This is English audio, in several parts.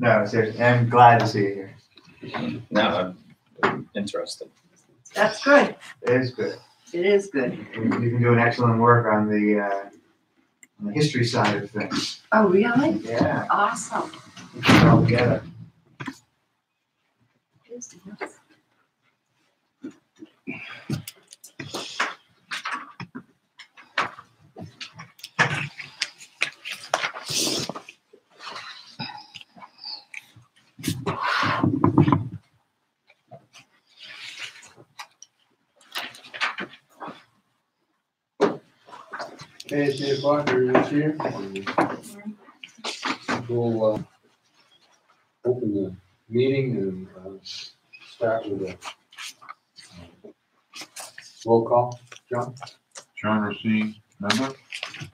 No, seriously, I'm glad to see you here. No, I'm interested. That's good. It is good. It is good. You've been doing excellent work on the history side of things. Oh, really? Yeah, Awesome. we put it all together. Okay, it's 8 o'clock, everyone's here. We'll open the meeting and start with a roll call. John? John Racine, member?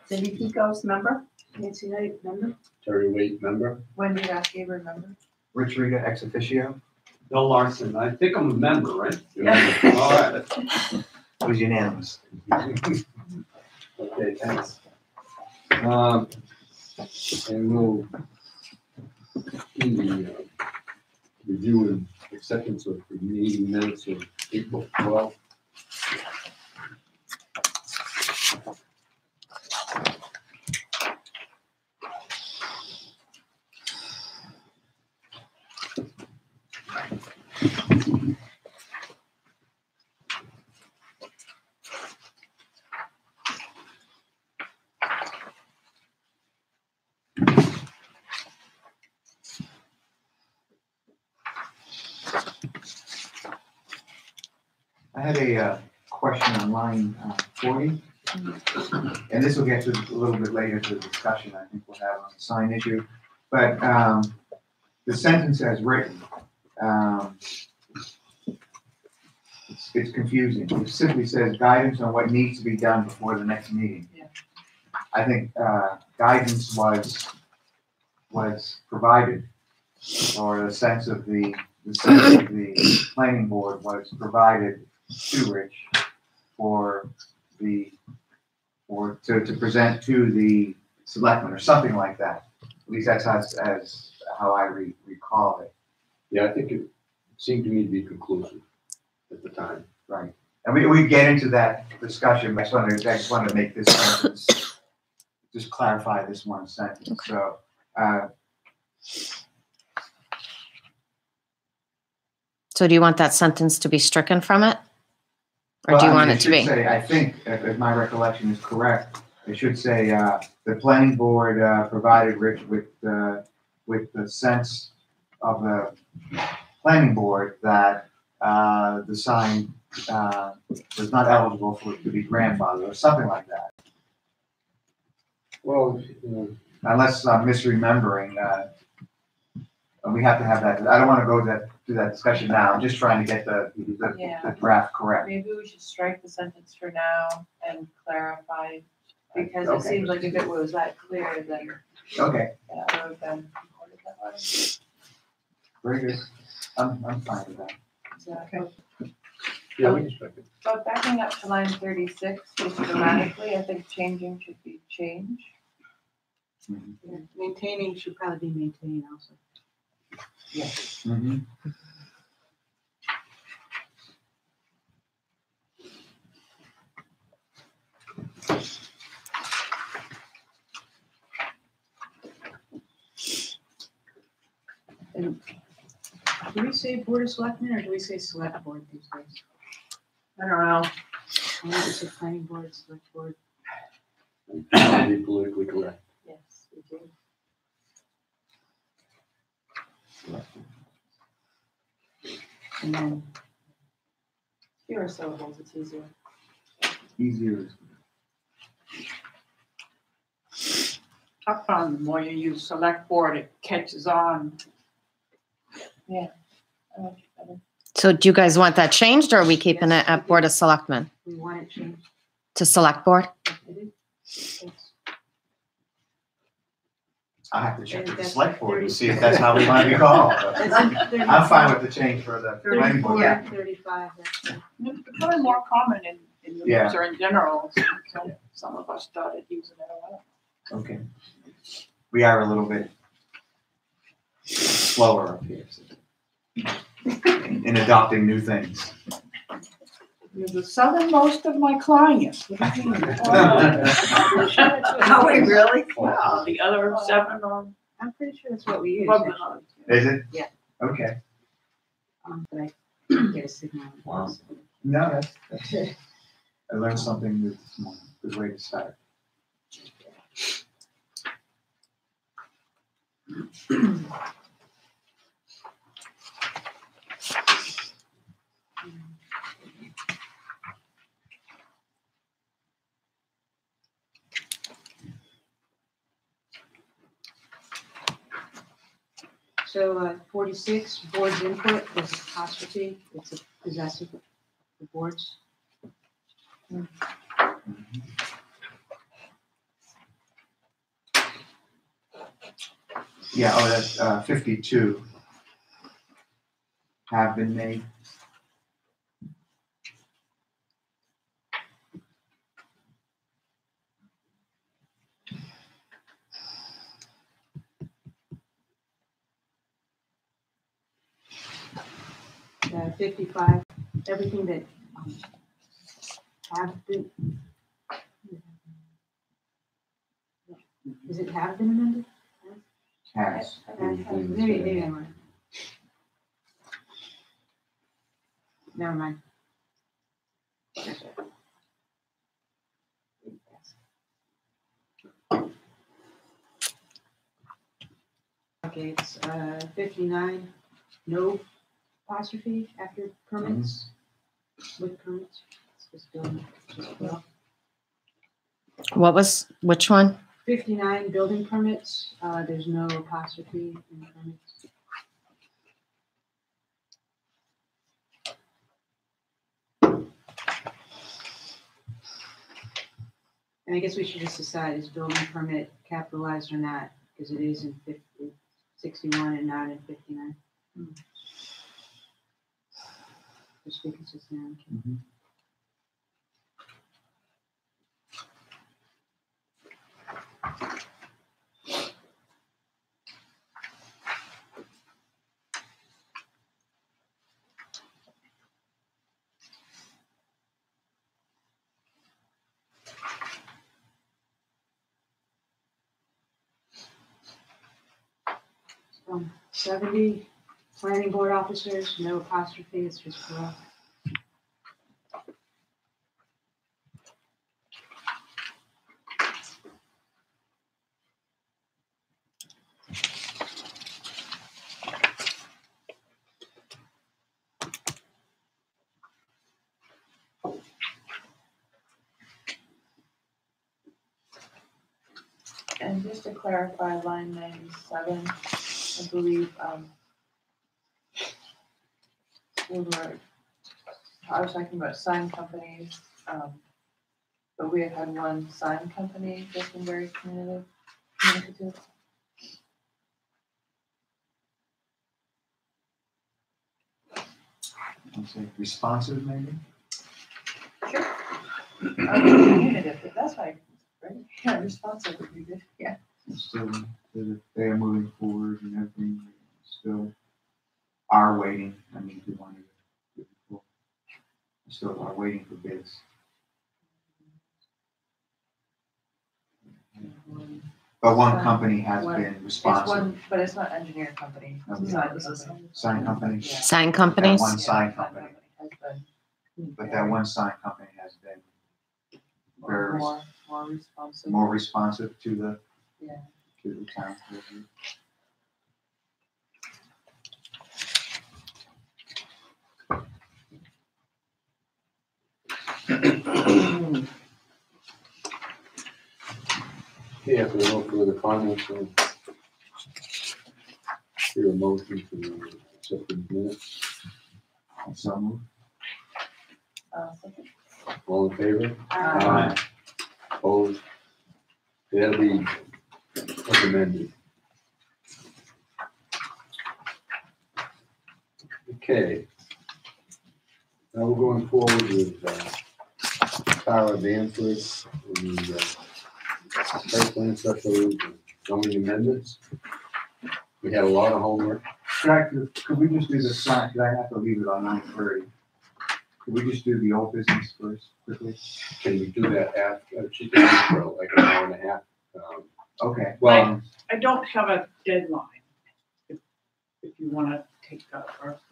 Cindy Picos, member? Nancy Knight, member? Terry Waite, member. Wendy Askever, member? Rich Riga ex officio. Bill Larson, I think I'm a member, right? Yeah. All right. It was unanimous. Okay, thanks. And we'll do the review and acceptance of the meeting minutes of April 12th. I had a question on line 40, and this will get to a little bit later to the discussion I think we'll have on the sign issue. But the sentence as written, it's confusing. It simply says guidance on what needs to be done before the next meeting. Yeah. I think guidance was provided, or the sense of the planning board was provided to Rich to present to the selectmen or something like that. At least that's how I recall it. Yeah, I think it seemed to me to be conclusive at the time. Right. And we get into that discussion, but I just wanted to make this sentence, just clarify this one sentence. Okay. So do you want that sentence to be stricken from it? Or well, do you I mean, want it to be? Say, I think, if my recollection is correct, it should say the planning board provided Rich with the sense of the planning board that the sign was not eligible for it to be grandfathered or something like that. Well, Unless I'm misremembering, and we have to have that. I don't want to go through that discussion now. I'm just trying to get the draft correct. Maybe we should strike the sentence for now and clarify, because it Okay. seems like if it was that clear, then Okay, that would have been recorded that way. very good. I'm fine with that. Exactly. yeah, we can strike it. But backing up to line 36, just grammatically, I think changing should be change. Maintaining should probably be maintained also. Mm-hmm. And do we say board of selectmen or do we say select board these days? I don't know. I want to say planning board, select board. To be politically correct. Yes, we do. And then Fewer syllables, it's easier. Easier. I found the more you use select board, it catches on. I like it better. So do you guys want that changed or are we keeping it at Board of Selectmen we want it changed. to Select Board? It is. I have to check And with the that's select board to 30. see if that's how we want to be called. I'm fine with the change for the planning 34, board. yeah. 35, that's it. It's becoming more common in the Yeah. user in general, so some of us started using it a lot. Okay. We are a little bit slower up here in adopting new things. You're the southernmost of my clients. What do you mean? Are we really? Wow, the other 7 are I'm pretty sure that's what we use. Lebanon. actually. Is it? Yeah. Okay. But I didn't get a signal. Wow. No, that's I learned something new this morning. Good way to start. So 46, board's input is apostrophe, it's a possessive of the boards. Yeah, oh, that's 52 have been made. Uh, 55, everything that have been. Does it have been amended? Has. Maybe I'm right. Never mind. Okay, it's 59, no apostrophe after permits, with permits. It's just building, just build. Which one? 59 building permits, there's no apostrophe in permits. And I guess we should just decide, is building permit capitalized or not, because it is in 61 and not in 59. Just be consistent. Mhm. So 70 planning board officers, no apostrophe, it's just plural. And just to clarify, line 97, I believe, I was talking about sign companies, but we have had one sign company that's been very communicative. I'd say responsive, maybe? Communicative, but that's right, yeah, responsive would be good, yeah. Still, they are moving forward and everything, still are waiting. I mean, we wanted to, still are waiting for bids. But one company has One- been It's responsive. one, but it's not engineer company, it's Okay. design company. Sign company, Yeah. Sign companies? One sign Yeah, company. has been but that one sign company has been very more responsive. more responsive to the Yeah. to the town. Okay, if there are no further comments, I'll hear a motion to accept the minutes. So moved. Second. All in favor? Aye. Opposed? That'll be recommended. Okay. Now we're going forward with Tara Danford on the site plan special zoning amendments. We had a lot of homework. Could we just do the sign, because I have to leave it on 9:30. Could we just do the old business first, quickly? Can we do that after, she can do for like an hour and a half? Okay, Well, I don't have a deadline. If you wanna take that first.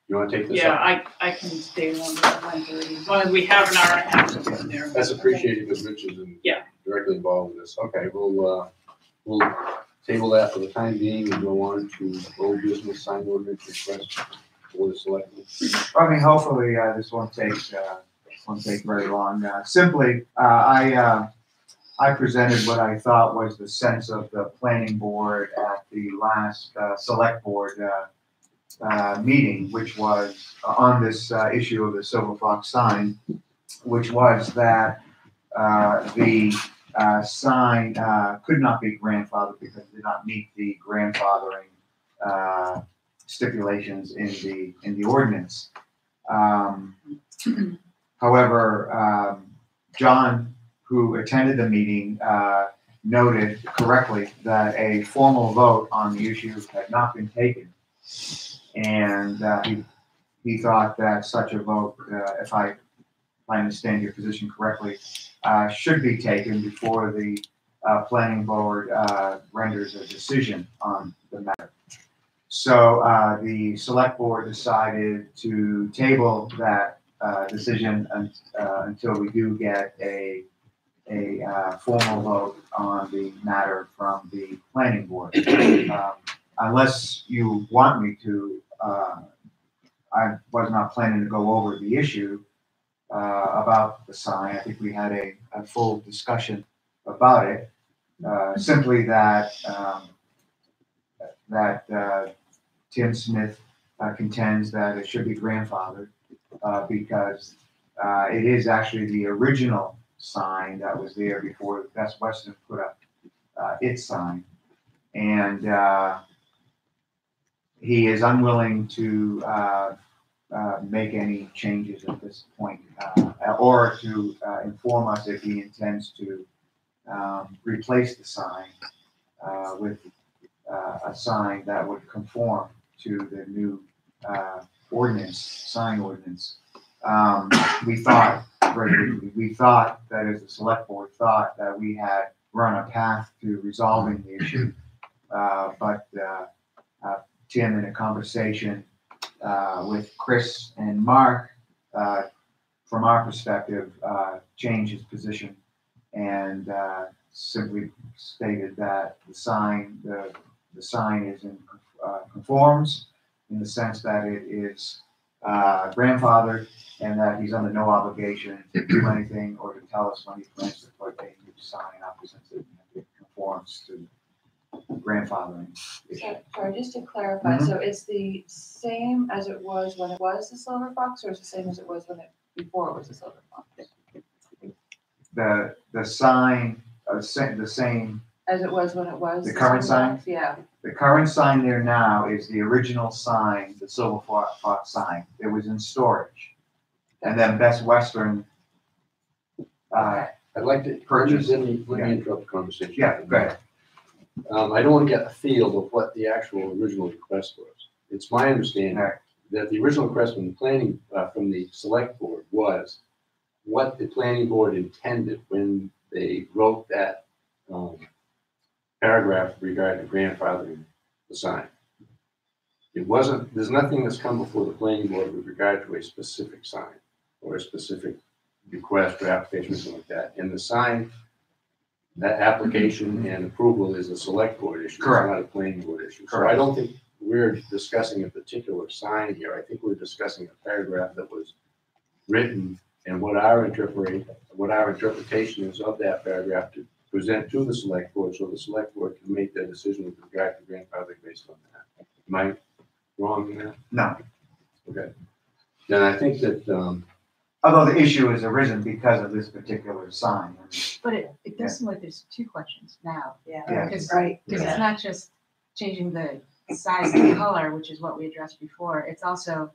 you wanna take this Yeah, up? I can stay longer than 9:30, as long as we have an hour and a half to get in there. That's appreciated because Rich is Yeah. directly involved with this. Okay, we'll table that for the time being and go on to old business sign ordinance request for the selectmen. I mean, hopefully, this won't take very long. Simply, I presented what I thought was the sense of the planning board at the last, select board, meeting, which was on this, issue of the Silver Fox sign, which was that, the, sign, could not be grandfathered because it did not meet the grandfathering, stipulations in the ordinance. However, John, who attended the meeting, noted correctly that a formal vote on the issue had not been taken. And he thought that such a vote, if I understand your position correctly, should be taken before the planning board renders a decision on the matter. So the select board decided to table that decision until we do get a formal vote on the matter from the planning board. Unless you want me to, I was not planning to go over the issue about the sign. I think we had a full discussion about it. Simply that Tim Smith contends that it should be grandfathered because it is actually the original sign that was there before Best Western put up its sign. And he is unwilling to make any changes at this point, or to inform us if he intends to replace the sign with a sign that would conform to the new sign ordinance. We thought that as the select board thought that we had run a path to resolving the issue. But Tim, in a conversation with Chris and Mark, from our perspective, changed his position and simply stated that the sign is conforms in the sense that it is grandfathered and that he's under no obligation to do anything or to tell us when he plans to put a new sign up since it conforms to grandfathering issue. So, sorry, just to clarify, so it's the same as it was when it was the Silver Fox, or it's the same as it was before it was the Silver Fox? The sign, the same, As it was when it was The current Silver sign? Fox? Yeah, the current sign there now is the original sign, the Silver Fox sign. It was in storage. And then Best Western, okay, I'd like to, Purchase. let me Yeah. interrupt the conversation. yeah, go ahead. I don't want to get a feel of what the actual original request was. It's my understanding Right. that the original request from the planning, from the select board was what the planning board intended when they wrote that paragraph regarding grandfathering the sign. It wasn't, there's nothing that's come before the planning board with regard to a specific sign or a specific request or application or something like that. And the sign, that application and approval is a select board issue. Correct. It's not a planning board issue. So I Correct. don't think we're discussing a particular sign here. I think we're discussing a paragraph that was written and what our interpretation is of that paragraph to present to the select board, so the select board can make their decision with regard to grandfathering based on that. Am I wrong in that? No, Okay. Then I think that, although the issue has arisen because of this particular sign. But it does seem like there's two questions now. Yeah. Because right, it's not just changing the size and color, which is what we addressed before. It's also,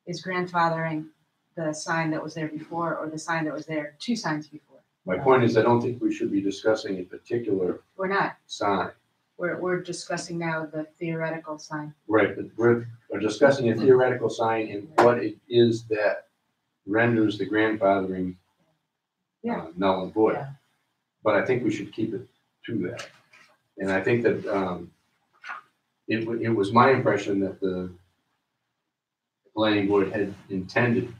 is grandfathering the sign that was there before or the sign that was there 2 signs before? my point is, I don't think we should be discussing a particular We're not. sign. We're discussing now the theoretical sign. Right, but we're discussing a theoretical sign and what it is that renders the grandfathering null and void. Yeah. But I think we should keep it to that. And I think that it was my impression that the planning board had intended,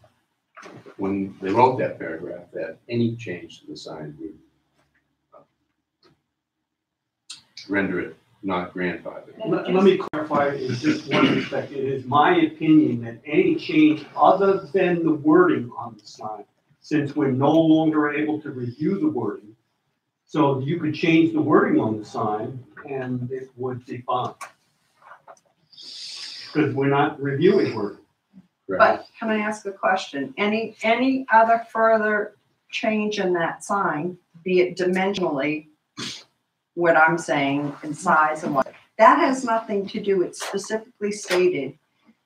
when they wrote that paragraph, that any change to the sign would render it not grandfathered. Let me clarify in just one respect. It is my opinion that any change other than the wording on the sign, since we're no longer able to review the wording, so you could change the wording on the sign and it would be fine. Because we're not reviewing wording. Right. But can I ask a question? Any other further change in that sign, be it dimensionally, what I'm saying, in size and what, that has nothing to do, it's specifically stated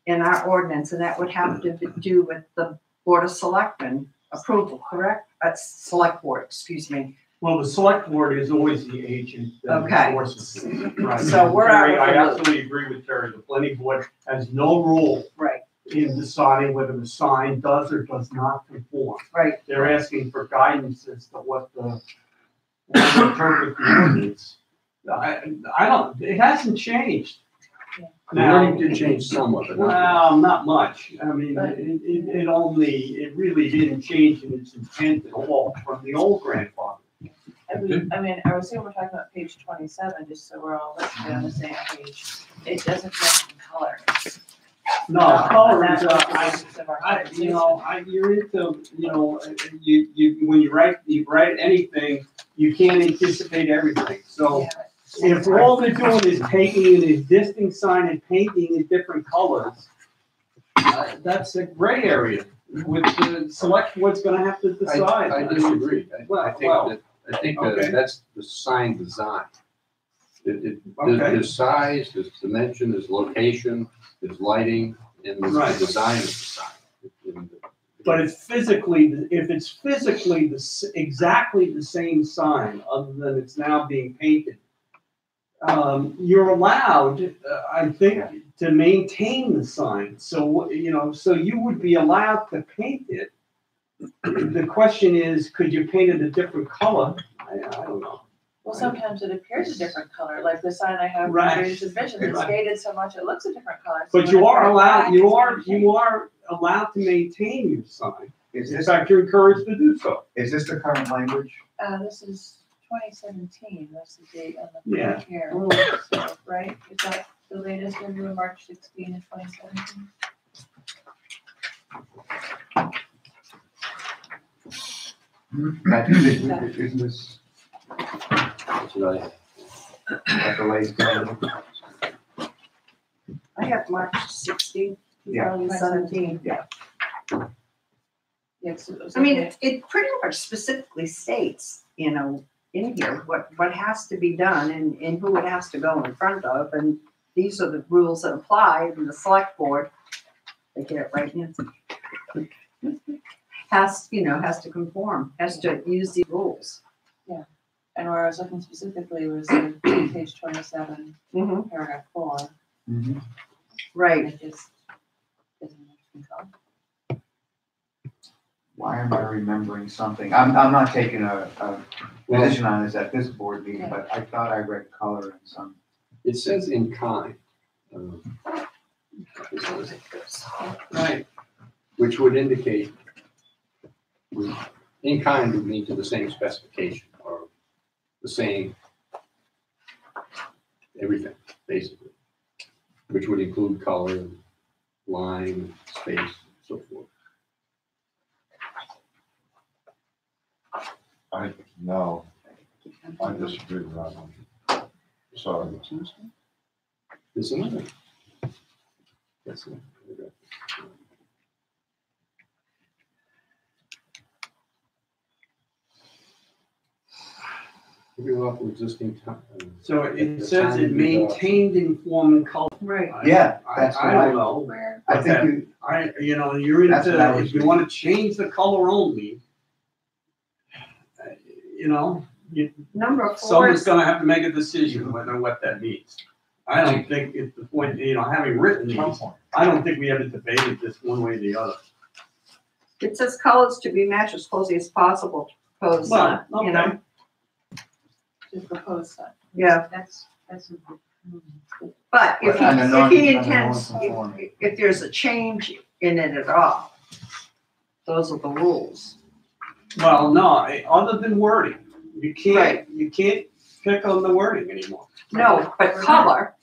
in our ordinance, and that would have to do with the Board of Selectmen approval, correct? Select Board, excuse me. Well, the select board is always the agent that Okay. enforces it. Right. So we're out Terry, of I the loop. absolutely agree with Terry. The planning board has no role Right, in deciding whether the sign does or does not conform. right. They're asking for guidance as to what the, what to interpret the ordinance. I don't, it hasn't changed. The wording did change somewhat, but not. Well, not much. I mean, But- it really didn't change in its intent at all from the old grandfather. I mean, I was saying we're talking about page 27, just so we're all listed on the same page. It doesn't mention color. No, And color is, that's the basis of our you're into, you, when you write anything, you can't anticipate everything. So Yeah, if all they're doing is taking an existing sign and painting in different colors, that's a gray area, with the select board's gonna have to decide. I disagree. I think Okay. that that's the sign design. Okay. There's size, there's dimension, there's location, there's lighting, and there's Right. the design of the sign. But it's physically, if it's physically exactly the same sign, other than it's now being painted, you're allowed, I think, to maintain the sign. So, so you would be allowed to paint it. The question is, could you paint it a different color? I don't know. well, sometimes it appears a different color, like the sign I have for Right. Dreams of Vision, it's Right. faded so much it looks a different color. So But when you I are put it allowed, back, you it's are, gonna you change. are allowed to maintain your sign. Is In this, fact, you're encouraged to do so. is this the current language? This is 2017, that's the date on the Yeah. front here. So, right, is that the latest one, March 16 of 2017? I think that, isn't this, That's what like the latest language? I have March 16, Yeah. 2017. Yeah, so it was I mean, okay. it pretty much specifically states, in here, what has to be done and who it has to go in front of, and these are the rules that apply, and the select board, they get it right, Nancy? Has to conform, has to use these rules. And where I was looking specifically was in page 27, Mm-hmm. paragraph 4, Mm-hmm. and Right, it just doesn't mention color. Why am I remembering something? I'm not taking a position on this at this board meeting, but I thought I read color in some. It says in kind. Right. Which would indicate, in kind would mean to the same specification or the same everything, basically, which would include color, line, space, and so forth. No, I disagree with that one. Sorry. There's another. That's another paragraph. Every lawful existing time. So it says it maintained in form and color. right. Yeah, I that's I what don't know. Where, I think Okay. you, You're That's what I into, was if you want to change the color only, Number 4 someone's is, gonna have to make a decision whether what that means. I don't think it's the point, having written these, I don't think we ever debated this one way or the other. it says colors to be matched as closely as possible to propose Well, sign, you know? To propose sign. Yeah, That's a but if he, And the if he non- intends, non-conforming. if there's a change in it at all, those are the rules. Well, no, other than wording, you Right. can't pick on the wording anymore. No, but color,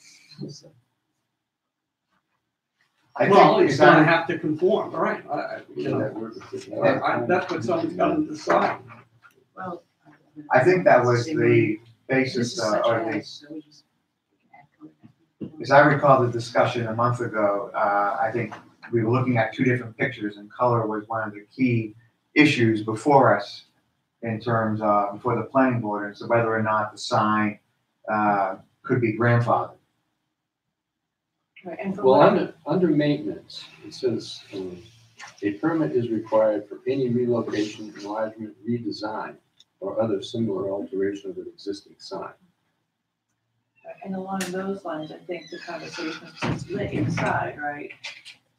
I Well, think, it's is gonna that, have to conform, all right, that's what someone's gonna decide. Well. I think that was the basis, or the, as I recall the discussion a month ago, I think we were looking at two different pictures, and color was one of the key issues before us in terms of, before the planning board, and so whether or not the sign could be grandfathered. Right, and from Well, what I- under maintenance, it says, a permit is required for any relocation, enlargement, redesign, or other similar alteration of an existing sign. And along those lines, I think the conversation is lit inside, right?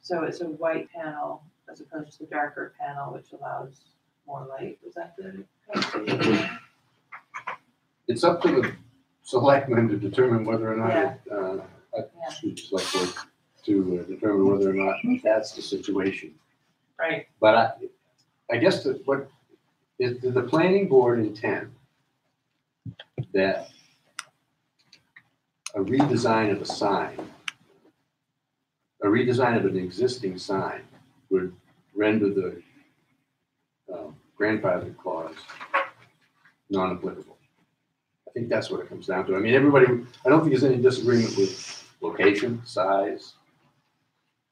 So it's a white panel as opposed to the darker panel, which allows more light. Was that the conversation? It's up to the selectmen to determine whether or not, Yeah. select board to determine whether or not that's the situation. Right, But I guess did the planning board intend that a redesign of a sign, a redesign of an existing sign would render the grandfather clause non-applicable? I think that's what it comes down to. I mean, everybody, I don't think there's any disagreement with location, size,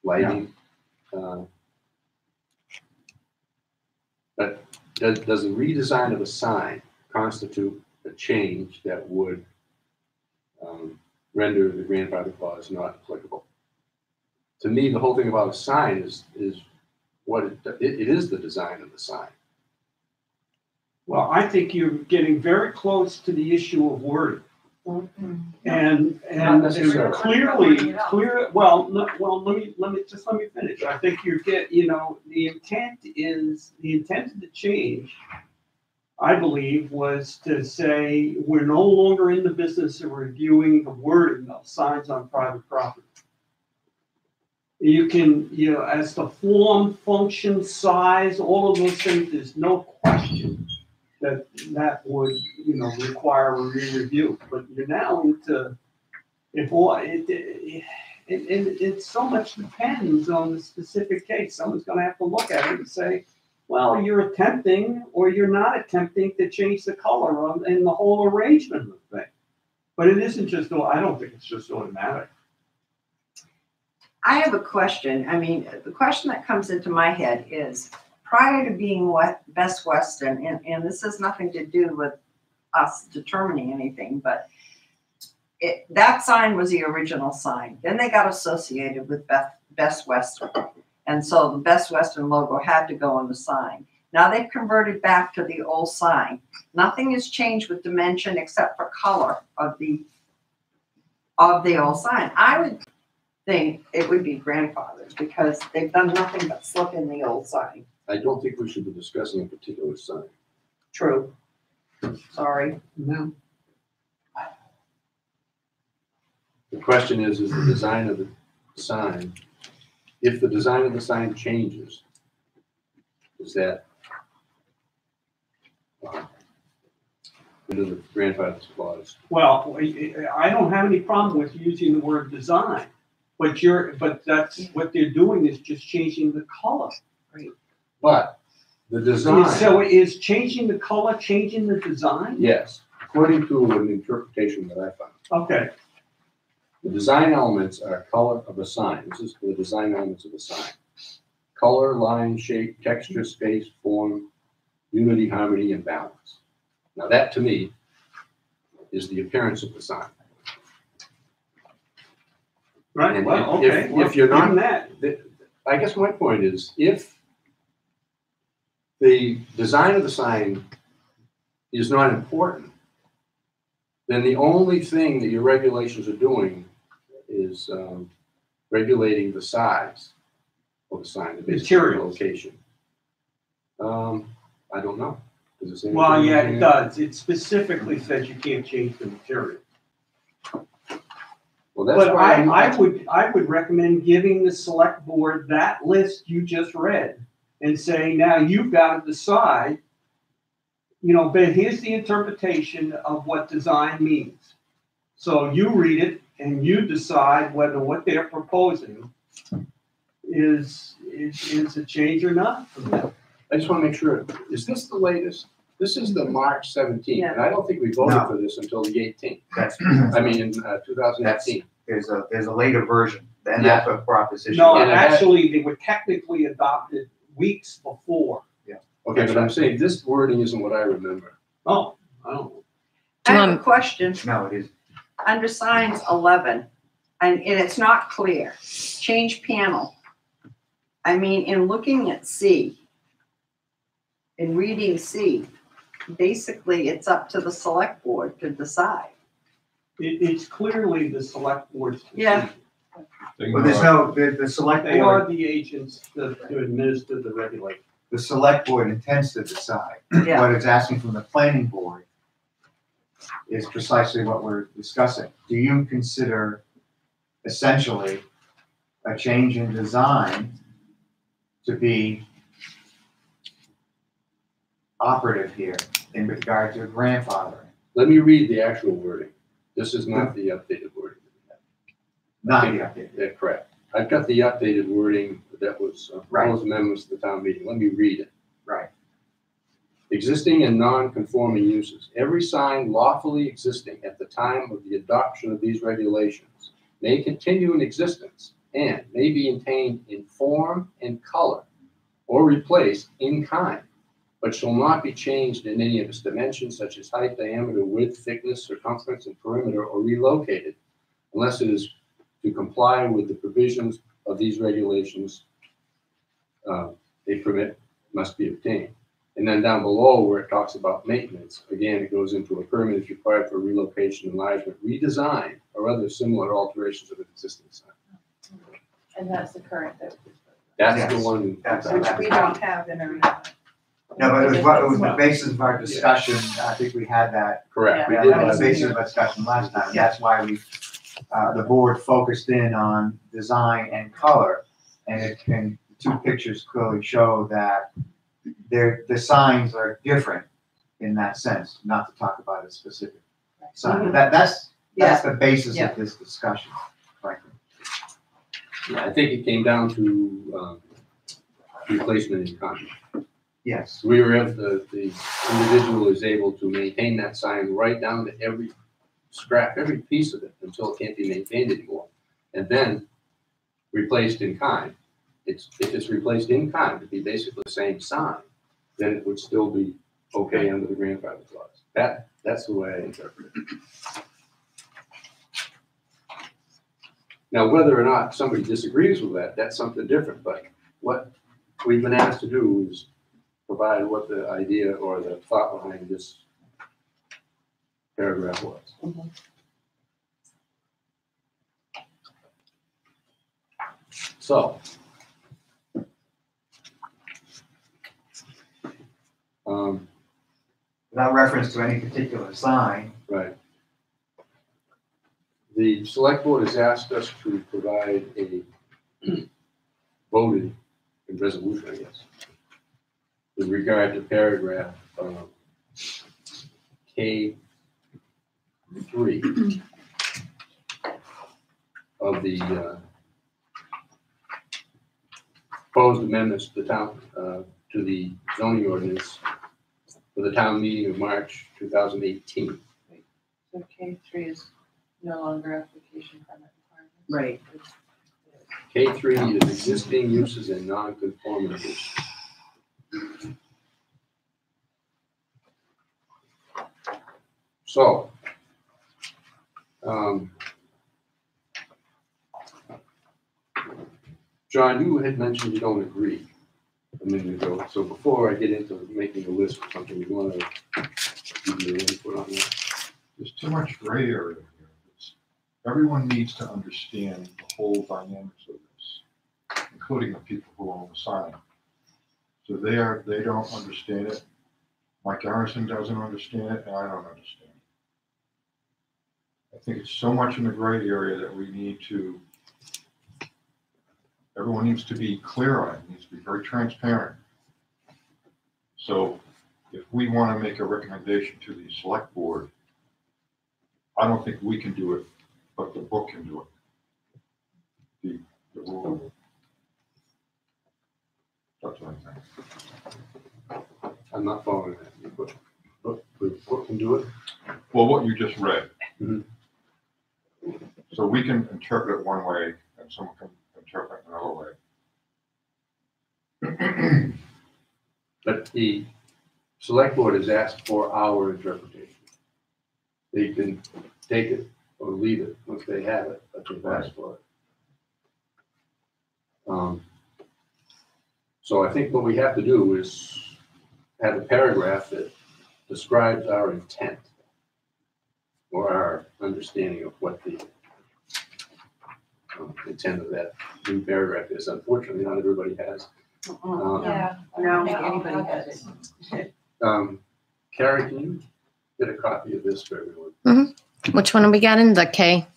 lighting. But does a redesign of a sign constitute a change that would render the grandfather clause not applicable? To me, the whole thing about a sign is what it is, the design of the sign. Well, I think you're getting very close to the issue of wording. And Not necessarily. Well, let me finish. I think the intent of the change, I believe, was to say, we're no longer in the business of reviewing the wording of signs on private property. You can, as the form, function, size, all of those things, there's no question that would, require a re-review. But you're now into, it so much depends on the specific case. Someone's gonna have to look at it and say, well, you're attempting or you're not attempting to change the color and the whole arrangement of the thing. But it isn't just, I don't think it's just automatic. I have a question. I mean, the question that comes into my head is, prior to being Best Western, and this has nothing to do with us determining anything, but that sign was the original sign. Then they got associated with Best Western. And so the Best Western logo had to go on the sign. Now they've converted back to the old sign. Nothing has changed with dimension except for color of the old sign. I would think it would be grandfathered because they've done nothing but slip in the old sign. I don't think we should be discussing a particular sign. True. Sorry. No. The question is the design of the sign, if the design of the sign changes, is that under the grandfather's clause? Well, I don't have any problem with using the word design, but that's what they're doing is just changing the color. But the design, So is changing the color changing the design? yes, according to an interpretation that I found, Okay, the design elements are color of a sign. This is the design elements of a sign. Color, line, shape, texture, space, form, unity, harmony, and balance. Now that to me is the appearance of the sign. right, And well, if- okay. if well, you're not- given that, I guess my point is, if the design of the sign is not important, then the only thing that your regulations are doing is regulating the size of the sign, the basic Materials. location. I don't know. Does it say Well, anything yeah, in it there? does. It specifically says you can't change the material. Well, that's But why I'm- I would recommend giving the select board that list you just read and saying, now you've got to decide, but here's the interpretation of what design means. So you read it and you decide whether what they're proposing is a change or not. I just want to make sure, is this the latest? This is the March 17th, Yeah. and I don't think we voted No. for this until the 18th. That's, I mean, in 2018. there's a later version, and that's what brought this issue. No, Yeah, that- actually, they were technically adopted weeks before. Okay, but I'm saying this wording isn't what I remember. Oh, I don't know. I have a question. No, it is, Under signs 11, and it's not clear, change panel. I mean, in looking at C, in reading C, basically it's up to the select board to decide. It's clearly the select board's decision. Yeah. but there's no, the select They are board, the agents to administer the regulation. the select board intends to decide. Yeah. What it's asking from the planning board is precisely what we're discussing. Do you consider essentially a change in design to be operative here in regard to grandfathering? Let me read the actual wording. This is not the updated wording. Not the update. Yeah, correct. I've got the updated wording that was proposed amendments to the town meeting. Let me read it. Right. Existing and non-conforming uses. Every sign lawfully existing at the time of the adoption of these regulations may continue in existence and may be maintained in form and color or replaced in kind, but shall not be changed in any of its dimensions such as height, diameter, width, thickness, circumference, and perimeter, or relocated unless it is to comply with the provisions of these regulations they permit must be obtained. And then down below where it talks about maintenance, again, it goes into a permit is required for relocation, enlargement, redesign, or other similar alterations of an existing sign. And that's the current that. That's Yes. the one. That's- Which we don't have in our. No, but it was the basis of our discussion, I think we had that, Correct. we We had did that have basis of discussion last time. That's why we, the board focused in on design and color. And the two pictures clearly show that the signs are different in that sense, not to talk about a specific sign. That's the basis Yeah. of this discussion, frankly. Yeah, I think it came down to replacement in kind. Yes, Whereas the individual is able to maintain that sign right down to every scrap, every piece of it until it can't be maintained anymore. And then replaced in kind. If it's replaced in kind to be basically the same sign, then it would still be okay under the grandfather clause. That's the way I interpret it. Now, whether or not somebody disagrees with that, that's something different, but what we've been asked to do is provide what the idea or the thought behind this paragraph was. So, without reference to any particular sign, right. The select board has asked us to provide a voted resolution, I guess, with regard to paragraph K3 of the proposed amendments to the town, to the zoning ordinance for the town meeting of March 2018. So K3 is no longer application permit Right. requirement. K3 is existing uses and non-conforming. So, John, you had mentioned you don't agree a minute ago. So before I get into making a list of something, you want to their input on that. There's too much gray area here. Everyone needs to understand the whole dynamics of this, including the people who own the sign. So they don't understand it. Mike Garrison doesn't understand it, and I don't understand it. I think it's so much in the gray area that everyone needs to be clear on it, needs to be very transparent. So if we want to make a recommendation to the select board, I don't think we can do it, but the book can do it. The rule. That's what I think. I'm not following that. What can do it? Well, what you just read. Mhm. So we can interpret it one way and someone can interpret it another way. But the select board has asked for our interpretation. They can take it or leave it once they have it, but they've asked for it. So I think what we have to do is have a paragraph that describes our intent or our understanding of what the intent of that new paragraph is. Unfortunately, not everybody has. Yeah. I don't think anybody has it. Carrie, can you get a copy of this for everyone? Which one are we getting? The K?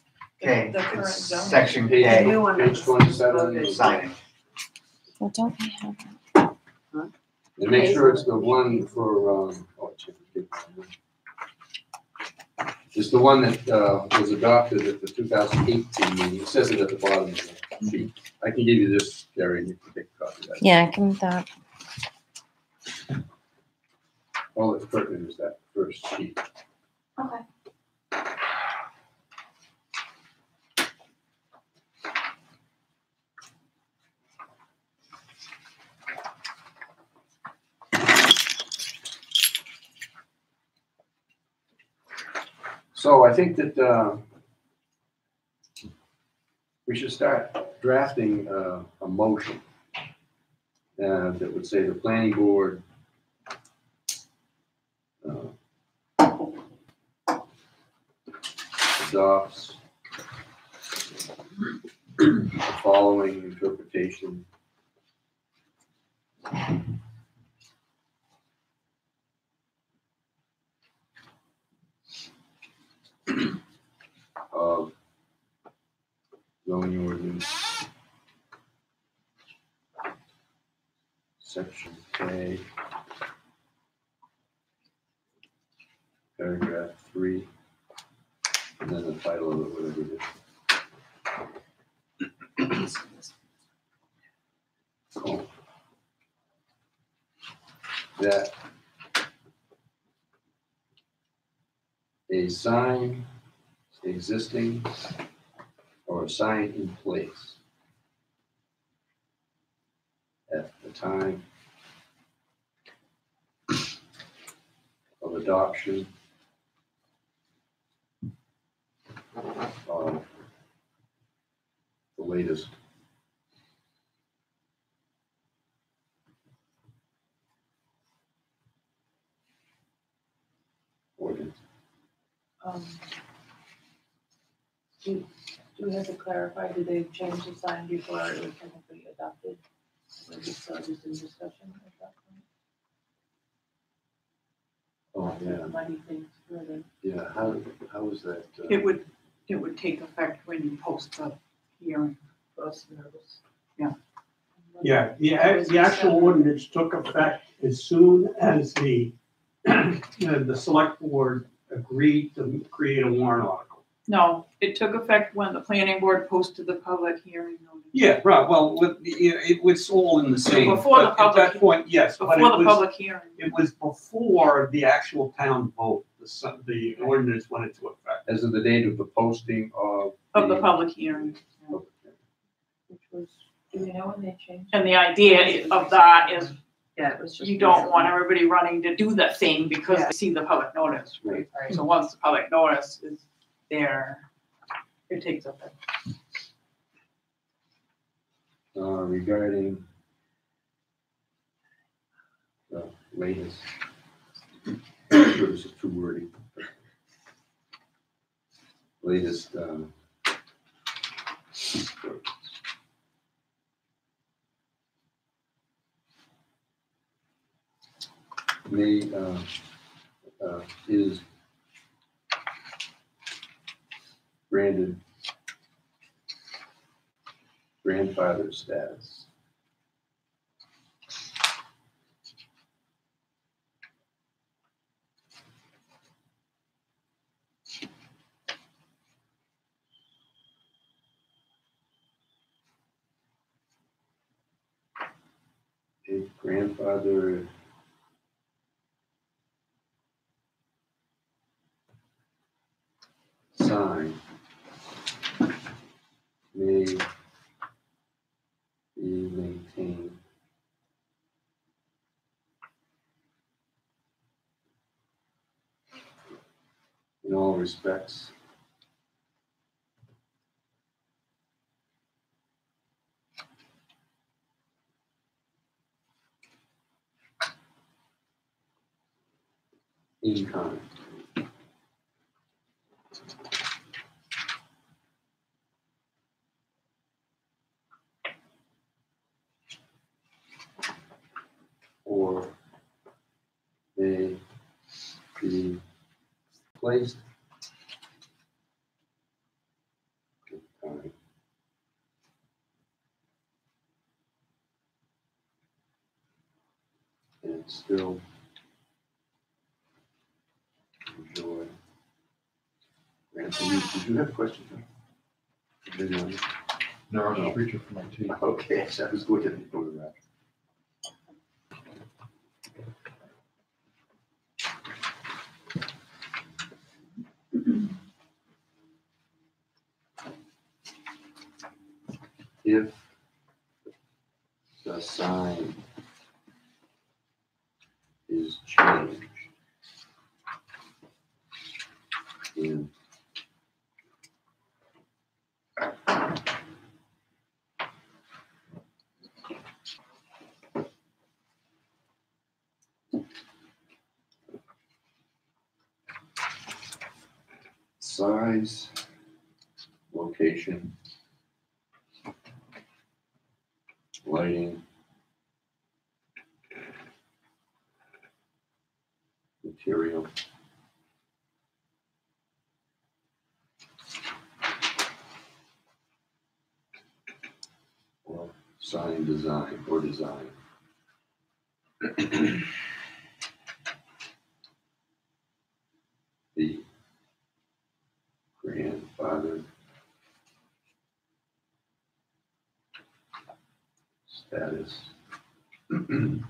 Okay, The current it's zone. section Page, K, new one. page 27. signing. Well, don't we have it? And make sure it's the one for, it's the one that was adopted at the 2018 meeting. It says it at the bottom of the sheet. I can give you this, Gary, and you can take a copy of that. Yeah, give me that. All that's pertinent is that first sheet. Okay. So I think that we should start drafting a motion that would say the planning board adopts the following interpretation of zoning ordinance section K, paragraph 3, and then the title of it, whatever it is. Cool. That a sign existing or a sign in place at the time of adoption of the latest ordinance. Do we have to clarify, did they change the sign before it was technically adopted? Or just in discussion at that point? Oh, yeah, Muddy things further. yeah, how is that? It would take effect when you post the hearing. Post notice. Yeah, the actual ordinance took effect as soon as the select board agreed to create a warrant article. No, it took effect when the planning board posted the public hearing notice. Yeah, right, well, it was all in the same. Before the but at that public- point, yes, but Before it the was, public hearing. it was before the actual town vote, the ordinance went into effect. As of the date of the posting of. Of the public hearing. Which was, do we know when they changed? And the idea of that is Yeah, it was just. you don't want everybody running to do the thing because they see the public notice. Right. So once the public notice is there, it takes effect. Regarding the latest I'm sure this is too wordy. Latest, may, is granted grandfather status. A grandfather sign may be maintained in all respects in kind. Or may be placed in kind and still enjoy. Anthony, did you have a question? Did you? No, I was just reaching for my tea. Okay, so I was looking for that. If the sign is changed in size, location, lighting, material, or sign design or design. The grandfather status no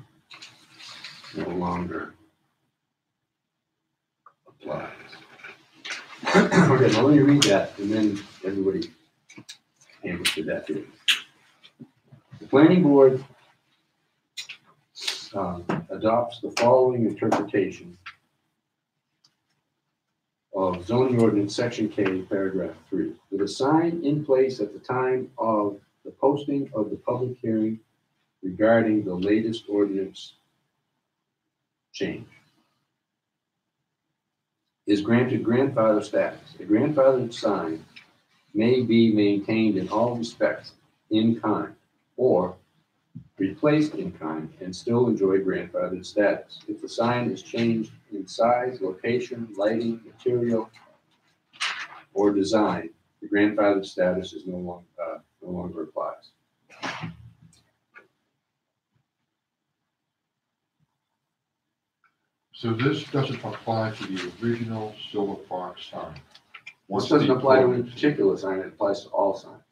longer applies. Okay, now let me read that and then everybody handles to that too. The planning board adopts the following interpretation of zoning ordinance section K, paragraph 3. That a sign in place at the time of the posting of the public hearing regarding the latest ordinance change is granted grandfather status. A grandfathered sign may be maintained in all respects in kind or replaced in kind and still enjoy grandfathered status. If the sign is changed in size, location, lighting, material, or design, the grandfathered status is no longer applies. So this doesn't apply to the original Silver Fox sign. This doesn't apply to any particular sign, it applies to all signs.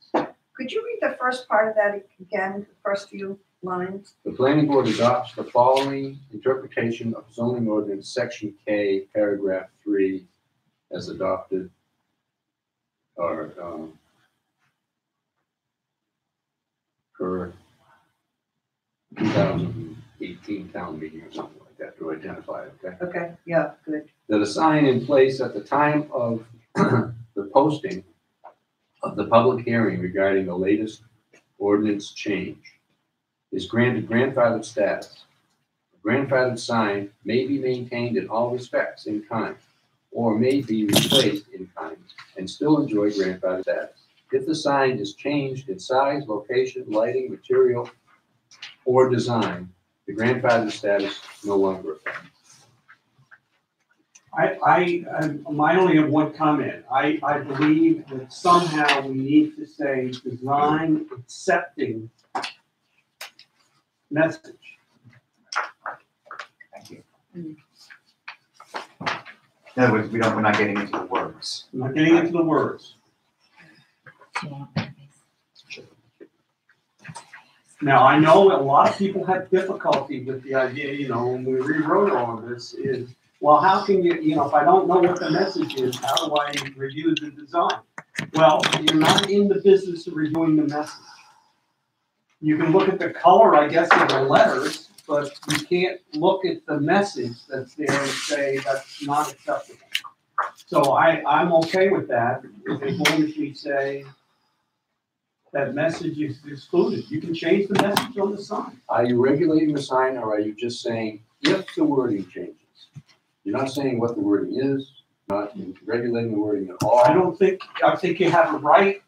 Could you read the first part of that again, the first few lines? The planning board adopts the following interpretation of zoning ordinance section K, paragraph 3, as adopted or per 2018 town meeting or something like that to identify it, okay? Okay, yeah, good. That a sign in place at the time of the posting of the public hearing regarding the latest ordinance change is granted grandfathered status. A grandfathered sign may be maintained in all respects in kind, or may be replaced in kind, and still enjoy grandfather status. If the sign is changed in size, location, lighting, material, or design, the grandfather status no longer applies. I only have one comment. I believe that somehow we need to say design accepting message. Thank you. In other words, we're not getting into the words. I'm not getting into the words. Now, I know a lot of people have difficulty with the idea, you know, when we rewrote all of this is, well, how can you, you know, if I don't know what the message is, how do I review the design? Well, you're not in the business of reviewing the message. You can look at the color, I guess, of the letters, but you can't look at the message that's there and say that's not acceptable. So I'm okay with that, as long as we say that message is excluded. You can change the message on the sign. Are you regulating the sign, or are you just saying if the wording changes? You're not saying what the wording is, not regulating the wording at all. I think you have a right,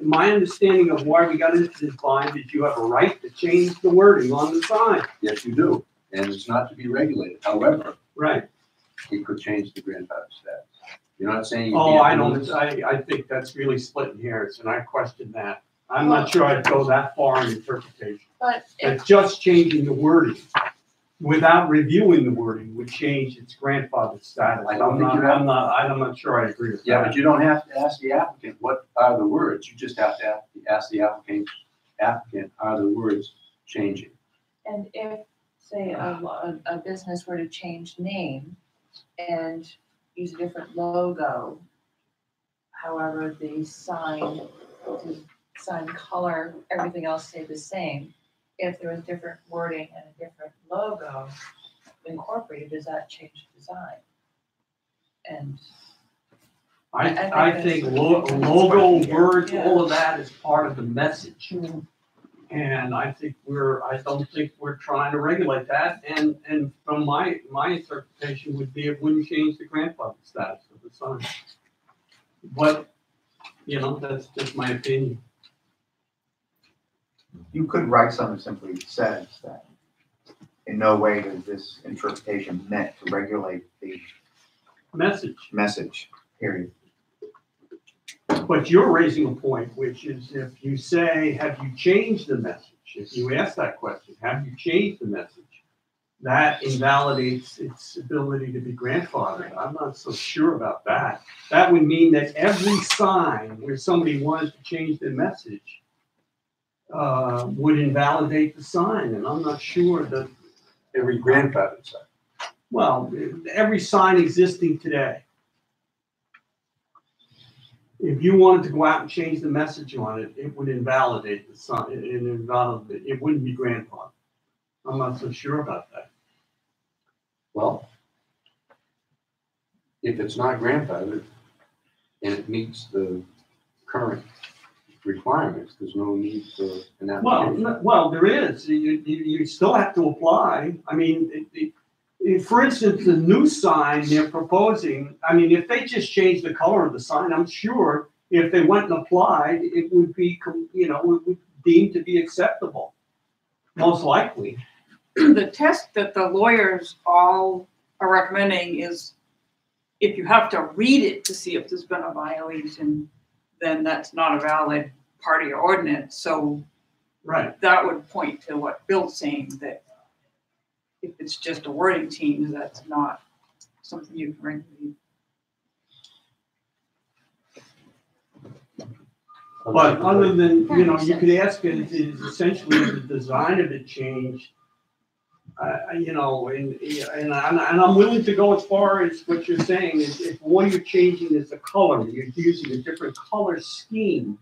my understanding of why we got into this bind is you have a right to change the wording on the sign. Yes, you do, and it's not to be regulated. However, Right. it could change the grandfather status. You're not saying. Oh, I think that's really splitting hairs, and I question that. I'm not sure I'd go that far in interpretation. But if, But just changing the wording without reviewing the wording would change its grandfather status. I don't think you have- I'm not sure I agree with that. Yeah, but you don't have to ask the applicant, what are the words? You just have to ask the applicant, are the words changing? and if, say, a business were to change name and use a different logo, however, the sign color, everything else stayed the same. If there was different wording and a different logo incorporated, does that change the design? And I think logo, words, all of that is part of the message. And I don't think we're trying to regulate that. And from my interpretation would be it wouldn't change the grandfather status of the sign. But, you know, that's just my opinion. You could write something that simply says that in no way is this interpretation meant to regulate the message, period. But you're raising a point, which is if you say, have you changed the message? If you ask that question, have you changed the message? That invalidates its ability to be grandfathered. I'm not so sure about that. That would mean that every sign where somebody wanted to change their message would invalidate the sign, and I'm not sure that, Every grandfather sign. well, every sign existing today. If you wanted to go out and change the message on it, it would invalidate the sign, it wouldn't be grandfathered. I'm not so sure about that. Well, if it's not grandfathered and it meets the current requirements, there's no need for an application. Well, there is. You still have to apply. I mean, for instance, the new sign they're proposing, I mean, if they just changed the color of the sign, I'm sure if they went and applied, it would be, you know, it would deemed to be acceptable, most likely. The test that the lawyers all are recommending is if you have to read it to see if there's been a violation, then that's not a valid part of your ordinance. So Right. that would point to what Bill's saying, that if it's just a wording change, that's not something you can regulate. But other than, you know, you could ask it, is essentially the design of it changed? You know, and I'm willing to go as far as what you're saying is if what you're changing is the color, you're using a different color scheme.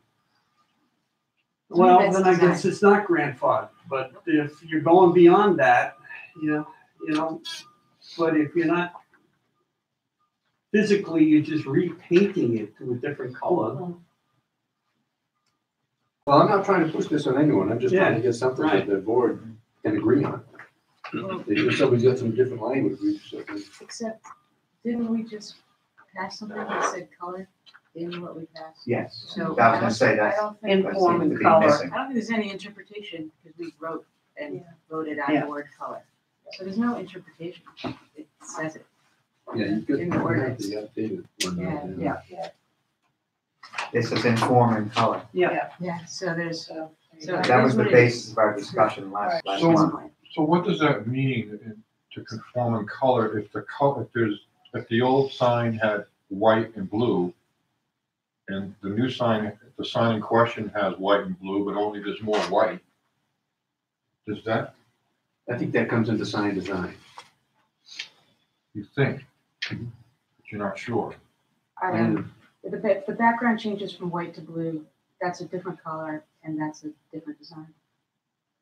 Well, then I guess it's not grandfathered. But if you're going beyond that, you know, but if you're not physically, you're just repainting it to a different color. Well, I'm not trying to push this on anyone. I'm just trying to get something right. that the board can agree on. They just said we got some different language, we just said, Except, didn't we just pass something that said color in what we passed? Yes, So I was gonna say I that's, don't think, that Inform seems and to be color. missing. I don't think there's any interpretation, because we wrote and Yeah. voted on Yeah. the word color. So there's no interpretation, it says it. yeah, you could, In the ordinance. the updated one. Yeah. It says inform and color. Yeah, so there's, So. So That it was is the what it is. basis of our discussion last So- month. So what does that mean to conform in color if the color, if the old sign had white and blue and the new sign, the sign in question has white and blue, but only there's more white? Does that, I think that comes into sign design. you think? But you're not sure. I don't, the background changes from white to blue, that's a different color, and that's a different design.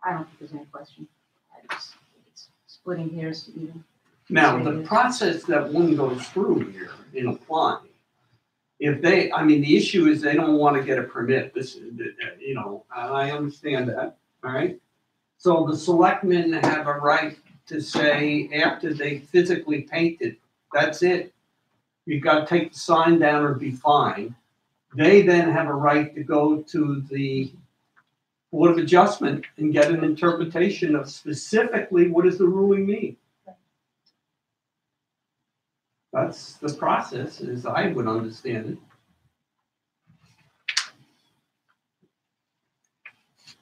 I don't think there's any question. It's splitting hairs to even. Now, the process that one goes through here in applying, if they, I mean, the issue is they don't want to get a permit, this, you know, and I understand that, all right? So the selectmen have a right to say, after they physically paint it, that's it. You've got to take the sign down or be fined. They then have a right to go to the Board of Adjustment and get an interpretation of specifically what does the ruling mean. That's the process, as I would understand it.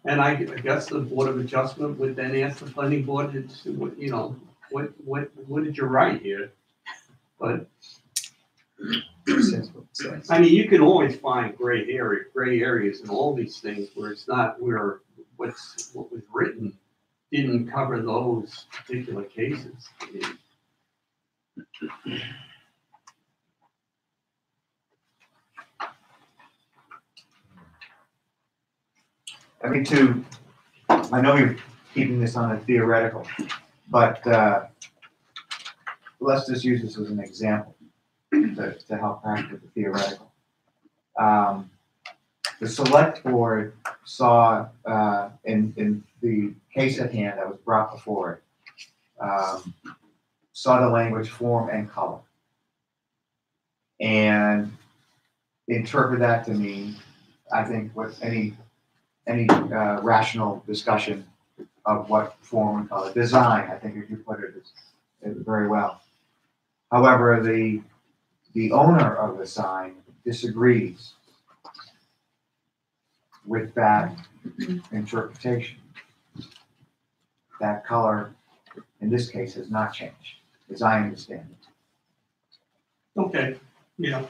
And I guess the Board of Adjustment would then ask the planning board, you know, what did you write here? But, It says what it says. I mean, you can always find gray areas in all these things where it's not, where what was written didn't cover those particular cases. I mean, I know you're keeping this on a theoretical, but let's just use this as an example to help practice the theoretical. The select board saw in the case at hand that was brought before it, saw the language form and color. And interpret that to mean, I think, what any rational discussion of what form and color, design, I think if you put it very well. However, the owner of the sign disagrees with that interpretation. That color, in this case, has not changed, as I understand it. Okay, yeah.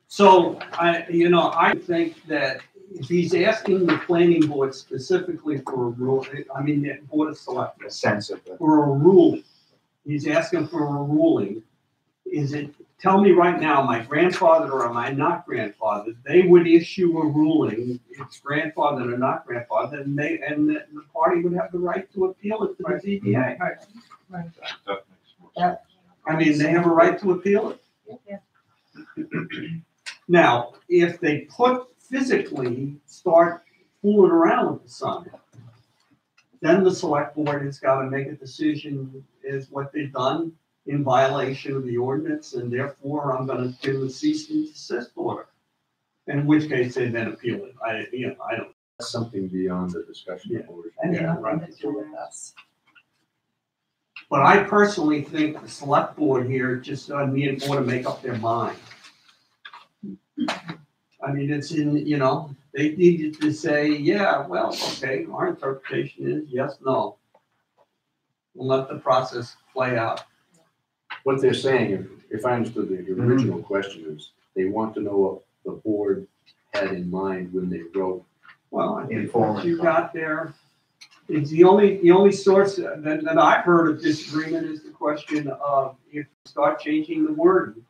So I think that if he's asking the planning board specifically for a rule, I mean, the Board of Selectmen, A sense of the, for a ruling, he's asking for a ruling. Is it, tell me right now, am I grandfathered or am I not grandfathered? They would issue a ruling, it's grandfathered or not grandfathered, and the party would have the right to appeal it to the ZBA. That makes more sense. I mean, they have a right to appeal it. Now, if they physically start fooling around with the sign, then the select board has got to make a decision, is what they've done in violation of the ordinance, and therefore I'm gonna do a cease and desist order. In which case they then appeal it. I don't. That's something beyond the discussion of board. And Yeah, nothing to do with us. But I personally think the select board here just need more to make up their mind. I mean, it's in, they needed to say, yeah, well, okay, our interpretation is yes, no. We'll let the process play out. What they're saying, if I understood the original question, is they want to know what the board had in mind when they wrote. Well, I think Informal. what you got there is the only source that I've heard of disagreement is the question of if you start changing the wording,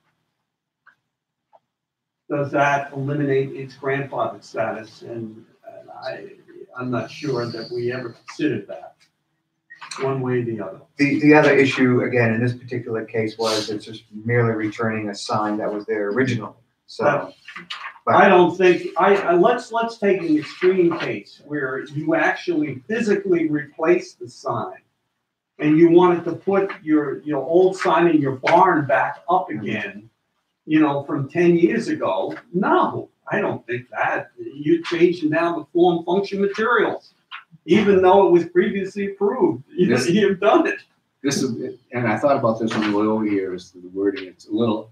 does that eliminate its grandfather status? And I'm not sure that we ever considered that, one way or the other. the other issue, again, in this particular case was it's just merely returning a sign that was there originally, so. I don't think, let's take an extreme case where you actually physically replace the sign and you wanted to put your old sign in your barn back up again, from 10 years ago, no, I don't think that. You're changing now the form, function, materials, even though it was previously approved. You've done it. This is, and I thought about this on the way over here, is the wording, it's a little,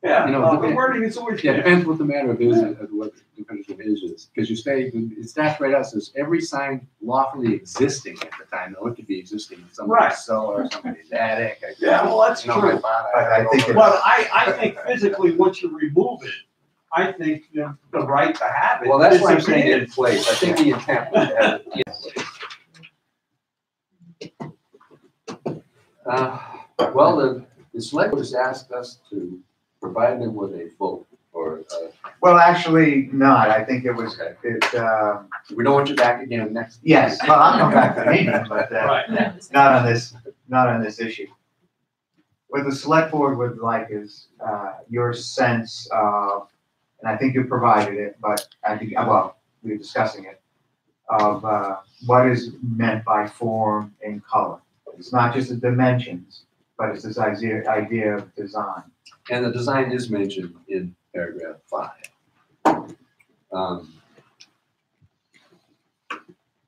Yeah, the the wording is always. yeah, depends what the matter of is, what the condition is. Because you say, it starts right out, says, every sign lawfully existing at the time, now it could be existing in Right. somebody's cellar or somebody's attic. Yeah, well, that's My true. father- But I think But I think physically, once you remove it, I think the right to have it. Well, that's why I'm saying in disappears. place, I think the intent was to have it in place. Well, the select board has asked us to provide them with a vote, or, Well, actually, not. I think it was, Okay. it, we don't want you back again next. yes, well, I'll come back to the meeting, but, Right. not on this issue. What the select board would like is, your sense of, and I think you provided it, but I think, well, we're discussing it, of, what is meant by form and color. It's not just the dimensions, but it's this idea of design. And the design is mentioned in paragraph 5.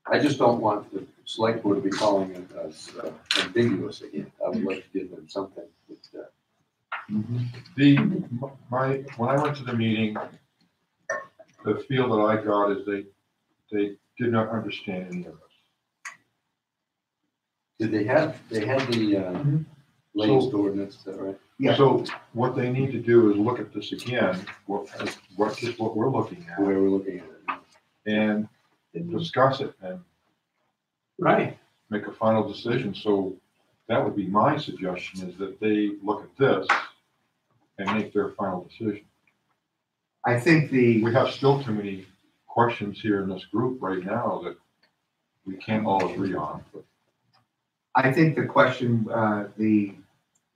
I just don't want the select board to be calling it as ambiguous again. I would like to give them something that, When I went to the meeting, the feel that I got is they did not understand any of this. did they had the latest ordinance, is that right? Yeah. So what they need to do is look at this again, what we're looking The way at, we're looking at it. and discuss it and Right. make a final decision. So that would be my suggestion, is that they look at this and make their final decision. I think We have still too many questions here in this group right now that we can't all agree on. But I think the question, the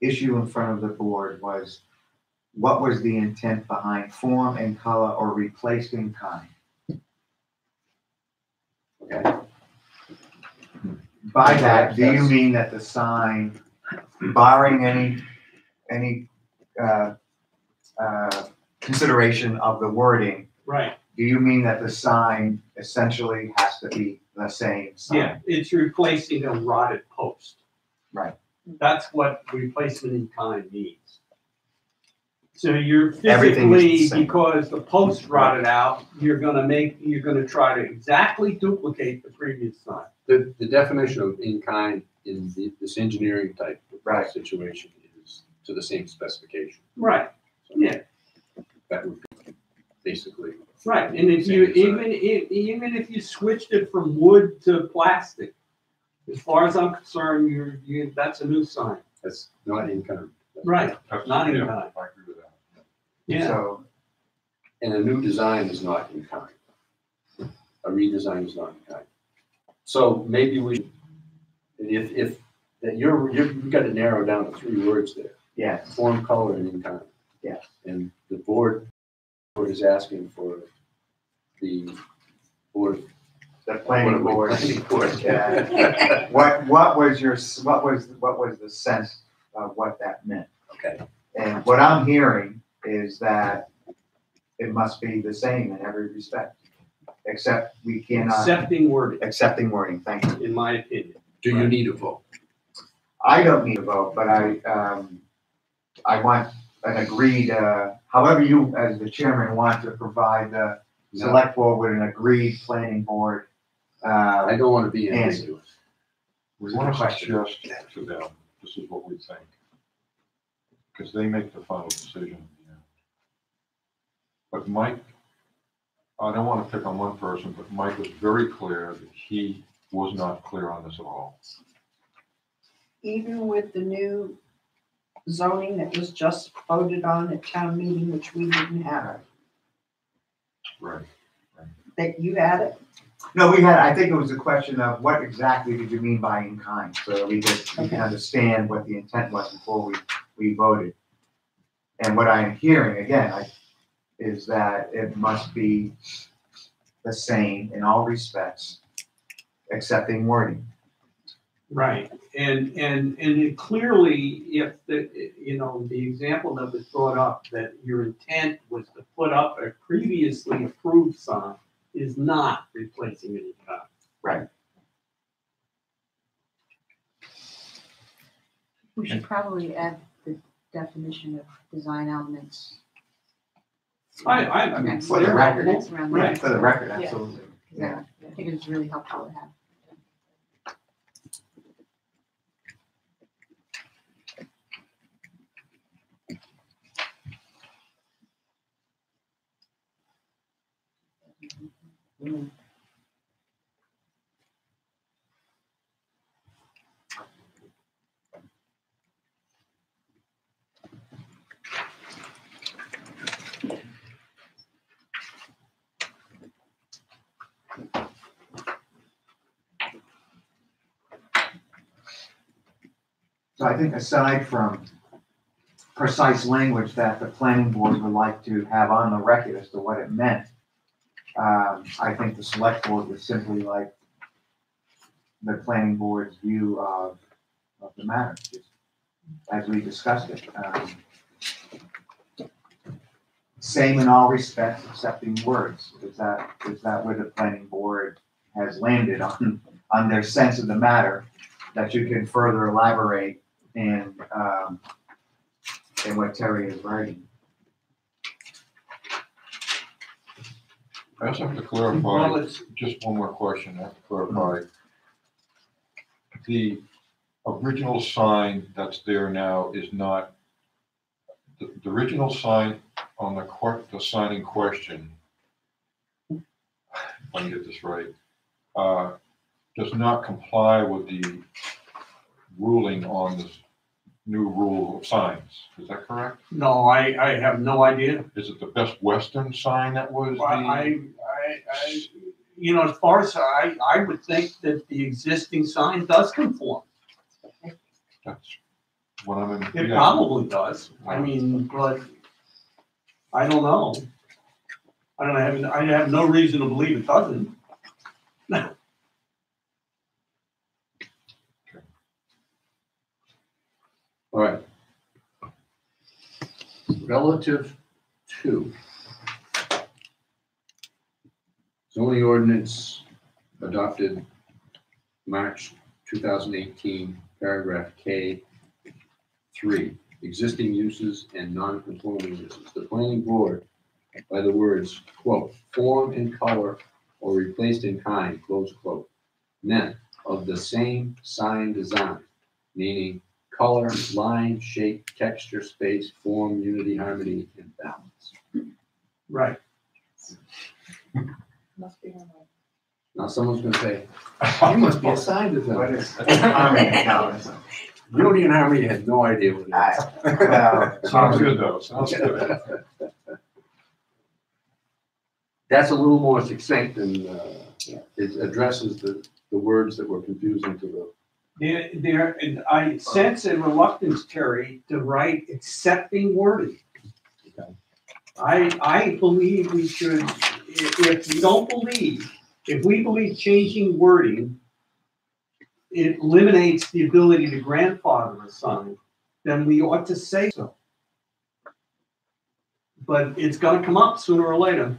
issue in front of the board was, what was the intent behind form and color or replaced in kind? Okay. By that, do you mean that the sign, barring any consideration of the wording, Right. do you mean that the sign essentially has to be the same sign? Yeah, it's replacing a rotted post. Right. That's what replacement in kind means. So you're Everything is the physically, same. because the post rotted out, you're gonna try to exactly duplicate the previous sign. The definition of in kind in this engineering type Right. situation is to the same specification. Right, So yeah, that would be basically. right. And if you, even if you switched it from wood to plastic, as far as I'm concerned, that's a new sign. That's not in kind. Right, that's- not in yeah, kind. I agree with that. Yeah, So, And a new design is not in kind. A redesign is not in kind. So maybe we, if that you've got to narrow down to 3 words there: yes, form, color, and in kind. yes. And the board is asking for the board. The planning board. Planning board. Yeah. What was the sense of what that meant? Okay. And what I'm hearing is that it must be the same in every respect, except we cannot, accepting wording, accepting wording, thank you. in my opinion. Do you need a vote? I don't need a vote, but I want an agreed, however you, as the chairman, want to provide the select board with an agreed planning board. I don't want to be And- ambiguous. We want to Question. suggest to them, this is what we think. Because they make the final decision. Yeah. But Mike, I don't want to pick on one person, but Mike was very clear that he was not clear on this at all. Even with the new zoning that was just voted on at town meeting, which we didn't have, Right. that you had it? No, I think it was a question of what exactly did you mean by in kind, so that we can understand what the intent was before we voted. And what I am hearing, again, is that it must be the same in all respects, excepting wording. Right, and it clearly, if the, the example that was brought up, that your intent was to put up a previously approved sign is not replacing any sign. Right. We should probably add the definition of design elements. I mean, For the record. That's around Right. there. For the record, Yeah. absolutely. Yeah, I think it's really helpful to have. So I think aside from precise language that the planning board would like to have on the record as to what it meant, I think the select board would simply like the planning board's view of the matter, just as we discussed it. Same in all respects, excepting words. Is that where the planning board has landed on their sense of the matter that you can further elaborate in what Terry is writing? I also have to Well, clarify, it's, just one more question, I have to clarify. The original sign that's there now is not, the original sign on the sign in question, if I can get this right, does not comply with the ruling on this new rule of signs. Is that correct? no, I have no idea. Is it the Best Western sign that was the? As far as I would think that the existing sign does conform. That's what I'm in. It yeah. probably does. I mean, but I don't know. I have no reason to believe it doesn't. All right. Relative to zoning ordinance adopted March 2018, paragraph K 3, existing uses and non-conforming uses. The planning board, by the words, quote, form and color or replaced in kind, close quote, meant of the same sign design, meaning color, line, shape, texture, space, form, unity, harmony, and balance. Right. Must be one. Now someone's gonna say, you must be a sign What designer. is harmony and colors? Unity and harmony had no idea what it is. Well, Sounds good though, sounds good. That's a little more succinct and it addresses the words that were confusing to the. And I sense a reluctance, Terry, to write accepting wording. Okay. I believe we should, if we believe changing wording, it eliminates the ability to grandfather a sign, then we ought to say so. But it's gonna come up sooner or later.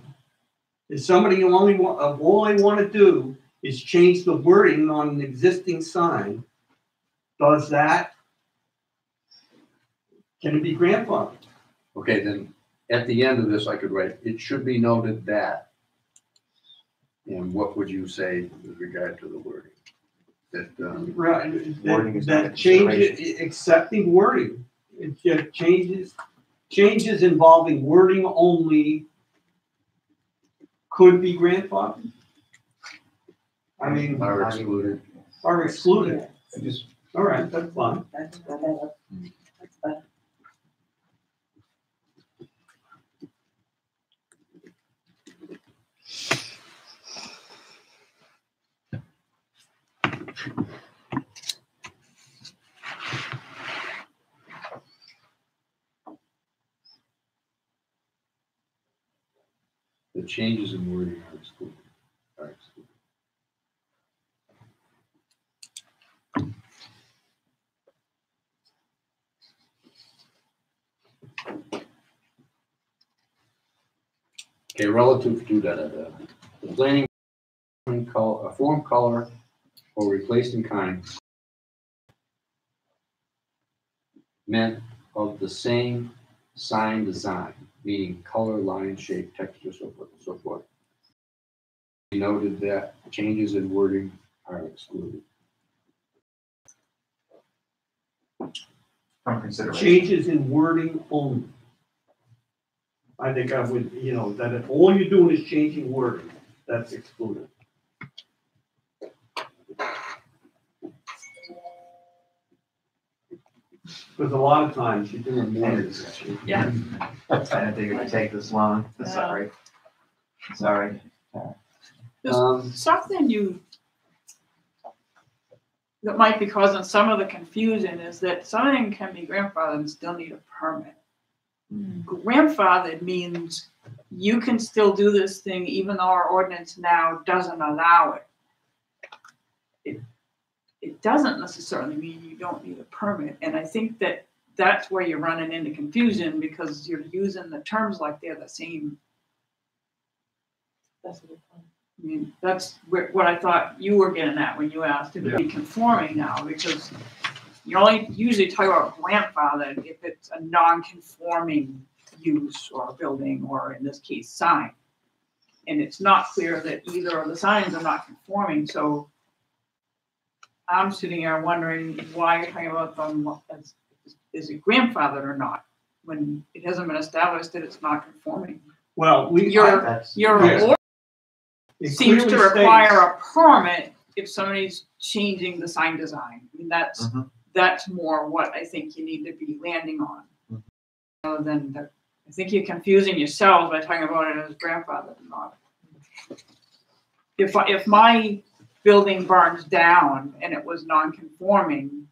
If somebody all they want to do is change the wording on an existing sign, does that, can it be grandfathered? Okay, then at the end of this, I could write, it should be noted that. And what would you say with regard to the wording? That, Right, Wording is not a that changes, consideration. accepting wording, it changes involving wording only could be grandfathered? I mean, are excluded. are excluded, Just all right, that's fine. That's better. That's better. The changes in wording are excluded. Are excluded. Okay, relative to the planning, a form, color, or replaced in kind meant of the same sign design, meaning color, line, shape, texture, so forth and so forth. We noted that changes in wording are excluded. From consideration. Changes in wording only. I think I would, that if all you're doing is changing wording, that's excluded. Because a lot of times you're doing more than that. Yeah. I didn't think it would take this long. Sorry. Sorry. Something that might be causing some of the confusion is that something can be grandfathered and still need a permit. Grandfathered means you can still do this thing even though our ordinance now doesn't allow it. It doesn't necessarily mean you don't need a permit, and I think that that's where you're running into confusion because you're using the terms like they're the same. That's a good point. I mean, that's what I thought you were getting at when you asked if it be conforming now, because you only usually talk about grandfathered if it's a non-conforming use or building, or in this case, sign. And it's not clear that either of the signs are not conforming, so I'm sitting here wondering why you're talking about them as, is it grandfathered or not, when it hasn't been established that it's not conforming. Well, Your Yes. order it seems to clearly require states- a permit if somebody's changing the sign design. I mean, that's more what I think you need to be landing on. Rather than I think you're confusing yourselves by talking about it as grandfathered or not. If my building burns down and it was non-conforming,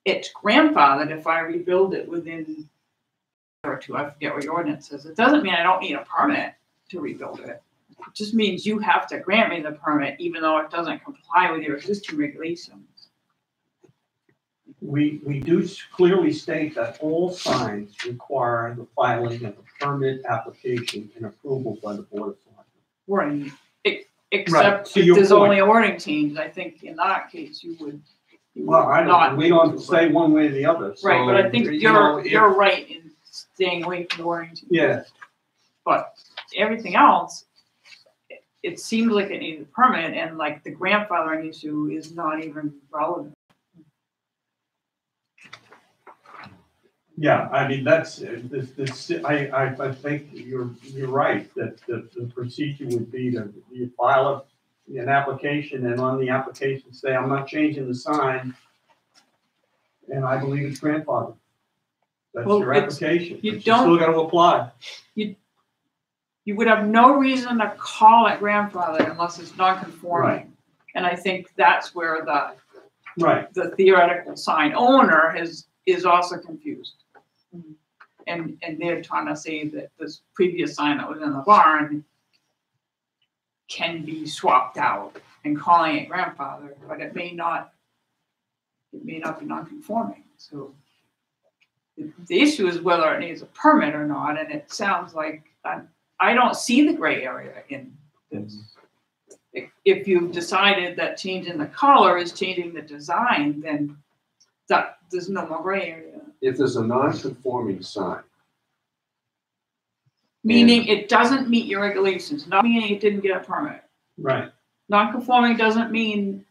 it's grandfathered if I rebuild it within a year or two. I forget what your ordinance says. It doesn't mean I don't need a permit to rebuild it. It just means you have to grant me the permit even though it doesn't comply with your existing regulations. We do clearly state that all signs require the filing of a permit application and approval by the Board of Selectmen. Right. Except to if your there's point. only a wording change, I think in that case you would Well, we don't say one way or the other. Right, but I think so, you know, you're right in staying away from the wording change. Yeah, But everything else, it seems like it needs a permit, and like the grandfathering issue is not even relevant. yeah, I mean, that's, I think you're right, that the procedure would be to you file an application, and on the application say, I'm not changing the sign, and I believe it's grandfathered. That's Well, your it's- application, you but you still don't- gotta apply. You would have no reason to call it grandfather unless it's non-conforming. Right. And I think that's where Right, the theoretical sign owner is also confused. And they're trying to say that this previous sign that was in the barn can be swapped out and calling it grandfather, but it may not be non-conforming. So the issue is whether it needs a permit or not, and it sounds like I don't see the gray area in this. If you've decided that changing the color is changing the design, then there's no more gray area. If there's a non-conforming sign, Meaning it doesn't meet your regulations, not meaning it didn't get a permit. right, Non-conforming doesn't mean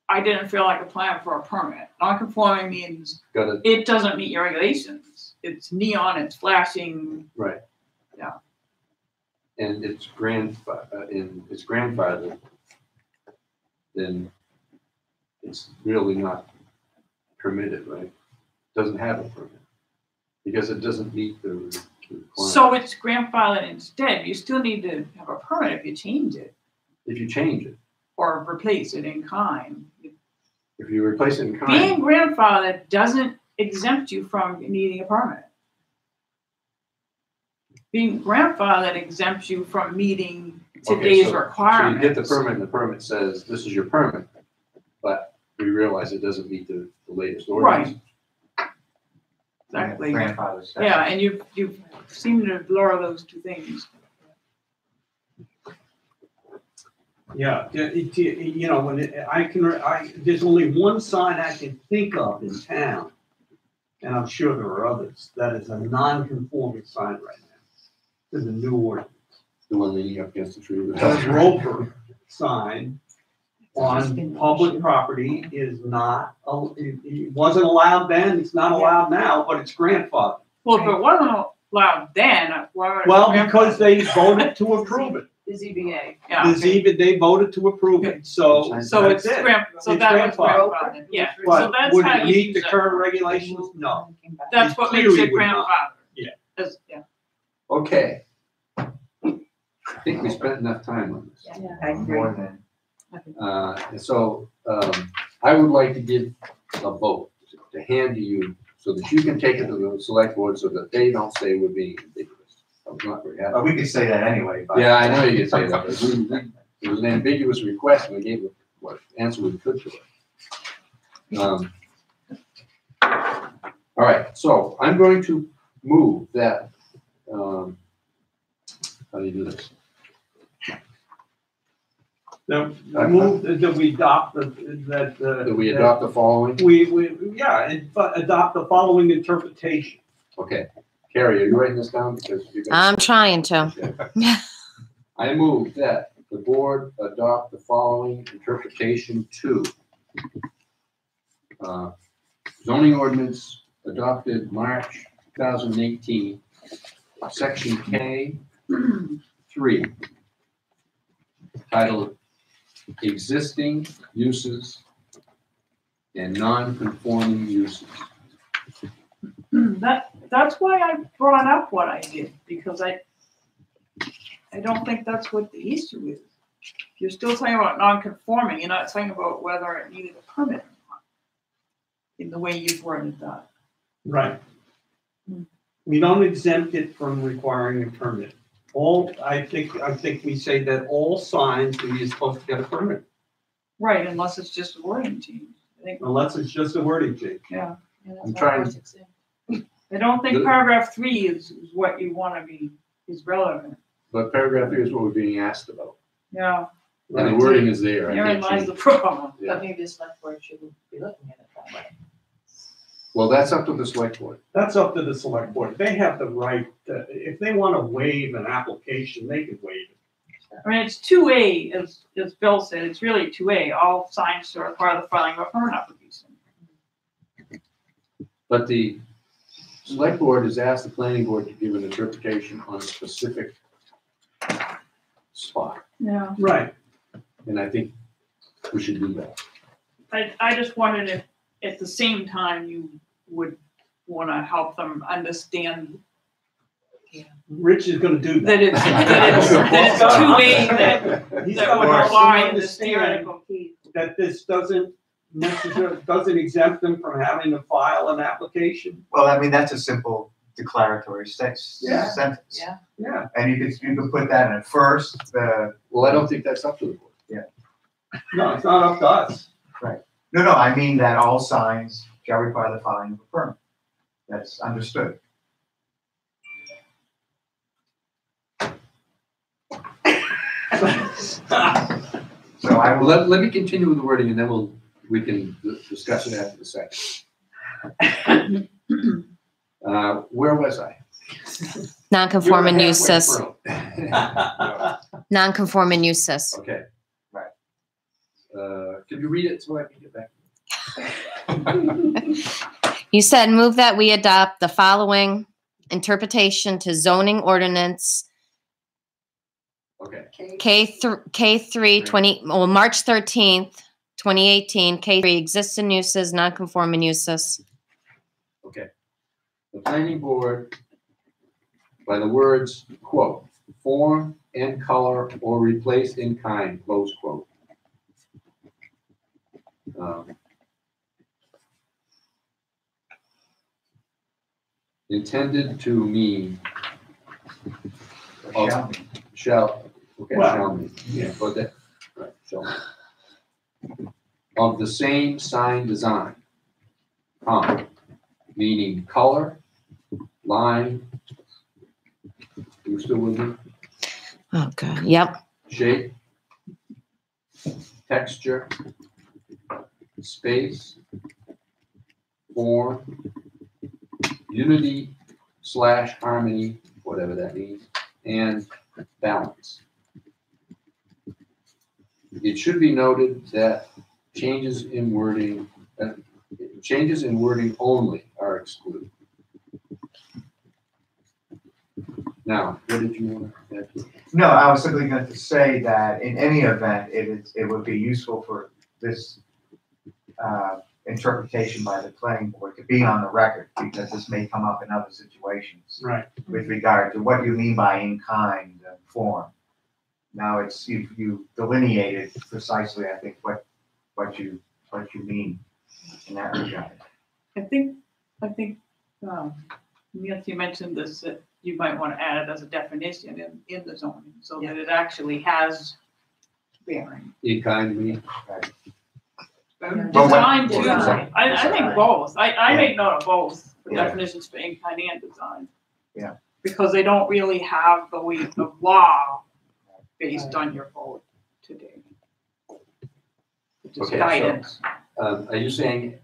I didn't feel like applying for a permit. Non-conforming means got it doesn't meet your regulations. It's neon, it's flashing. right. Yeah. And it's grandfathered, then it's really not permitted, right? Doesn't have a permit, because it doesn't meet the requirement. So it's grandfathered instead. You still need to have a permit if you change it If you change it, or replace it in kind. if you replace it in kind, Being grandfathered doesn't exempt you from needing a permit. Being grandfathered exempts you from meeting today's so requirements. you get the permit and the permit says, this is your permit, but we realize it doesn't meet the latest ordinance. Exactly. Grandfather status. Yeah, and you seem to blur those two things. Yeah, you know, there's only one sign I can think of in town, and I'm sure there are others, that is a non-conforming sign right now to the new ordinance. The one leaning up against the tree. The Roper sign on public property is not, it wasn't allowed then, it's not allowed now, but it's grandfathered. Well, if it wasn't allowed then, why would it? Well, because they voted to approve it. The ZBA. Yeah, They voted to approve it, so. so it's that's it. so It's that was grandfathered. grandfathered, yeah, so But that's would how it you meet use the it. current regulations? No. That's It what makes clearly it would not. grandfathered. Yeah. Yeah. Okay. I think we spent enough time on this. More than. And so, I would like to give a vote to hand to you so that you can take it to the select board so that they don't say we're being ridiculous. I'm not very happy. We could say that anyway, but. Yeah, I know you can say that, but it was an ambiguous request and we gave what answer we could to it. All right, so I'm going to move that, how do you do this? I move that we adopt That we adopt the following? adopt the following interpretation. Okay. Carrie, are you writing this down? Because you're gonna- I'm trying to. Okay. I move that the board adopt the following interpretation to zoning ordinance adopted March 2018, section K3, titled Existing Uses and Non-Conforming Uses. That's why I brought up what I did, because I don't think that's what the issue is. You're still talking about non-conforming, you're not talking about whether it needed a permit or not, in the way you've worded that. Right. We don't exempt it from requiring a permit. I think we say that all signs are supposed to get a permit, Right, unless it's just a wording change. I think, unless it's just a wording change. yeah. I'm trying, I don't think paragraph 3 is what you want to be, is relevant. but paragraph 3 is what we're being asked about. Yeah, And the wording is there. I therein think lies she- the problem. Yeah. But maybe the select board shouldn't be looking at it that way. Well, that's up to the select board. That's up to the select board. They have the right, if they want to waive an application, they can waive it. I mean, it's 2A, as Bill said, it's really 2A, all signs are require the filing of a permit application. But the select board has asked the planning board to give an interpretation on a specific spot. Yeah. Right. And I think we should do that. I just wondered if, at the same time, you would want to help them understand Rich is gonna do that that. it's 2A, that He's that gonna would have to apply in this understand theoretical case. that this doesn't necessarily, doesn't exempt them from having to file an application. Well, I mean, that's a simple declaratory Yeah. sentence. Yeah. Yeah. And you could put that in it first, Well, I don't think that's up to the board. No, it's not up to us. no, I mean that all signs shall require the filing of a permit. That's understood. So I will, Let me continue with the wording and then we can discuss it after the second. Where was I? Non-conforming You're uses, through. non-conforming uses. Okay. Right. Could you read it so I can get back? You said move that we adopt the following interpretation to zoning ordinance Okay. K3 March 13th, 2018, K3 existing uses, non-conforming uses. Okay. The planning board, by the words, quote, form and color or replaced in kind, close quote. Intended to mean shall be. shall, okay, Well, shall mean, yeah. but that, right, shall mean. Of the same sign design, meaning color, line, you still with me? Oh, God. Yep. Shape, texture, space, form, unity / harmony, whatever that means, and balance. It should be noted that changes in wording only are excluded. Now, what did you want to add to it? No, I was simply going to say that in any event, it would be useful for this interpretation by the planning board to be on the record, because this may come up in other situations Right. with regard to what you mean by in-kind form. Now it's, you delineated precisely, I think, what you mean in that regard. I think, Nancy mentioned this, that you might want to add it as a definition in the zoning, so that it actually has bearing. In-kind mean? Design too, Design. I think both, I Yeah. make note of both, the Yeah. definitions for in-kind and design. Yeah. Because they don't really have the weight of law based on your vote today. It's just Okay, so- guidance. Are you saying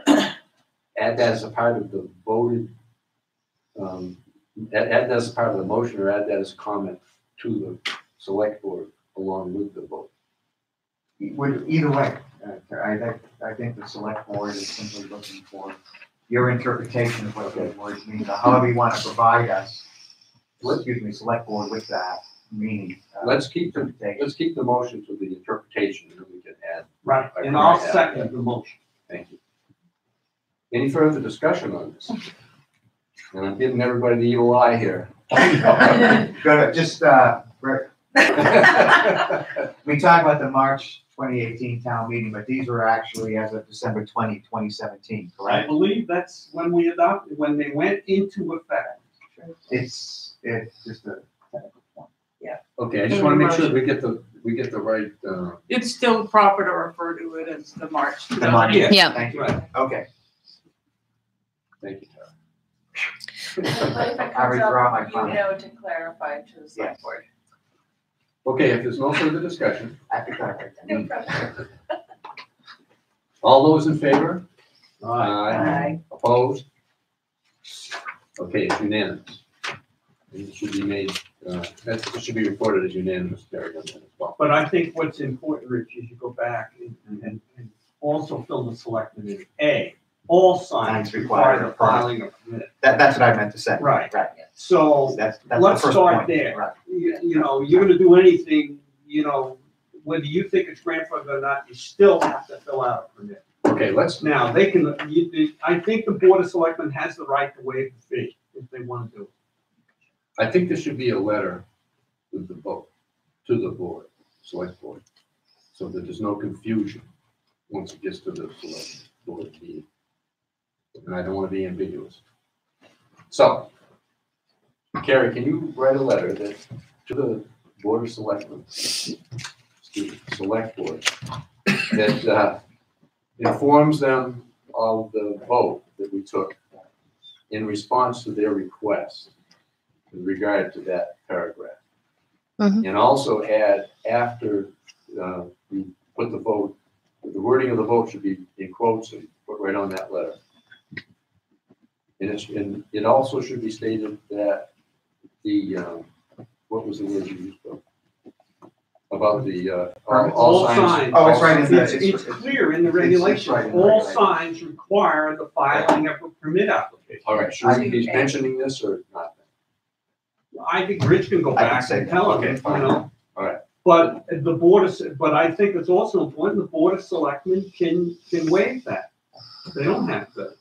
add that as a part of the voted, add that as part of the motion, or add that as a comment to the select board along with the vote? Either way, I think the select board is simply looking for your interpretation of what those words mean, or however you want to provide us, select board with that meaning. Let's keep the interpretation. motion to the interpretation, and then we can add. Right, and I'll second the motion. Thank you. Any further discussion on this? And I'm giving everybody the evil eye here. Good, just, Rick, we talked about the March 2018 town meeting, but these were actually as of December 20, 2017, I correct? believe that's when we adopted, when they went into effect. It's just a technical point. Okay, I just want to make sure we get the right, It's still proper to refer to it as the March. The March. Yeah. Thank you. Right. Okay. thank you, Tara. But if it I comes withdraw up, my you comment. know to clarify to the Yes. select board. Okay, if there's no further discussion, I think I No pressure. all those in favor? Aye. Opposed? Okay, it's unanimous. And it should be made, it should be reported as unanimous, Terry, on that as well. But I think what's important, Rich, is you go back and also fill the selectmen in. A, all signs Signs require require a the filing of permit. That's what I meant to say. Right. Right. So That's the let's first start point. there. Right. You know, you're gonna do anything, you know, whether you think it's grandfathered or not, you still have to fill out a permit. Okay, let's, Now, they can, I think the Board of Selectmen has the right to waive the fee if they want to do it. I think there should be a letter with the vote to the board, select board, so that there's no confusion once it gets to the select board meeting. And I don't want to be ambiguous. So, Carrie, can you write a letter that, to the Board of Selectmen, excuse me, Select Board, that informs them of the vote that we took in response to their request with regard to that paragraph. Mhm. And also add, after we put the vote, the wording of the vote should be in quotes and put right on that letter. And it also should be stated that the, what was the word you used, Bill? About the, all signs. Oh, it's right in the- It's clear in the it's right regulations, in the all regulations. signs require the filing of a permit application. All right, should we be mentioning this or not? I think Rich can go I can back say and that. tell them, Okay, you fine. know. All right. But the Board of, but I think it's also important, the Board of Selectmen can waive that. They don't have to,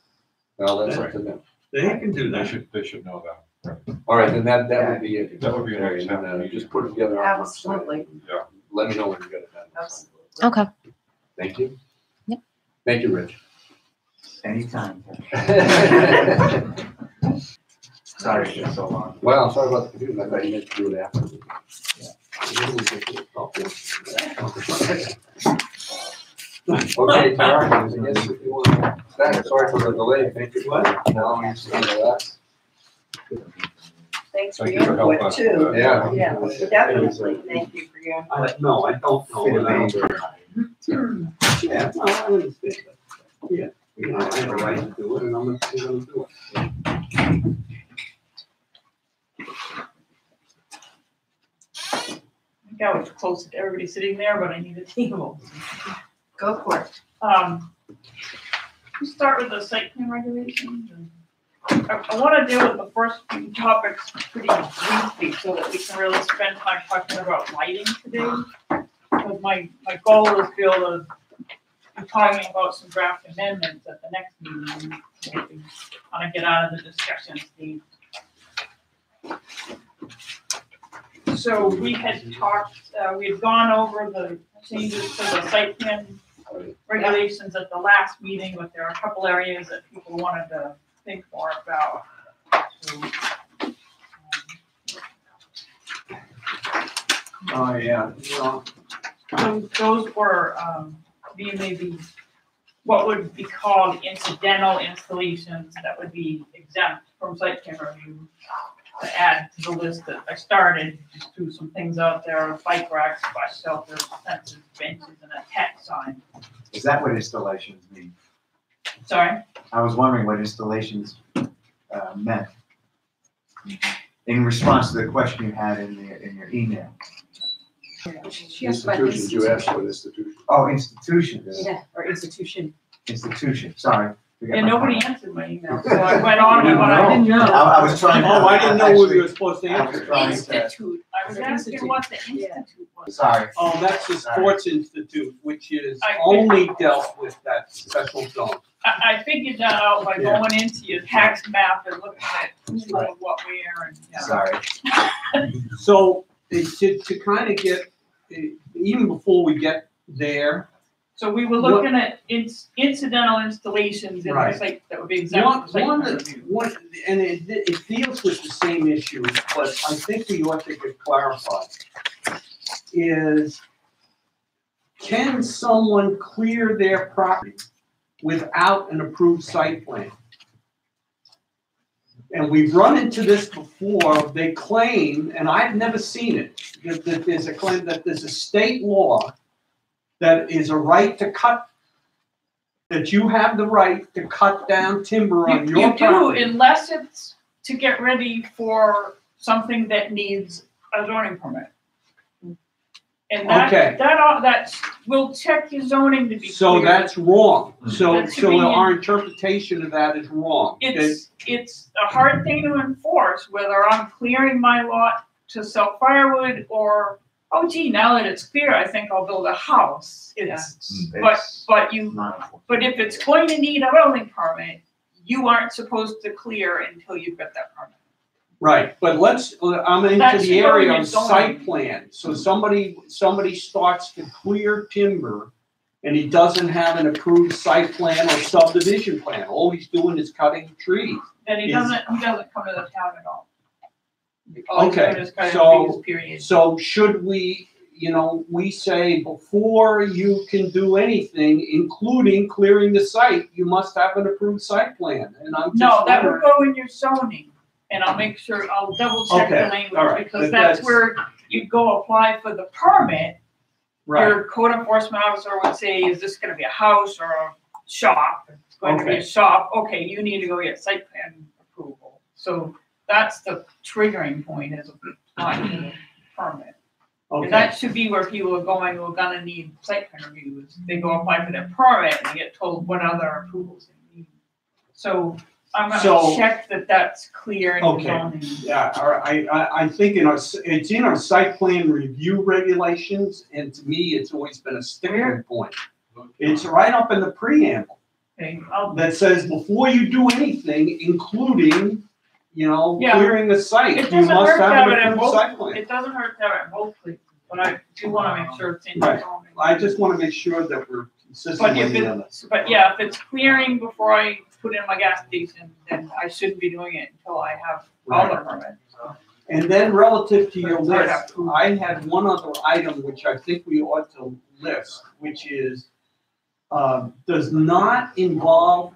Well, that's up to them. they can do They that. should know that. All right, then that would be it. That would be an Carrie, and then, example. just put it together. on one side. Absolutely. Yeah. Let me know when you get it done. Absolutely. Okay. Thank you. Yep. Thank you, Rich. Anytime. Sorry it's been so long. Well, sorry about the confusion, I thought you meant to do it after. Okay, Tara, I guess if you want to, sorry for the delay, thank you. Now, I'm just gonna relax. Thanks for Thank your you for helping input us. too. Yeah. Yeah, definitely. Thank you for your input. No, I don't know. Fit a and I don't- vein. Yeah, no, I understand that. Yeah, you know, I have a right to do it, and I'm gonna do it. I think I was close to everybody sitting there, but I need a table. Go for it. We start with the site plan regulations. I want to deal with the first few topics pretty briefly so that we can really spend time talking about lighting today. Because my goal is to be able to be talking about some draft amendments at the next meeting. So we kind of get out of the discussion stage. So we had talked, we had gone over the changes to the site plan regulations at the last meeting, but there are a couple areas that people wanted to think more about. Oh, yeah, well, So those were, maybe what would be called incidental installations that would be exempt from site plan review. To add to the list that I started, just threw some things out there, bike racks, bus shelters, fences, benches, and a tech sign. Is that what installations mean? Sorry? I was wondering what installations meant. In response to the question you had in your email. She asked about Institutions, you asked for institutions. Oh, institutions, Yeah, or institution. institution, sorry. Forget Yeah, my nobody comment. answered my email, so I went on and on. I didn't know. I was trying. oh, I didn't know what actually- you were supposed to I was answer. trying to, Institute. I was asking what the institute was. sorry. Oh, that's the Sports Institute, which is I- only dealt with that special zone. I figured that out by Yeah. going into your tax map and looking at who's doing what where and, yeah. Sorry. So, to kind of get, even before we get there, So we were looking at incidental installations in the Right. site that would be exempt from site one, plan that- review. one, and it deals with the same issue, but I think we ought to get clarified. Is, can someone clear their property without an approved site plan? And we've run into this before, they claim, and I've never seen it, that there's a claim that there's a state law that is a right to cut, that you have the right to cut down timber on your You do, property. unless it's to get ready for something that needs a zoning permit. And Okay. that's, we'll check your zoning to be clear. So that's wrong. So, That should so be in- our interpretation of that is wrong. It's a hard thing to enforce, whether I'm clearing my lot to sell firewood or, oh gee, now that it's clear, I think I'll build a house. It's, but if it's going to need a building permit, you aren't supposed to clear until you've got that permit. Right, but I'm into That's the where area you're of going. site plan. So somebody starts to clear timber and he doesn't have an approved site plan or subdivision plan. All he's doing is cutting trees. Then he Is- doesn't come to the town at all. All he's Okay, doing is cutting so- trees, period. So should we, we say before you can do anything, including clearing the site, you must have an approved site plan. And I'm just No, that would wondering- go in your zoning, and I'll make sure, I'll double check the Okay, all language, right, because but that's that's- where you'd go apply for the permit. Right, Your code enforcement officer would say, is this gonna be a house or a shop? If it's going to be a Okay. shop, okay, you need to go get site plan approval. So that's the triggering point, is applying for the permit. And okay, that should be where people are going, who are gonna need site plan reviews. They go apply for their permit and they get told what other approvals they need. So I'm So- gonna check that that's clear in the Okay. zoning. yeah, all right, I think it's in our site plan review regulations, and to me, it's always been a sticking point. It's right up in the preamble Okay, that says before you do anything, including, Yeah. clearing the site, It you doesn't must hurt to have have an it in approved both, site plan. it doesn't hurt to have it in both places, but I do wanna make sure it's in the Right. zoning. I just wanna make sure that we're consistent But with if the other. But yeah, if it's clearing before I put in my gas station, then I shouldn't be doing it until I have all the permits. And then relative to your Right. list, I had one other item which I think we ought to list, which is, does not involve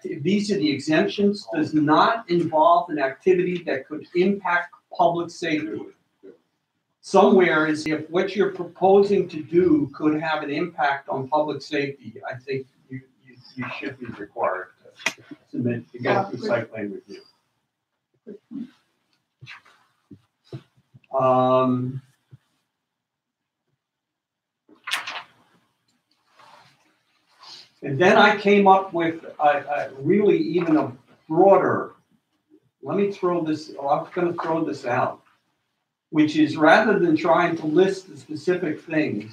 these are the exemptions, does not involve an activity that could impact public safety. Somewhere is if what you're proposing to do could have an impact on public safety, I think you should be required to submit, to go through site plan review. And then I came up with a really even a broader, let me throw this, I'm gonna throw this out, which is rather than trying to list the specific things,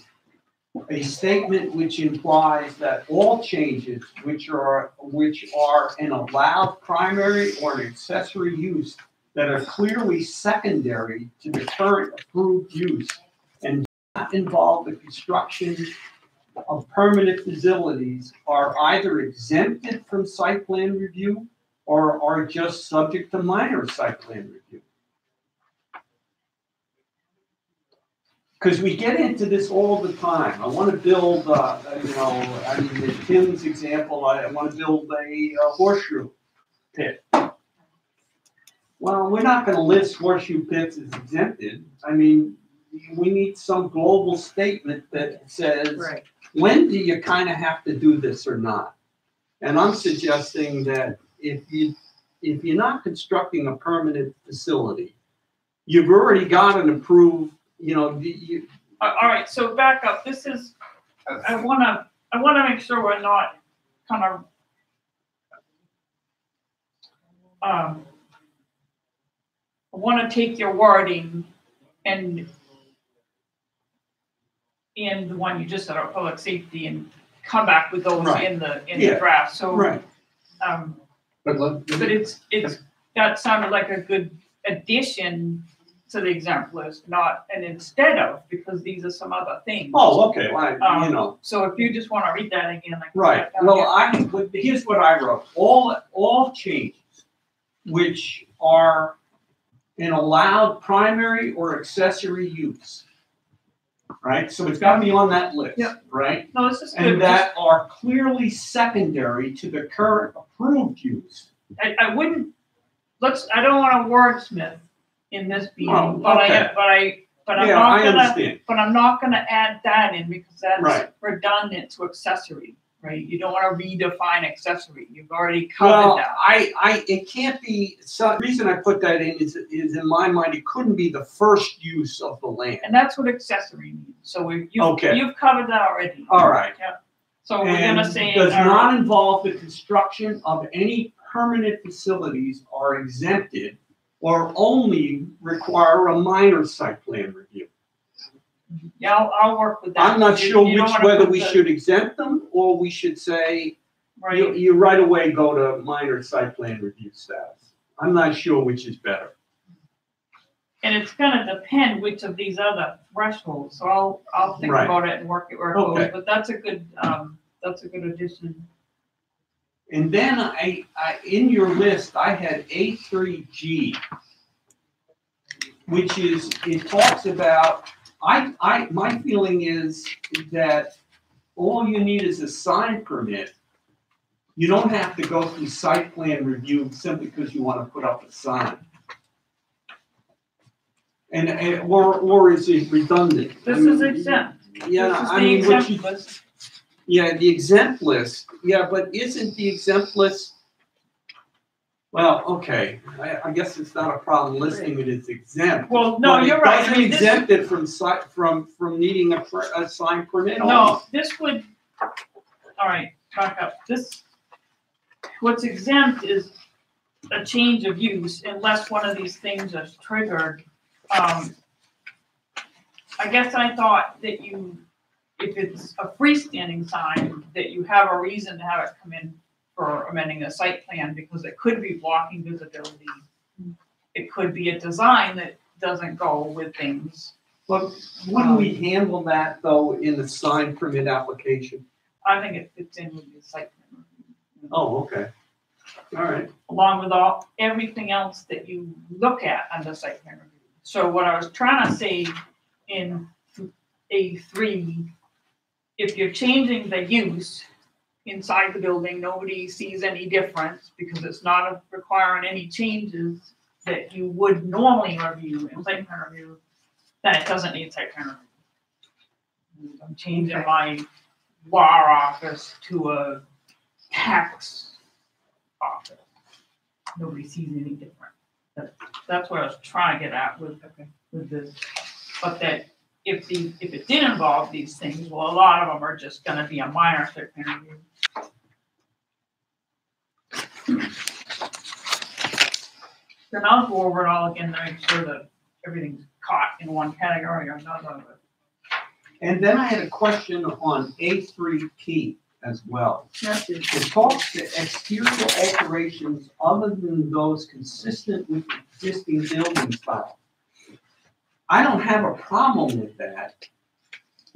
a statement which implies that all changes which are an allowed primary or an accessory use that are clearly secondary to the current approved use and do not involve the construction of permanent facilities are either exempted from site plan review or are just subject to minor site plan review. Because we get into this all the time. I want to build, I mean, in Tim's example, I want to build a horseshoe pit. Well, we're not going to list horseshoe pits as exempted. I mean, we need some global statement that says, Right. when do you kind of have to do this or not? And I'm suggesting that if you're not constructing a permanent facility, you've already got an approved, All right, so back up. This is, I wanna make sure we're not kind of, I wanna take your wording and the one you just said about public safety and come back with those Right. in the Yeah. draft. So, right. But it's that sounded like a good addition to the exempt list, not an instead of, because these are some other things. Oh, okay, well, So if you just want to read that again, like. right. Well, here's what I wrote. All changes which are an allowed primary or accessory use. Right, so it's gotta be on that list, Yep. right? No, this is good. And that are clearly secondary to the current approved use. I wouldn't, I don't want to wordsmith in this meeting, Oh, but okay. I'm Yeah, not I gonna, understand. but I'm not gonna add that in because that's Right. redundant to accessory, right? You don't want to redefine accessory. You've already covered Well, that. it can't be, so the reason I put that in is in my mind, it couldn't be the first use of the land. And that's what accessory means. So Okay. you've covered that already. All right. So we're And gonna say. does not involve the construction of any permanent facilities are exempted or only require a minor site plan review. Yeah, I'll work with that. I'm not You- sure you don't which, wanna whether put we the- should exempt them or we should say, Right. you right away go to minor site plan review status. I'm not sure which is better. And it's gonna depend which of these other thresholds, so I'll think Right. about it and work it where it Okay. goes, but that's a good addition. And then I in your list, I had A3G, which is, it talks about, my feeling is that all you need is a sign permit. You don't have to go through site plan review simply because you want to put up a sign. Or is it redundant? This is exempt. Yeah, This is I the mean, what exempt you, list. yeah, the exempt list, yeah, but isn't the exempt list? Well, okay, I guess it's not a problem listing it as exempt. Well, no, but you're right. I It doesn't mean, this- exempt it from needing a sign permit. No, this would, all right, back up. What's exempt is a change of use unless one of these things is triggered. I guess I thought that if it's a freestanding sign, that you have a reason to have it come in for amending a site plan because it could be blocking visibility. It could be a design that doesn't go with things. But wouldn't we handle that though in the sign permit application? I think it fits in with the site plan. Oh, okay. All right. Along with everything else that you look at under site plan review. So what I was trying to say in A3, if you're changing the use inside the building, nobody sees any difference because it's not requiring any changes, that you would normally review in site plan review, then it doesn't need site plan review. I'm changing Okay. my law office to a tax office. Nobody sees any different. That's what I was trying to get at with this. But that if it did involve these things, well, a lot of them are just gonna be a minor site plan review. Then I'll go over it all again to make sure that everything's caught in one category or another. And then I had a question on A3P as well. Yes, It talks to exterior alterations other than those consistent with existing building style. I don't have a problem with that,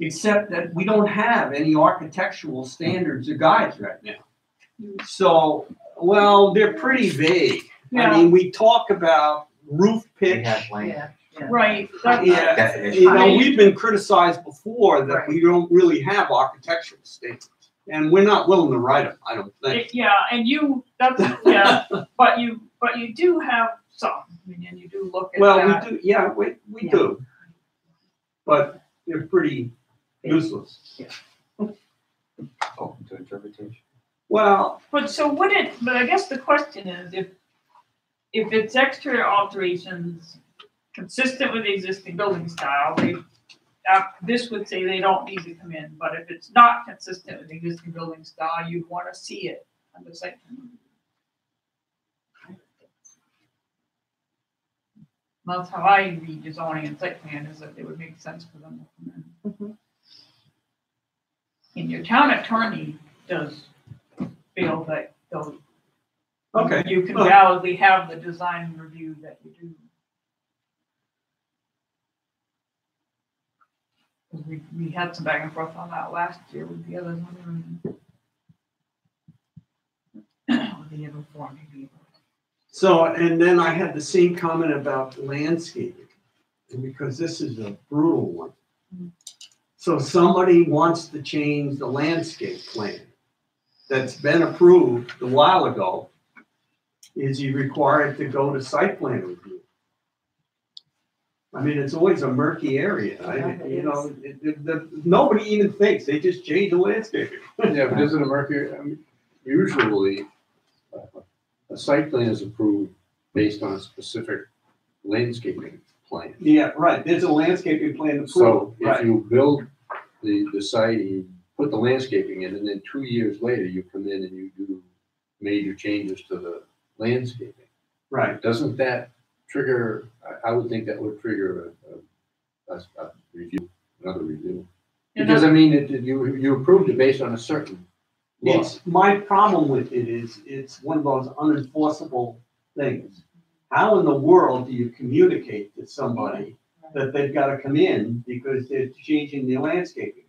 except that we don't have any architectural standards or guides right now. So, well, they're pretty vague. I Yeah. mean, we talk about roof We pitch. have land Yeah, yeah. right. That's- Yeah, definition. you know, we've been criticized before that Right. we don't really have architectural standards. And we're not willing to write them, I don't think. Yeah, and but you do have some, I mean, and you do look at Well, that. we do, yeah, we Yeah. do. But they're pretty useless. Open to interpretation. Well, But I guess the question is, if it's exterior alterations consistent with the existing building style, this would say they don't need to come in, but if it's not consistent with the existing building style, you'd wanna see it on the site plan. That's how I read the zoning and site plan, is that it would make sense for them to come in. And your town attorney does feel that those. okay. You can Well- validly have the design review that you do. 'Cause we had some back and forth on that last year with the other one. Or the year before, maybe. So, and then I had the same comment about landscaping, because this is a brutal one. So somebody wants to change the landscape plan that's been approved a while ago. Is he required to go to site plan review? I mean, it's always a murky area. Nobody even thinks, they just change the landscaping. Yeah, but isn't it murky? I mean, usually, a site plan is approved based on a specific landscaping plan. Yeah, right, there's a landscaping plan So approved, if right, you build the site, and you put the landscaping in, and then 2 years later, you come in and you do major changes to the landscaping. right. Doesn't that trigger, I would think that would trigger a review, another review. And Because I mean, you approved it based on a certain law. It's, my problem with it is, it's one of those unenforceable things. How in the world do you communicate to somebody that they've got to come in because they're changing the landscaping?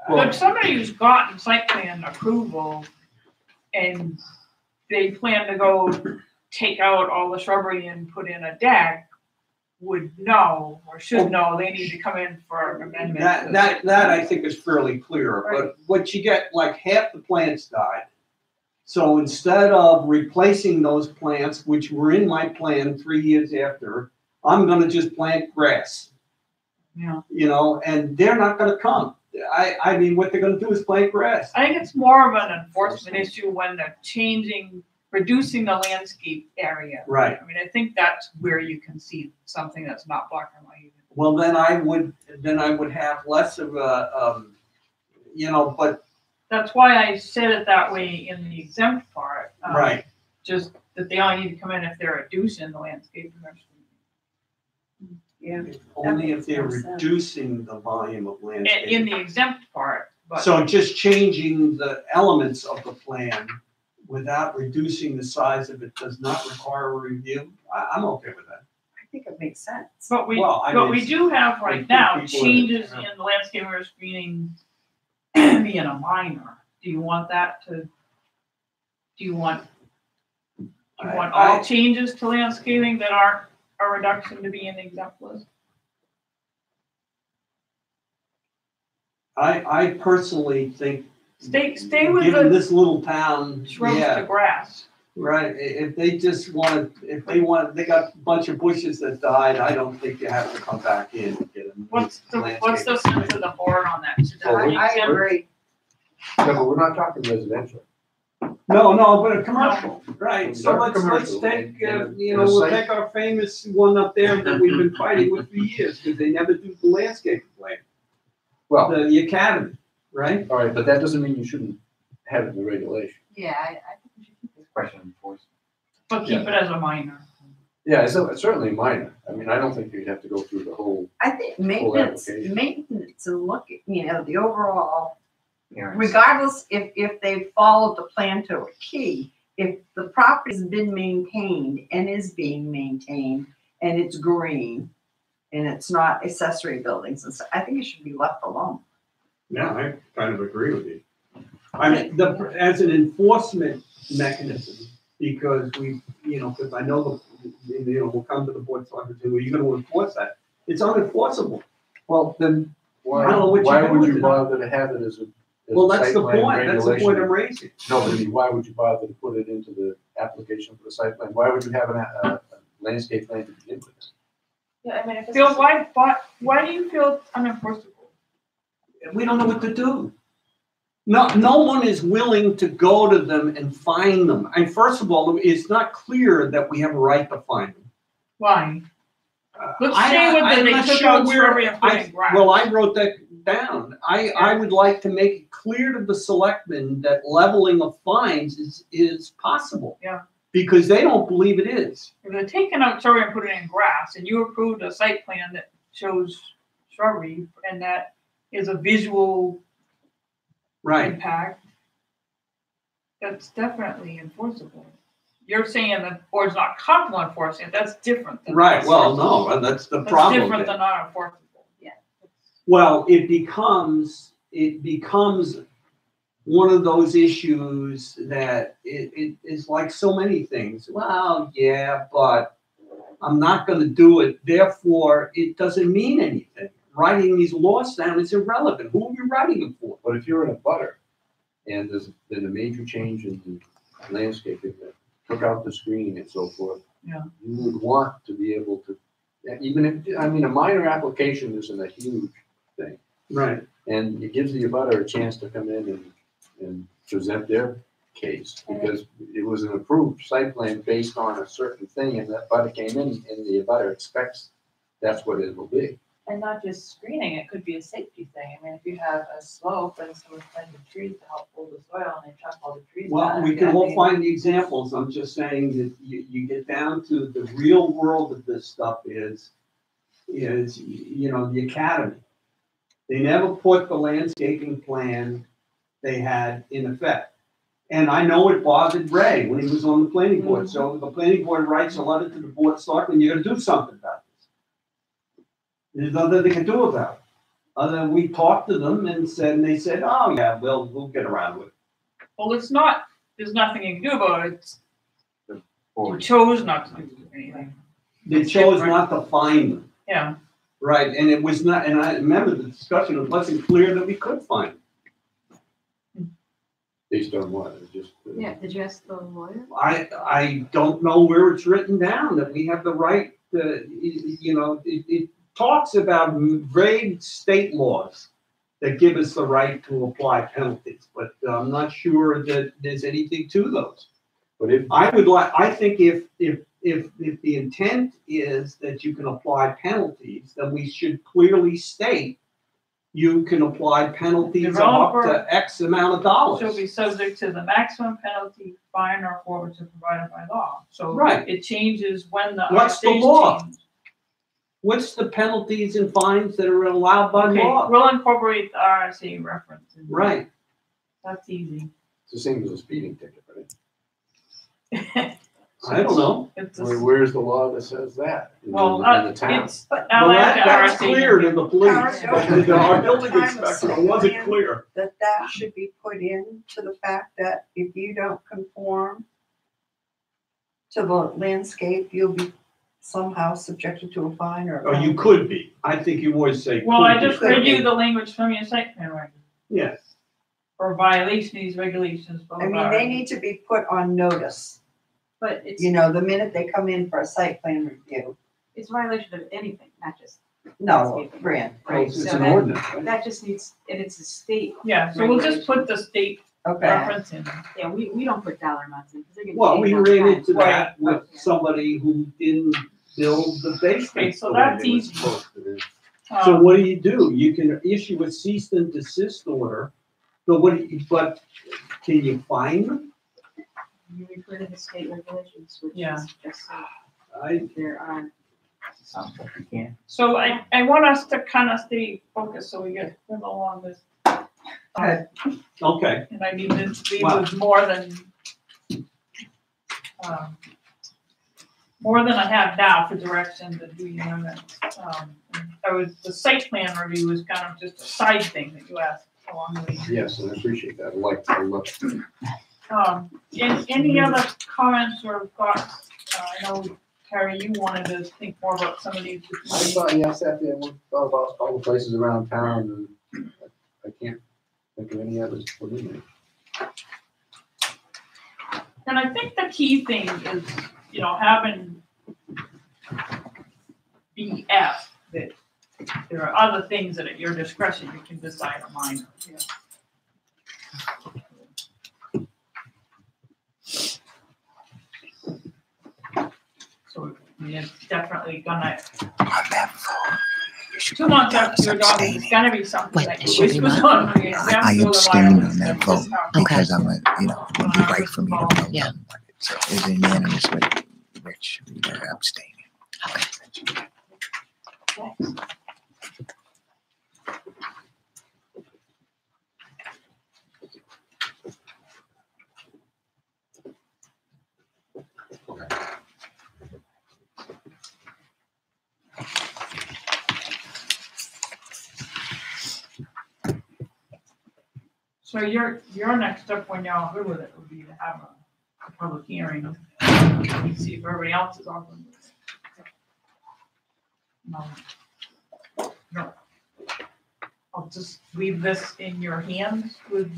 But somebody who's gotten site plan approval and they plan to go take out all the shrubbery and put in a deck would know or should know they need to come in for an amendment. That I think is fairly clear, but what you get, like half the plants died. So instead of replacing those plants, which were in my plan 3 years after, I'm gonna just plant grass. Yeah. You know, and they're not gonna come. I mean, what they're gonna do is plant grass. I think it's more of an enforcement issue when they're reducing the landscape area. Right. I mean, I think that's where you can see something that's not black and white. Well, then I would have less of a, you know, but, That's why I said it that way in the exempt part. right. Just that they only need to come in if they're reducing the landscape. Yeah. Only if they're makes more sense. reducing the volume of In landscape. the exempt part, but. So just changing the elements of the plan without reducing the size of it does not require a review. I'm okay with that. I think it makes sense. But we Well, I but mean, we do have I right think now people are- changes yeah. in the landscape or screening being a minor. Do you want that to, do you want all changes to landscaping that aren't a reduction to be in the exempt list? I personally think. Stay with Given the this little town, shrubs to yeah, grass. Right, if they just want, they got a bunch of bushes that died, I don't think you have to come back in and get them. What's the sense of the board on that? Should that be I exempt? agree. Yeah, but we're not talking residential. No, but a commercial, right, so Not let's commercial, take, and- we'll and a take our famous one up there that we've been fighting with for years, because they never do the landscape plan, Well, the academy, right? all right, but that doesn't mean you shouldn't have it in the regulation. Yeah, I think we should keep this. Question enforcement. But keep it as a minor. Yeah, it's certainly minor. I mean, I don't think you'd have to go through the whole, I think application. maintenance and look, the overall, Yeah. regardless if they followed the plan to a key, if the property's been maintained and is being maintained and it's green and it's not accessory buildings and stuff, I think it should be left alone. Yeah, I kind of agree with you. I mean, as an enforcement mechanism, because because I know we'll come to the board, so I'm saying, well, you're gonna enforce that. It's unenforceable. well, then I don't know what you why do would with you it. bother to have it as a Well, that's site the plan point, that's the point regulation? I'm raising. No, but I mean, why would you bother to put it into the application for the site plan? Why would you have a landscape plan to begin with? Yeah, I mean, if it's. Phil, why do you feel it's unenforceable? We don't know what to do. No one is willing to go to them and find them. And first of all, it's not clear that we have a right to find them. Why? Let's I- say what I'm they not took sure out where- shrubbery and put in grass. Well, I wrote that down. I would like to make it clear to the selectmen that leveling of fines is possible. Yeah. Because they don't believe it is. If they're taking out shrubbery and putting in grass, and you approved a site plan that shows shrubbery, and that is a visual Right. impact, that's definitely enforceable. You're saying the board's not comfortable enforcing it, that's different than. Right, well, no, that's the That's problem. different than not enforceable. Well, it becomes one of those issues that it is like so many things. Well, yeah, but I'm not gonna do it, therefore it doesn't mean anything. Writing these laws down is irrelevant. Who are we writing them for? But if you're in a butter and there's been a major change in the landscaping that took out the screening and so forth. Yeah. You would want to be able to, even if, I mean, a minor application isn't a huge thing. Right. And it gives the abutter a chance to come in and present their case, because it was an approved site plan based on a certain thing, and that abutter came in, and the abutter expects that's what it will be. And not just screening, it could be a safety thing. I mean, if you have a slope and someone's planting trees to help hold the soil and they chop all the trees Well, down. we can I all mean, find the examples. I'm just saying that you get down to the real world of this stuff is the academy. They never put the landscaping plan they had in effect. And I know it bothered Ray when he was on the planning board. So the planning board writes a letter to the board of selectmen, you gotta do something about this. There's nothing they can do about it. Other than we talked to them and they said, oh yeah, we'll get around with it. Well, it's not, there's nothing you can do about it, it's, you Or chose not to do anything. They chose not to find them. Yeah, Right, and it was not, and I remember the discussion, it wasn't clear that we could find them. Based on what, it just. Yeah, did you ask the lawyer? I don't know where it's written down that we have the right to, it talks about vague state laws that give us the right to apply penalties, but I'm not sure that there's anything to those. But if, I think if the intent is that you can apply penalties, then we should clearly state you can apply penalties of up to X amount of dollars. shall be subject to the maximum penalty, fine, or forfeiture provided by law. So Right. it changes when the What's the RSA's law? change. What's the penalties and fines that are allowed by Okay, law? we'll incorporate the RSA reference. in there. Right. That's easy. it's the same as a speeding ticket, right? I don't know. It's Where's the law that says that? In the- well, in the town? it's But Well, allied to that's RSA. clear to the police, but our building Time of inspector site wasn't plan. clear. that should be put in to the fact that if you don't conform to the landscape, you'll be somehow subjected to a fine or. a Or you penalty. could be. I think you always say. Well, I could be. just read you the language from your site plan, right? Yes. For violation of these regulations, blah, I blah, mean, blah. they need to be put on notice But it's, You know, the minute they come in for a site plan review, it's a violation of anything, not just, no, Fran, right? It's So an that, ordinance, right? that just needs, and it's a state, Yeah, so we'll just put the state okay. reference in. yeah, we don't put dollar amounts in, because they're gonna. Well, change we all the ran time. into that Right. with somebody who didn't build the basement. Okay, so the way that's they were easy. Supposed to do. So Um, what do? You can issue a cease and desist order, but but can you fine them? You refer to the state regulations, which Yeah. is just, I, there are. So I want us to kind of stay focused so we get along this. okay, And I need to leave Wow. with more than I have now for direction to do the amendments. The site plan review is kind of just a side thing that you asked along the way. Yes, and I appreciate that. I love. Any other comments or thoughts? I know, Terry, you wanted to think more about some of these. I sat there and thought about all the places around town, and I can't think of any others for me. And I think the key thing is, having BF, that there are other things that at your discretion you can decide are minor. So, I mean, it's definitely gonna, 2 months after your dog, it's gonna be something Wait, that it you should wish be was what? on. the I exam, so the abstain violence on that of vote this house. because I'm it'd be right for me to vote. Yeah. So it's unanimous with Rich, you're abstaining. So your next step when y'all are good with it would be to have a public hearing, and see if everybody else is on with it. No. I'll just leave this in your hands with,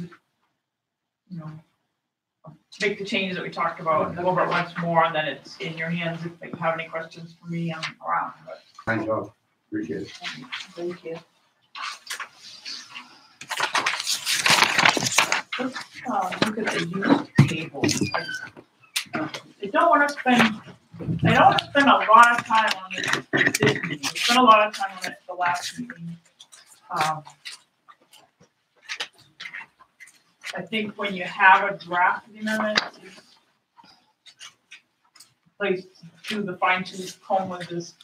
make the changes that we talked about, go over it once more, and then it's in your hands. If you have any questions for me, I'm around, but. Fine job. Appreciate it. Thank you. Let's look at the use table. I don't want to spend a lot of time on this meeting. We spent a lot of time on it the last meeting. I think when you have a draft of the amendment, it's place to do the fine tooth comb with this.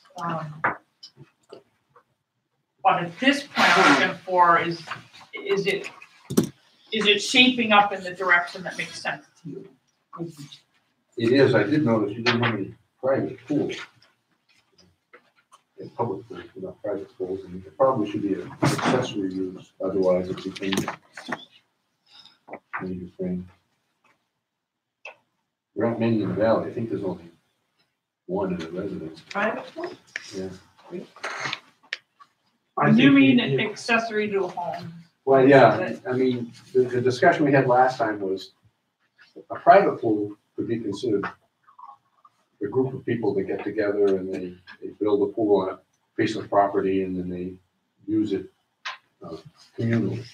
But at this point, I'm looking for is it shaping up in the direction that makes sense to you? It is. I did notice you didn't have any private pools. In public pools, not private pools, and it probably should be an accessory use, otherwise it becomes a major thing. There aren't many in the valley. I think there's only one in the residence. Private pool? Yeah. You mean accessory to a home? Well, yeah, I mean, the discussion we had last time was a private pool could be considered a group of people that get together and they build a pool on a piece of property and then they use it communally.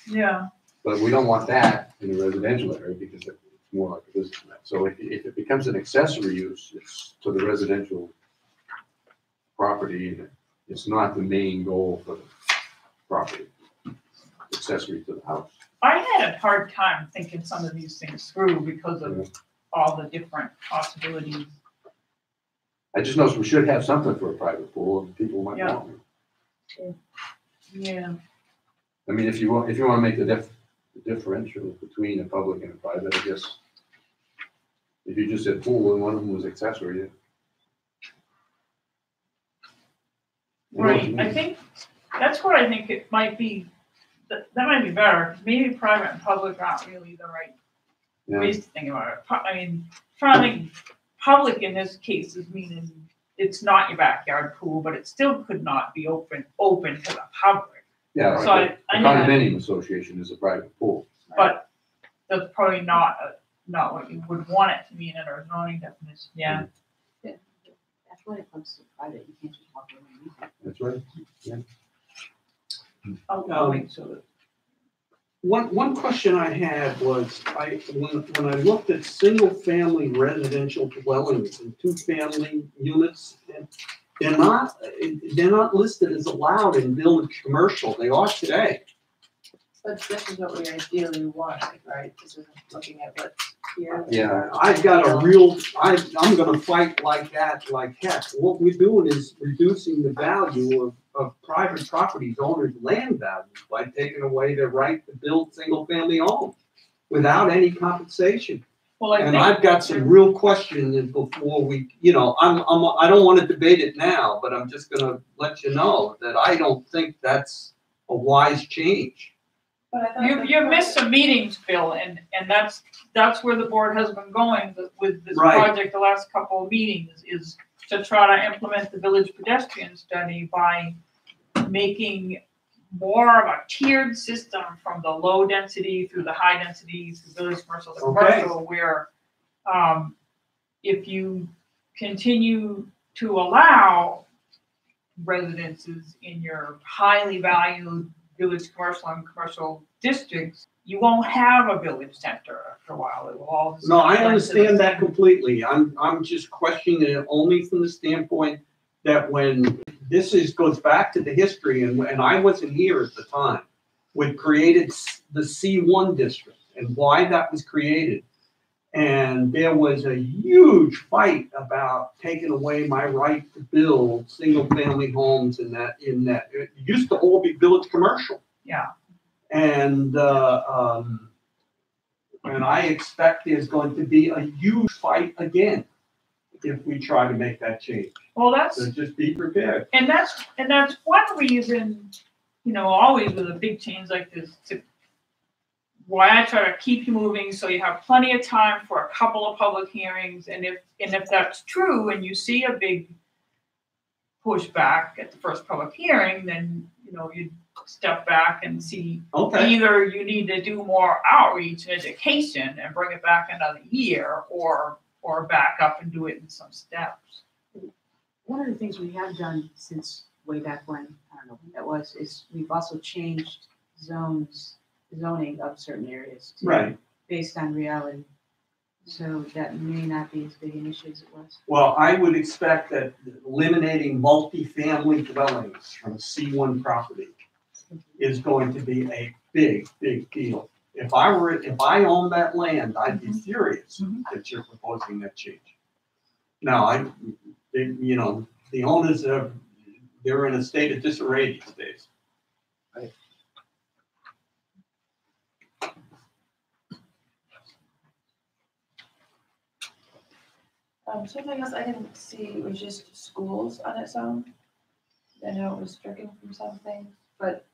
Yeah. But we don't want that in a residential area because it's more like a business. So if it becomes an accessory use, it's to the residential property and it's not the main goal for the property. Accessory to the house. I had a hard time thinking some of these things through because of all the different possibilities. I just noticed we should have something for a private pool and people might Yeah. want it. Yeah. I mean, if you want to make the differential between a public and a private, I guess if you just said pool and one of them was accessory. You know what Right. I think that's what I think it might be. That might be better. Maybe private and public aren't really the right Yeah. ways to think about it. I mean, trying to think public in this case is meaning it's not your backyard pool, but it still could not be open to the public. Yeah. So Right. I The know, condominium association is a private pool. but that's probably not not what you would want it to mean in our zoning definition, yeah. That's when it comes to private, you can't just walk around. That's right. Outgoing, so that. One question I had was, when I looked at single-family residential dwellings and two-family units, and they're not listed as allowed in village commercial, they are today. But this is what we ideally want, right? This is looking at what's here. Yeah. I've got I'm gonna fight like that, like heck. What we're doing is reducing the value of private properties owners' land values by taking away their right to build single-family homes without any compensation. Well, I And think, I've got some real questions before we, I don't wanna debate it now, but I'm just gonna let you know that I don't think that's a wise change. But I thought you missed some meetings, Bill, and that's where the board has been going with this Right. project the last couple of meetings, is to try to implement the village pedestrian study by making more of a tiered system from the low density through the high density through village commercial to Okay. commercial, where if you continue to allow residences in your highly valued village commercial and commercial districts, you won't have a village center after a while. It will all. No, I understand that completely. I'm just questioning it only from the standpoint that when goes back to the history, and I wasn't here at the time, when created the C1 district and why that was created. And there was a huge fight about taking away my right to build single-family homes in that, it used to all be village commercial. Yeah. And I expect there's going to be a huge fight again if we try to make that change. Well, that's. So just be prepared. And that's one reason, always with a big change like this, why I try to keep you moving so you have plenty of time for a couple of public hearings. And if that's true and you see a big pushback at the first public hearing, then you step back and see either you need to do more outreach and education and bring it back another year, or back up and do it in some steps. One of the things we have done since way back when, I don't know when that was, is we've also changed zoning of certain areas to based on reality. So that may not be as big an issue as it was. Well, I would expect that eliminating multifamily dwellings from C1 property is going to be a big, big deal. If I owned that land, I'd be furious that you're proposing that change. Now, the owners they're in a state of disarray these days. Something else I didn't see was just schools on its own. I know it was stricken from some things, but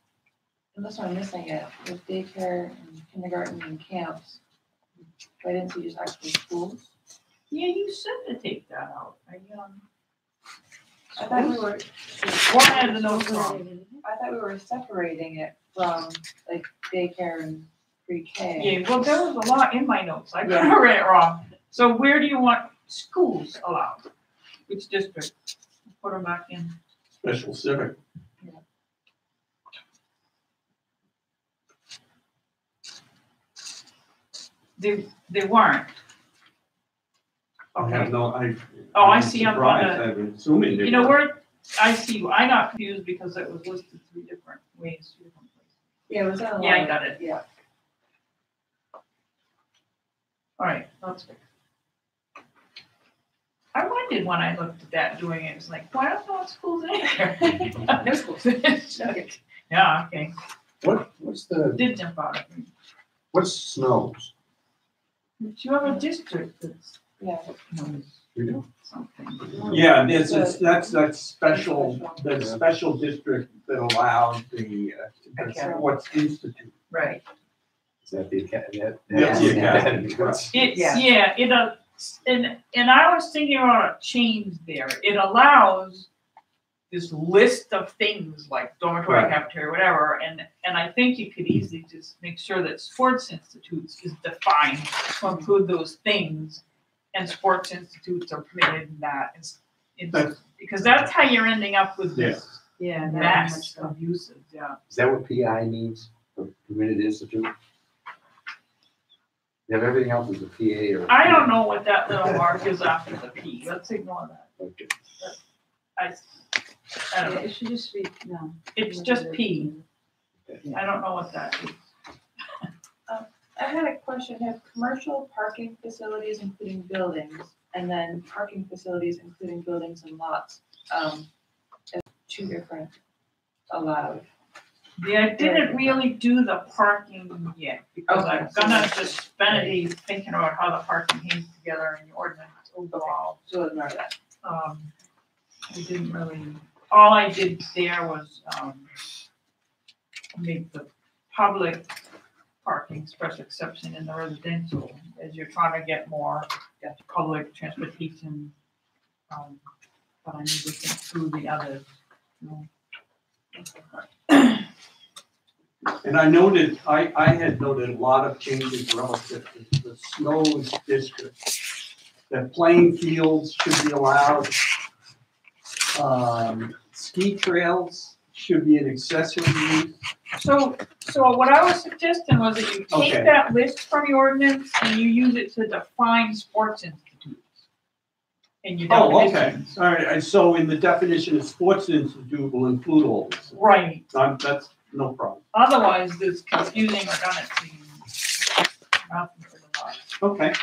unless I'm missing it, with daycare and kindergarten and camps, I didn't see just actually schools. Yeah, you said to take that out. I thought we were. One had the notes wrong. I thought we were separating it from like daycare and pre-K. Yeah, well, there was a lot in my notes. I could have read it wrong. So where do you want schools allowed? Which district? Put them back in. Special civic. They weren't. I have no, I see. I'm gonna. I'm assuming they were. Where I see. I got confused because it was listed three different ways. Yeah, it was on. Yeah, I got it. Yeah. All right, that's good. I wondered when I looked at that doing it, it's like, why don't know schools in there? No schools. Yeah, okay. What's the, Did jump out at me. what's snows? But you have a district that's, Yeah. We do. something. Yeah, that's special district that allows that's what's instituted. Right. Is that the academy? That's the academy. And I was thinking about a change there. It allows this list of things like dormitory, Right. cafeteria, whatever, and I think you could easily just make sure that sports institutes is defined to include those things, and sports institutes are permitted in that, because that's how you're ending up with this Yeah. mess of uses, yeah. Is that what PI means, for permitted institute? You have everything else as a PA or? I don't know what that little mark is after the P, let's ignore that. Okay. I don't know, It should just be, no. it's just P, I don't know what that is. I had a question, have commercial parking facilities including buildings, and then parking facilities including buildings and lots, as two different allowed? Yeah, I didn't really do the parking yet, because Okay. I'm gonna just spend a day thinking about how the parking hangs together in the ordinance overall. So ignore that. I didn't really, all I did there was, make the public parking special exception in the residential, as you're trying to get more public transportation. But I need to think through the others, you know. And I noted, I had noted a lot of changes relative to the snow district. That playing fields should be allowed. Ski trails should be an accessory use. So what I was suggesting was that you take Okay. that list from your ordinance and you use it to define sports institutes. In your Oh, okay, definitions. all right, and so in the definition of sports institute will include all this. Right, That's no problem. otherwise there's confusing redundancy. Nothing for the lot. Okay.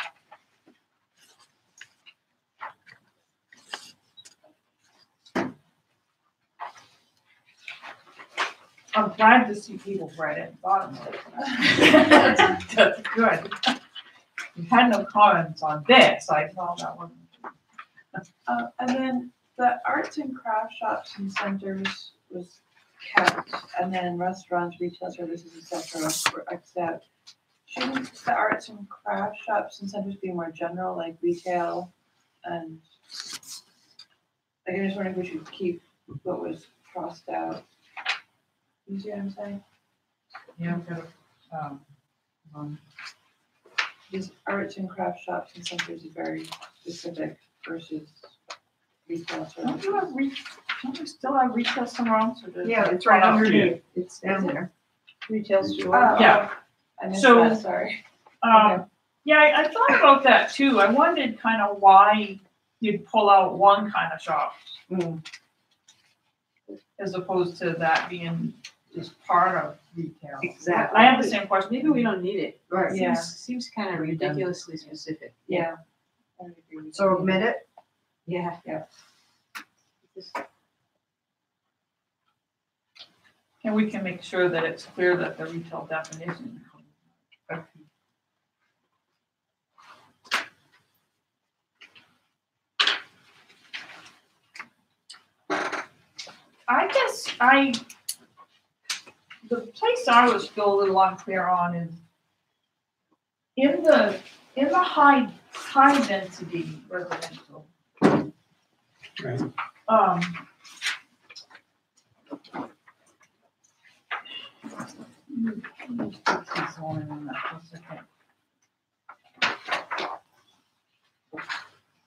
I'm glad to see people read it and thought of it. That's good. You had no comments on this, I thought that wasn't. And then the arts and craft shops and centers was kept, and then restaurants, retail services, etc. were except. Shouldn't the arts and craft shops and centers be more general, like retail and? Like, I just wondering if we should keep what was crossed out. You see what I'm saying? Yeah, I've got These arts and craft shops and centers is very specific versus retail don't services. you have don't you still have retail somewhere else or does? Yeah, it's right Oh, underneath. It's down there. Retail store. Yeah. I missed So- that, sorry. Yeah, I thought about that too. I wondered kind of why you'd pull out one kind of shop. As opposed to that being just part of retail. Exactly. I have the same question. Maybe we don't need it. Right. Yeah. Seems kind of ridiculously specific. Yeah. I would agree with So you. omit it? Yeah. Yeah. And we can make sure that it's clear that the retail definition. The place I was still a little unclear on is in the high density residential. Right. Let me put this on in that for a second.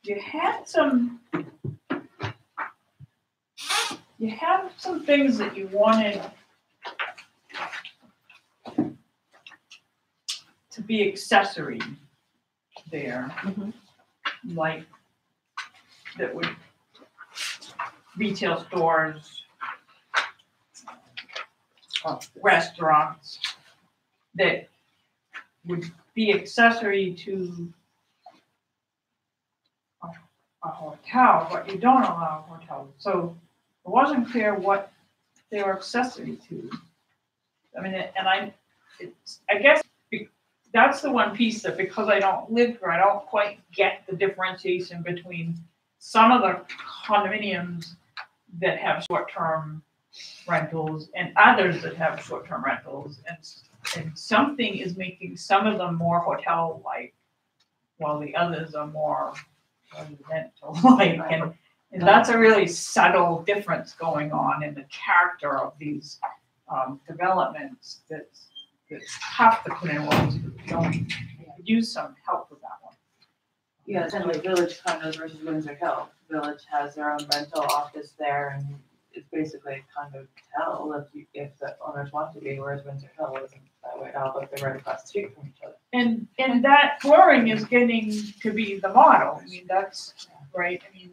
You had some things that you wanted to be accessory there. Like that would retail stores, restaurants that would be accessory to a hotel, but you don't allow hotels. So it wasn't clear what they were accessory to. I mean, I guess that's the one piece that because I don't live here, I don't quite get the differentiation between some of the condominiums that have short-term rentals and others that have short-term rentals. And something is making some of them more hotel-like, while the others are more residential-like. And that's a really subtle difference going on in the character of these developments that have to put in words that don't use some help with that one. Yeah, it's kind of like Village condos versus Windsor Hill. Village has their own rental office there, and it's basically a kind of tell if the owners want to be, whereas Windsor Hill isn't that way at all, but they're right across the street from each other. And that flooring is getting to be the model. I mean, that's right. I mean,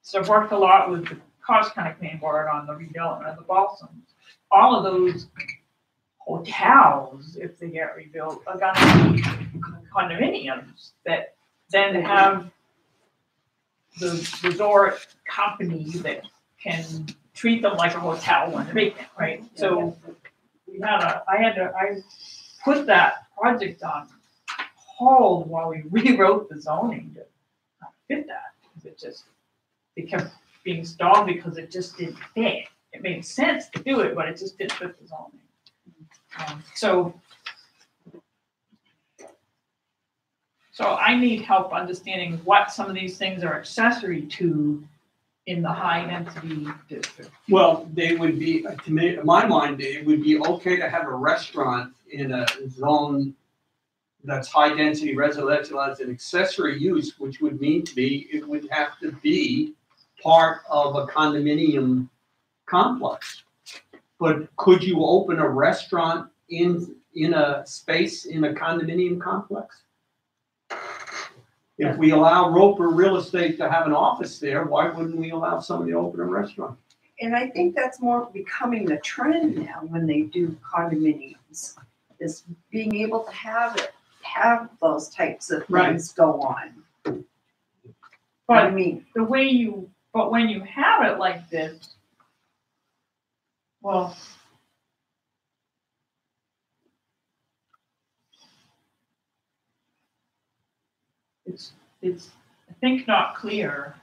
so I've worked a lot with the Cost County Planning Board on the redevelopment of the Balsams. All of those hotels, if they get rebuilt, are gonna be condominiums that then have the resort company that can treat them like a hotel when they're vacant, right? So I put that project on hold while we rewrote the zoning to fit that. It kept being stalled because it just didn't fit. It made sense to do it, but it just didn't fit the zoning. So I need help understanding what some of these things are accessory to in the high density district. Well, they would be, to me, in my mind, it would be okay to have a restaurant in a zone that's high density residential as an accessory use, which would mean it would have to be part of a condominium complex. But could you open a restaurant in a space in a condominium complex? If we allow Roper Real Estate to have an office there, why wouldn't we allow somebody to open a restaurant? And I think that's more becoming the trend now when they do condominiums, is being able to have those types of things go on. But I mean, but when you have it like this, well, it's I think not clear.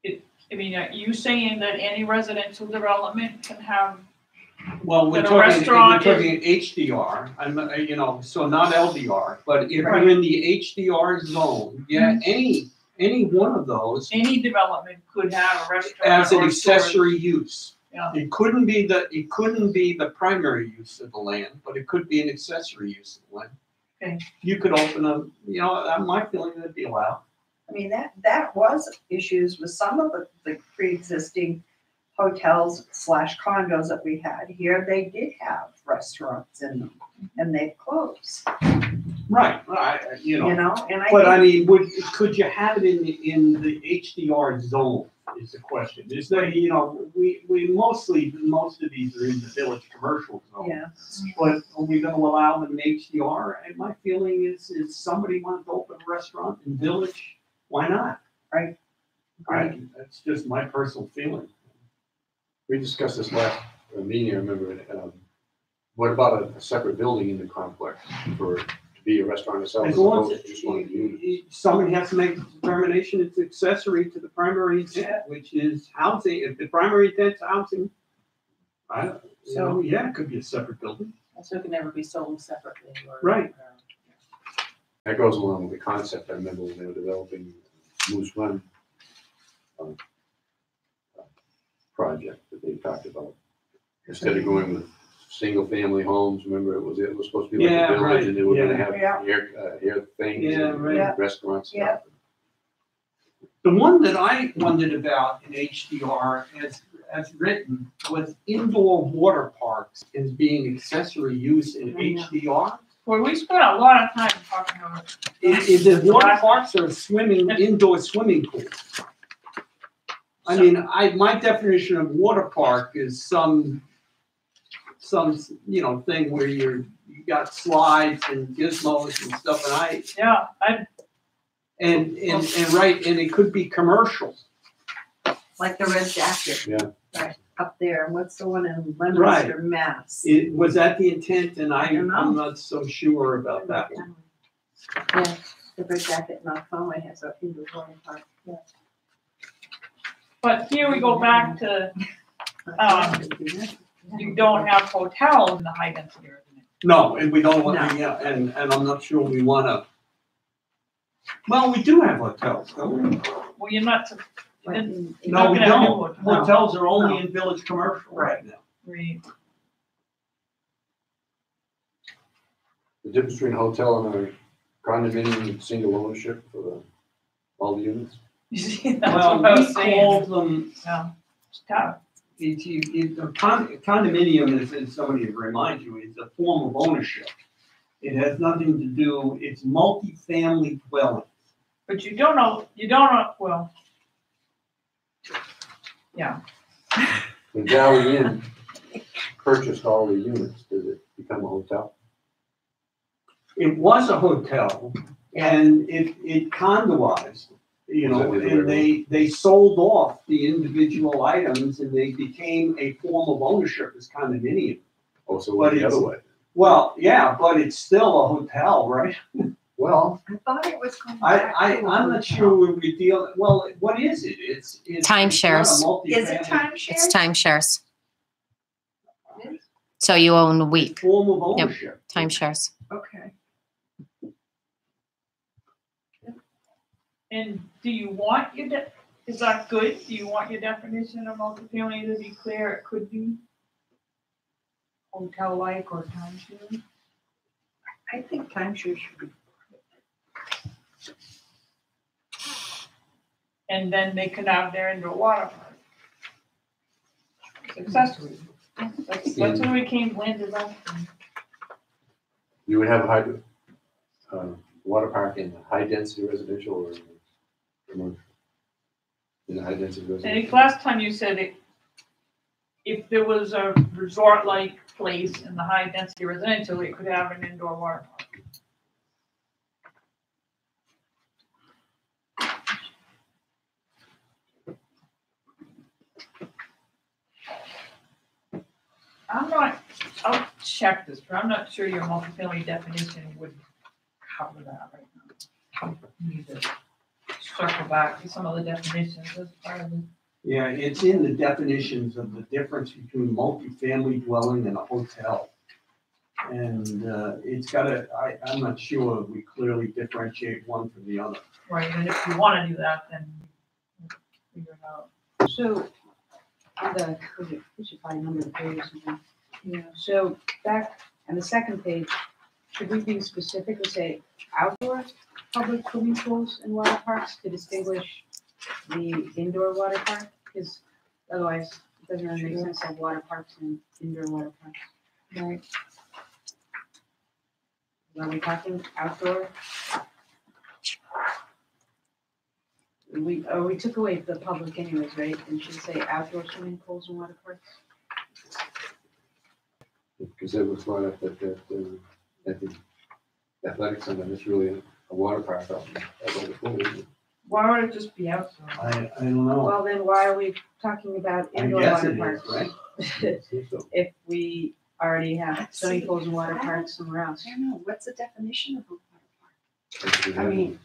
I mean, are you saying that any residential development can have? Well, we're That a talking restaurant HDR, so not LDR, but if you're in the HDR zone, any one of those Any development could have a restaurant as an or storage. accessory use. Yeah. It couldn't be the primary use of the land, but it could be an accessory use of the land. Okay. You could open my feeling that'd be allowed. I mean, that was issues with some of the pre-existing hotels / condos that we had here. They did have restaurants in them, and they've closed. Right, and I But think, I mean, could you have it in the HDR zone is the question. Is there, we most of these are in the village commercial zone. yeah. But are we gonna allow them in HDR? And my feeling is somebody wants to open a restaurant in village, why not? Right. That's just my personal feeling. We discussed this last meeting, I remember. What about a separate building in the complex to be a restaurant itself? As long as somebody has to make the determination it's accessory to the primary intent, which is housing. If the primary intent's housing, it could be a separate building. So it can never be sold separately or. Right. That goes along with the concept. I remember when they were developing Moose Run project that they talked about. Instead of going with single-family homes, remember it was supposed to be like a village, and they were gonna have hair things and restaurants. Yeah. The one that I wondered about in HDR as written was indoor water parks as being accessory use in HDR. Well, we spent a lot of time talking about. Is the water parks are indoor swimming pools? I mean, my definition of water park is some thing where you got slides and gizmos and stuff, and it could be commercial. Like the Red Jacket. Yeah. Right, up there. And what's the one in Leominster, Mass? Was that the intent? And don't know. I'm not so sure about that one. Yeah, the Red Jacket in Conway has a indoor water park. Yeah. But here we go back to, you don't have hotels in the high density residential. No, and we don't want, No. yeah, and I'm not sure we wanna. Well, we do have hotels, don't we? Well, you're not, But in- in- No, we not gonna have don't. new Hotels are only in village commercial right now. right. The difference between a hotel and a condominium and single ownership for all the units? You see, that's Well, what I we was saying. called them, Yeah, it's tough. condominium is, as somebody to remind you, is a form of ownership. It has nothing to do, it's multifamily dwelling. But you don't know, well. Yeah, When Valley Inn purchased all the units, did it become a hotel? It was a hotel and it condoized, you know, Was that the other and way they sold off the individual items and they became a form of ownership as condominium. Oh, so it But went the it's- other way? Well, yeah, but it's still a hotel, right? Well, I thought it was going back to a I'm not hotel. sure we deal, well, what is it? It's Timeshares. It's not a Is it multifamily It's timeshare? timeshares. So you own a week, form of ownership. timeshares. Okay. and do you want is that good? Do you want your definition of multifamily to be clear? It could be hotel-like or timeshare? I think timeshare should be. And then they can have their indoor water park. It's accessory. That's where we landed last time. you would have a water park in high-density residential or commercial? In high-density I residential? think last time you said if there was a resort-like place in the high-density residential, it could have an indoor water park. I'll check this, but I'm not sure your multifamily definition would cover that right now. We need to circle back to some of the definitions as part of the. Yeah, it's in the definitions of the difference between multifamily dwelling and a hotel. And it's I'm not sure we clearly differentiate one from the other. Right, and if you wanna do that, then we'll figure it out. So, we should probably number the page or something. Yeah, so back on the second page, should we be specific and say outdoor public swimming pools and water parks to distinguish the indoor water park? Because otherwise, it doesn't really make sense to have water parks and indoor water parks. Right. Are we talking outdoor? We took away the public anyways, right? And should say outdoor swimming pools and water parks? Because it was brought up that at the athletic center, it's really a water park up by the pool, isn't it? Why would it just be outdoor? I don't know. Well, then why are we talking about I indoor guess water it is, parks? right? I think so. If we already have swimming pools and water I don't- parks somewhere else. I don't know, what's the definition of a water Because we park? I have- mean,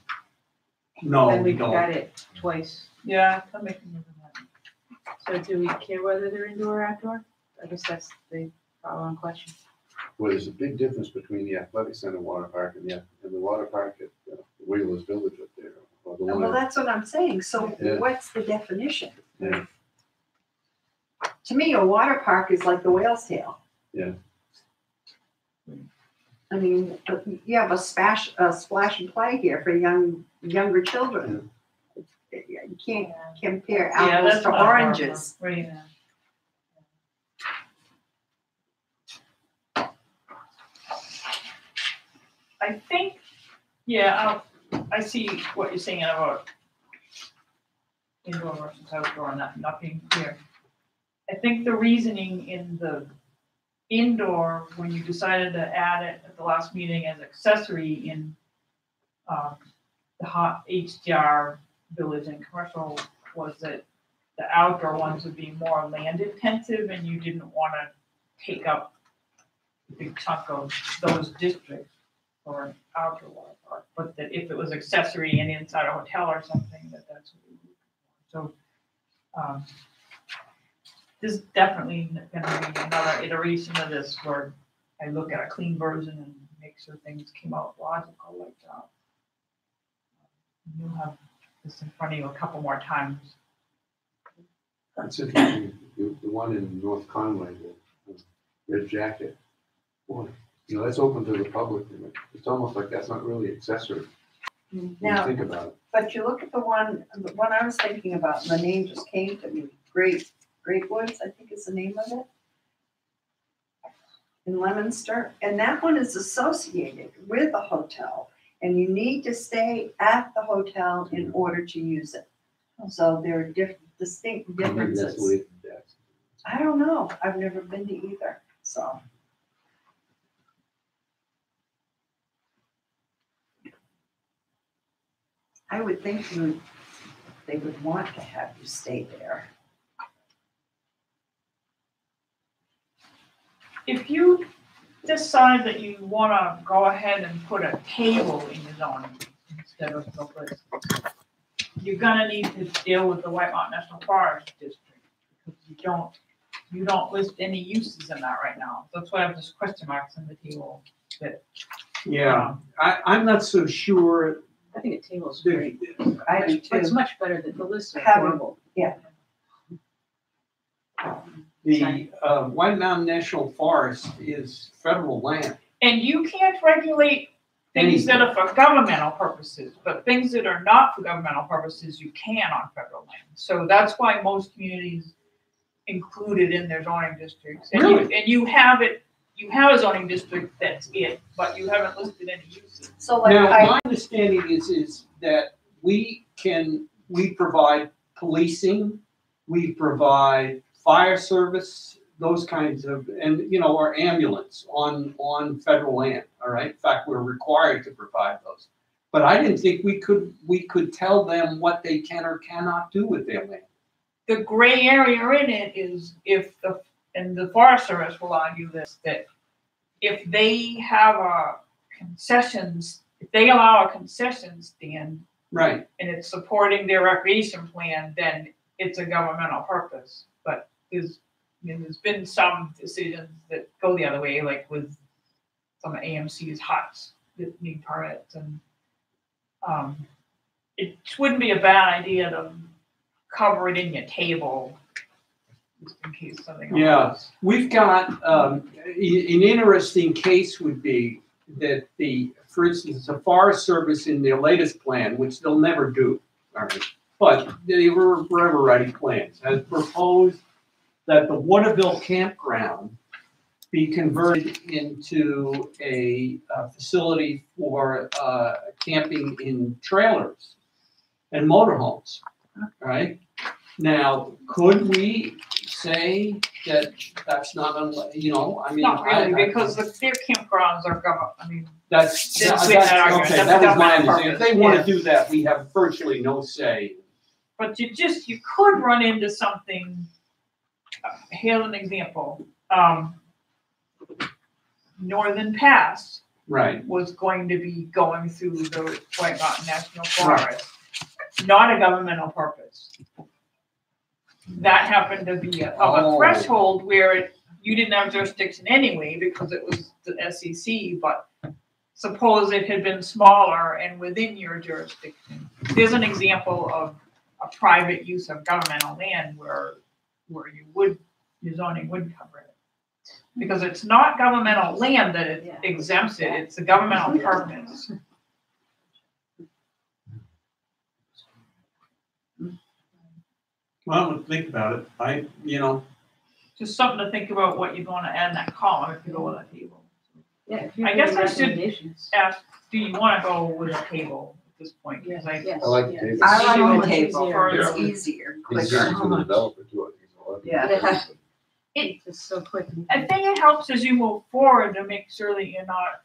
No, Then we we've got don't. it twice. Yeah, that makes me move that. So do we care whether they're indoor or outdoor? I guess that's the follow-on question. Well, there's a big difference between the athletic center water park and the water park at Wheeler's Village up there. Or the well, one, that's what I'm saying, so Yeah. what's the definition? Yeah. To me, a water park is like the whale's tail. Yeah. I mean, you have a splash and play here for younger children. You can't compare Yeah, apples that's to not a water oranges. park. Right now. I think, I see what you're saying about indoor versus outdoor and that not being clear. I think the reasoning in the indoor, when you decided to add it at the last meeting as accessory in the hot HDR village and commercial, was that the outdoor ones would be more land intensive and you didn't want to take up a big chunk of those districts for an outdoor water park, but that if it was accessory and inside a hotel or something, that's what we would. So, this is definitely gonna be another iteration of this where I look at a clean version and make sure things came out logical like that. You'll have this in front of you a couple more times. That's interesting. The one in North Conway, the red jacket. Boy, that's open to the public. And it's almost like that's not really accessory. When you Now, think about it. but you look at the one I was thinking about, and the name just came to me, Great Woods, I think is the name of it. In Leominster, and that one is associated with a hotel, and you need to stay at the hotel in order to use it. So there are distinct Maybe that's the differences. way that's. I don't know, I've never been to either, so. I would think they would want to have you stay there. If you decide that you wanna go ahead and put a table in your zoning instead of the list, you're gonna need to deal with the White Mountain National Forest District, because you don't list any uses in that right now. That's why I have this question marks in the table that. Yeah, I'm not so sure. I think a table is There- great. I do It's too. much better than the list is Having- horrible. The White Mountain National Forest is federal land. And you can't regulate things that are for governmental purposes, but things that are not for governmental purposes, you can on federal land. So that's why most communities include it in their zoning districts. And you have a zoning district that's it, but you haven't listed any uses. So like Now, I, my understanding is that we provide policing, we provide fire service, those kinds of, and, or ambulance on federal land, all right? In fact, we're required to provide those. But I didn't think we could tell them what they can or cannot do with their land. The gray area in it is and the Forest Service will argue this, that if they have if they allow a concession stand Right. and it's supporting their recreation plan, then it's a governmental purpose. But there's been some decisions that go the other way, like with some of AMC's huts that need permits, and it wouldn't be a bad idea to cover it in your table, just in case something. Yeah. We've got, an interesting case would be that for instance, the Forest Service in their latest plan, which they'll never do, all right, but they were forever writing plans, has proposed that the Waterville campground be converted into a facility for camping in trailers and motorhomes, right? Now, could we say that that's not, Not really, because their campgrounds are That's That's okay, with that argument. that That's was my government understanding. If they purpose, want yeah. to do that, we have virtually no say. But you could run into something. Here's an example. Northern Pass Right. was going to be going through the White Mountain National Forest, not a governmental purpose. That happened to be of a threshold where you didn't have jurisdiction anyway because it was the SEC, but suppose it had been smaller and within your jurisdiction. There's an example of a private use of governmental land where your zoning would cover it. Because it's not governmental land that it exempts it, it's a governmental purpose. Well, think about it. Just something to think about what you're going to add in that column if you go with a table. Yeah, if you're I guess giving I should recommendations. ask, do you want to go with a table at this point? Because Yes. I like the yes. table. I like So the much table. easier. It's easier, Easier quicker. for the developer too. Yeah. Yeah. It- It's just so quick. I think it helps as you move forward to make sure that you're not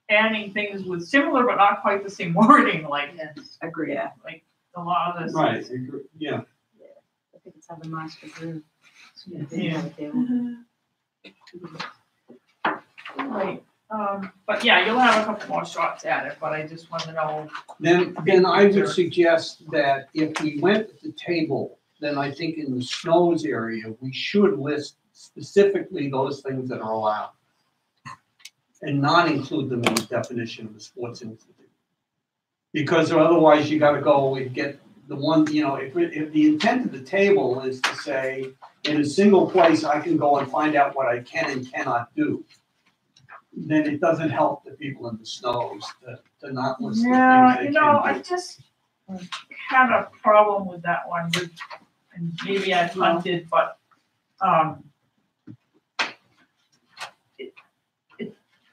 adding things with similar but not quite the same wording, like, Yes, Agree. like a lot of this. Right, yeah. I think it's how the monster grew. Yeah. Table. Right, but yeah, you'll have a couple more shots at it, but I just want to know. Then I would suggest that if we went to the table, then I think in the snows area, we should list specifically those things that are allowed. and not include them in the definition of the sports institute. Because otherwise you gotta go and get the one, you know, if the intent of the table is to say, in a single place, I can go and find out what I can and cannot do, then it doesn't help the people in the snows to not list the things Yeah, they you know, can I do. just had a problem with that one with, and maybe I hunted, but,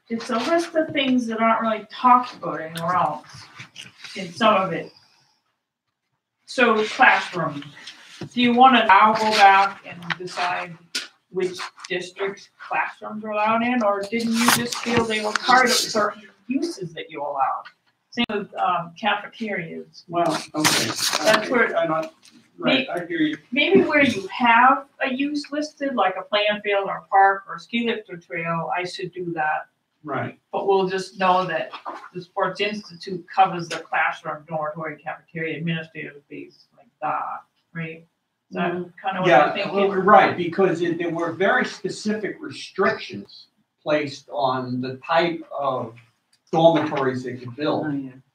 it's a list of things that aren't really talked about anywhere else, in some of it. So classrooms, do you wanna now go back and decide which districts classrooms are allowed in, or didn't you just feel they were part of certain uses that you allowed? Same with cafeterias. Well, okay. That's where- I'm not, right, I hear you. Maybe where you have a use listed, like a playing field or a park or a ski lift or trail, I should do that. Right, But we'll just know that the Sports Institute covers the classroom, dormitory, cafeteria, administrative fees, like that, right? Is that kind of what yeah, I'm thinking? right, because there were very specific restrictions placed on the type of dormitories they could build.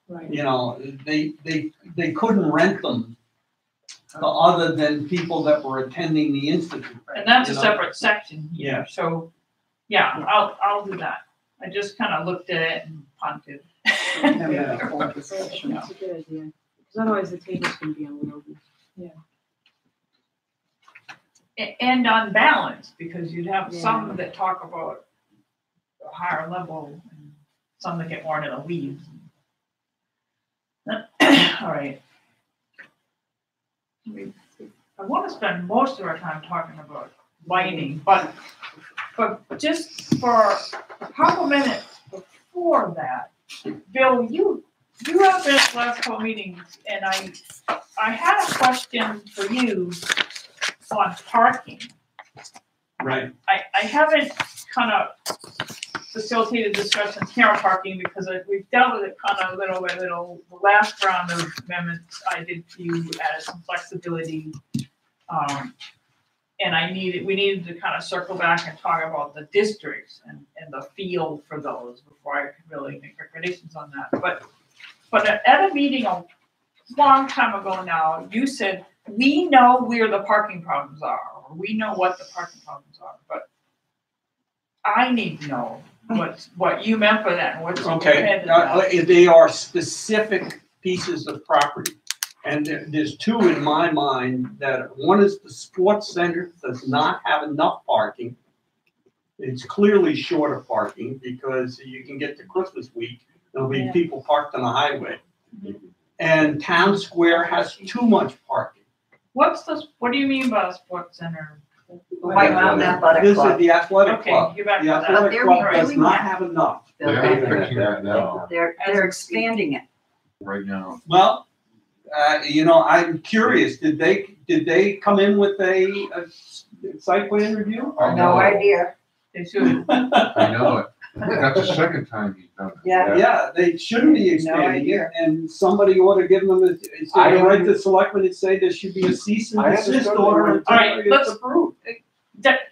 Right. You know, they couldn't rent them other than people that were attending the institute. And that's a you know? separate section Yeah. here, so, yeah, I'll do that. I just kind of looked at it and punted. Yeah. That's a good idea, because otherwise the table's gonna be unwieldy. And unbalanced, because you'd have Yeah. some that talk about a higher level, and some that get more into the weeds. All right. I want to spend most of our time talking about lighting, but just for a couple minutes before that, Bill, you have been at the last couple meetings, and I had a question for you on parking. Right, I haven't kind of facilitated discussions here on parking because we've dealt with it kind of little by little. The last round of amendments I did to you added some flexibility. And we needed to kind of circle back and talk about the districts and the feel for those before I could really make recommendations on that. But at a meeting a long time ago now, you said, we know where the parking problems are, or we know what the parking problems are, but I need to know what you meant by that and what's okay, intended. they are specific pieces of property. And there's two in my mind that, one is the sports center does not have enough parking. It's clearly short of parking because you can get to Christmas week, there'll be people parked on the highway. And Town Square has too much parking. What do you mean by a sports center? White Mountain Athletic This is Club. the athletic Okay, club. you're back The to that. athletic They're club does doing not that. have enough. They are fixing that now, They're expanding it. right now. Well, you know, I'm curious, did they come in with a site plan review? I No know, idea. They should. I know it. That's the second time he's done it. Yeah. Yeah, they shouldn't be expanding it, idea. and somebody ought to give them write the selectmen and say there should be a cease and I desist understood order that. All right, until it's let's- approved.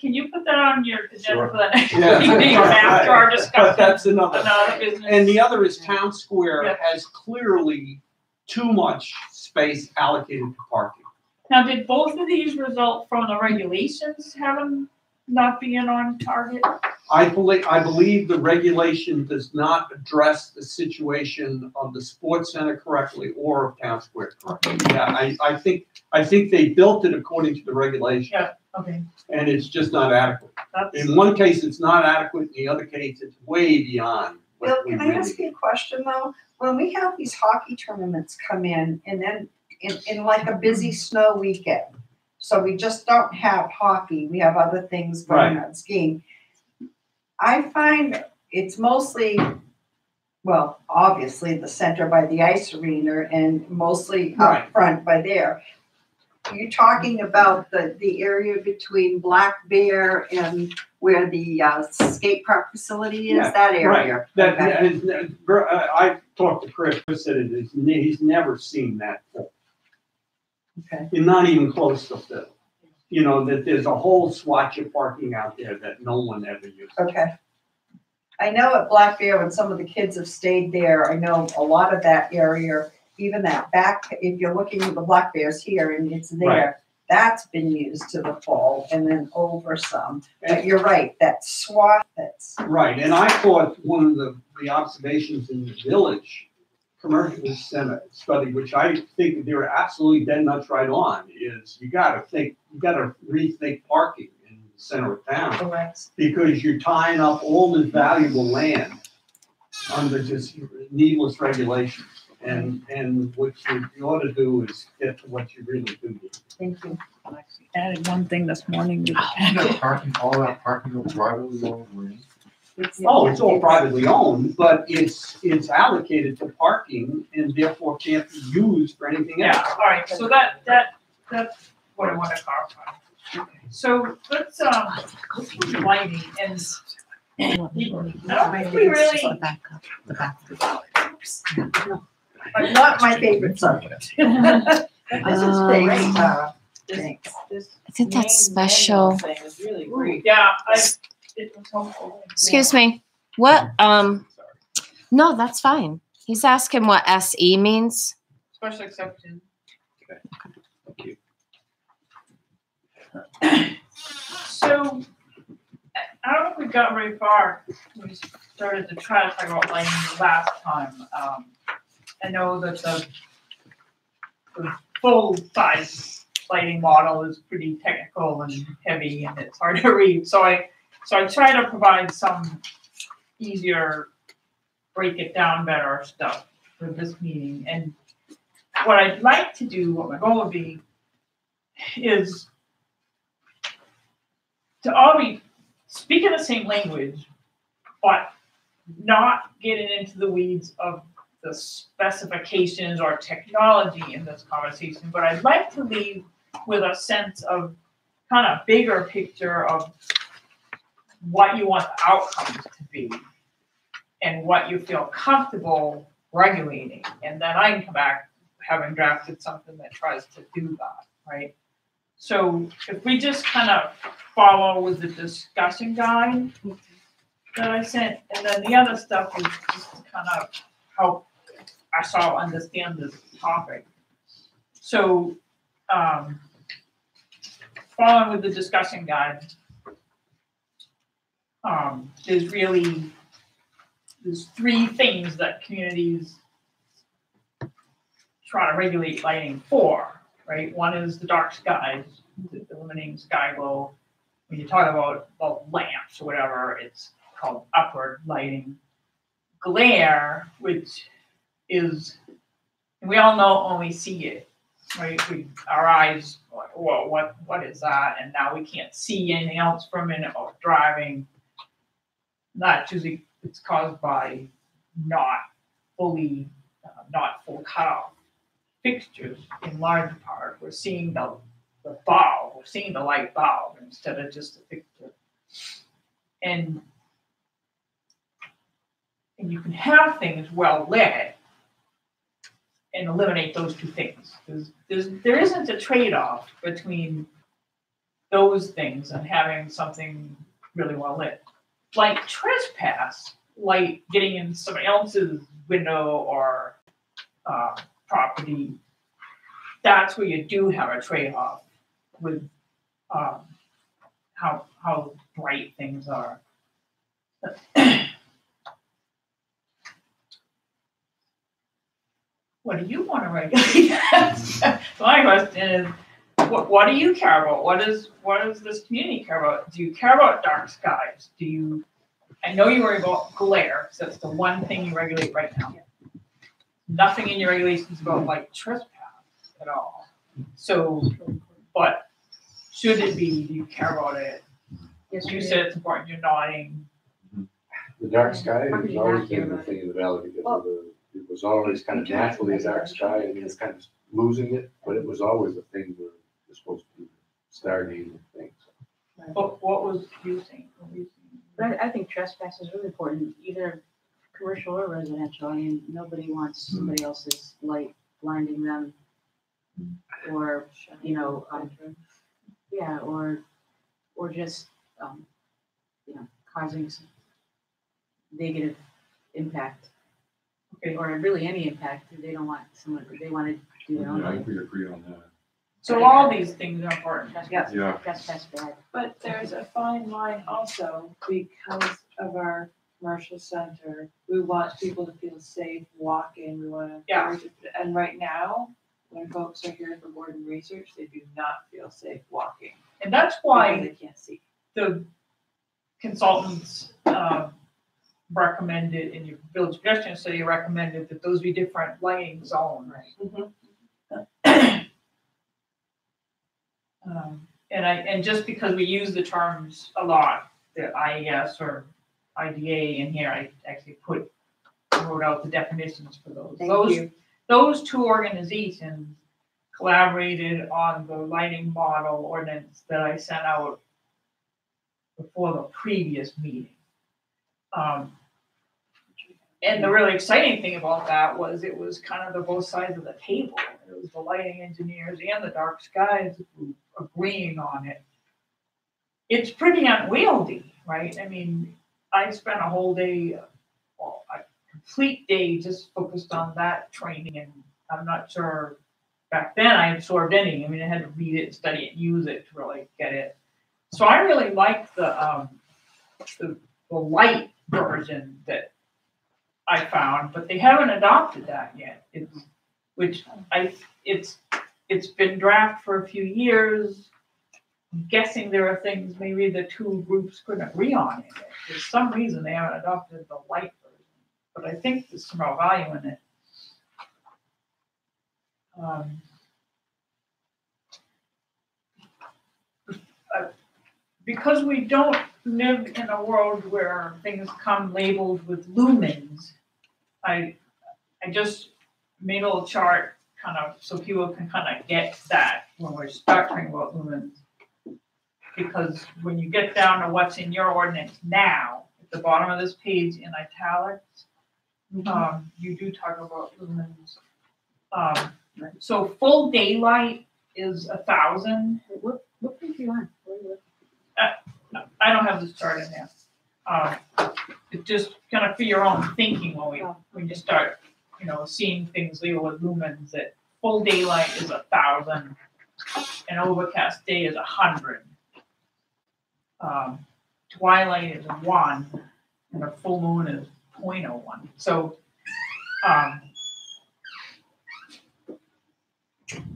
Can you put that on your agenda Sure. for the next Yeah. meeting or after our But discussion? that's another. Another business. And the other is Town Square Yeah. has clearly too much space allocated to parking. Now, did both of these result from the regulations having not being on target? I believe the regulation does not address the situation of the sports center correctly or of Town Square correctly. Yeah, I think they built it according to the regulation, Yeah. Okay, and it's just not adequate. that's, In one case, it's not adequate, in the other case, it's way beyond Bill, what we can I really. ask you a question though? When we have these hockey tournaments come in and then in like a busy snow weekend, so we just don't have hockey, we have other things going on, skiing. I find it's mostly, well, obviously the center by the ice arena and mostly Right. up front by there. You're talking about the area between Black Bear and where the skate park facility is, Yeah, that area? That, Okay. I talked to Chris said it is, he's never seen that full. Okay. And not even close to fill. You know, that there's a whole swatch of parking out there that no one ever uses. Okay. I know at Black Bear, when some of the kids have stayed there, I know a lot of that area, even that back, if you're looking at the Black Bears here and it's there, Right. that's been used to the full and then over some. But you're right, that swath that's, Right, and I thought one of the observations in the village commercial center study, which I think they're absolutely dead nuts right on, is you gotta rethink parking in the center of town. correct. Because you're tying up all this valuable land under just needless regulations. And what you ought to do is get to what you really do need. Thank you. Added one thing this morning to the That packet. parking, all that parking will privately owned land. Oh, it's all privately owned, but it's allocated to parking and therefore can't be used for anything Yeah, else. all right, so that's what I want to clarify. So let's, lighting and I don't think we really, The back of the ballot. Not my favorite subject. This is thanks, Tara. Thanks. Isn't that special? Thing is really great. yeah, it was helpful. Excuse me. What? No, that's fine. He's asking what SE means. Special exception. Thank you. So, I don't know if we got very far. We started to try to talk about lighting last time. I know that the full-size lighting model is pretty technical and heavy and it's hard to read. So I try to provide some easier, break it down better stuff for this meeting. And what I'd like to do, what my goal would be, is to all be speaking the same language, but not getting into the weeds of the specifications or technology in this conversation. But I'd like to leave with a sense of kind of bigger picture of what you want the outcomes to be and what you feel comfortable regulating. And then I can come back having drafted something that tries to do that, right? So if we just kind of follow with the discussion guide that I sent, and then the other stuff is just to kind of help us all understand this topic. So following with the discussion guide, there's three things that communities try to regulate lighting for, right? One is the dark skies, eliminating sky glow. When you talk about lamps or whatever, it's called upward lighting. Glare, which is, and we all know when we see it, right? Our eyes, well, what is that? And now we can't see anything else for a minute or driving. That's usually, it's caused by not full cutoff fixtures in large part. We're seeing the bulb, we're seeing the light bulb instead of just a fixture. And you can have things well lit and eliminate those two things. There isn't a trade-off between those things and having something really well lit. Like trespass, like getting in somebody else's window or property, that's where you do have a trade-off with how bright things are. What do you want to regulate? My question is, what do you care about? What does this community care about? Do you care about dark skies? I know you worry about glare, because that's the one thing you regulate right now. Nothing in your regulations about like trespass at all. So, but should it be? Do you care about it? Yes, You said it's important. You're nodding. The dark sky How could has you always not care been the about thing in the valley because of it was always kind of naturally a dark sky. I mean, it's kind of losing it, but it was always a thing where you're supposed to be stargazing things. What was you saying? But I think trespass is really important, either commercial or residential. I mean, nobody wants somebody else's light blinding them, or yeah, or just causing some negative impact, Okay. or really any impact. They don't want someone, they want to do their own Yeah, I think thing. we agree on that. So all these things are important. That's, Yeah. that's bad. But there's a fine line also because of our commercial center. We want people to feel safe walking, we want to. Yeah. And right now, when folks are here for board and research, they do not feel safe walking. And that's Because why they can't see. the consultants recommended in your village pedestrian study recommended that those be different lighting zones. And just because we use the terms a lot, the IES or IDA in here, I actually wrote out the definitions for those. Thank you. Those two organizations collaborated on the lighting model ordinance that I sent out before the previous meeting. And the really exciting thing about that was it was kind of the both sides of the table. It was the lighting engineers and the dark skies group agreeing on it. It's pretty unwieldy, right? I mean, I spent a whole day, well, a complete day just focused on that training, and I'm not sure back then I absorbed any. I mean, I had to read it, study it, use it to really get it. So I really liked the light version that I found, but they haven't adopted that yet. It's been draft for a few years. I'm guessing there are things maybe the two groups couldn't agree on it. For some reason, they haven't adopted the light version, but I think there's some real value in it. Because we don't live in a world where things come labeled with lumens, I just made a little chart kind of so people can kind of get that when we start talking about lumens. Because when you get down to what's in your ordinance now, at the bottom of this page in italics, you do talk about lumens. So full daylight is 1,000. What page are you on? Where are you looking? I don't have this chart in there. It just kind of for your own thinking when you start, seeing things labeled with lumens. That full daylight is 1,000, an overcast day is 100. Twilight is 1, and a full moon is 0.01. So,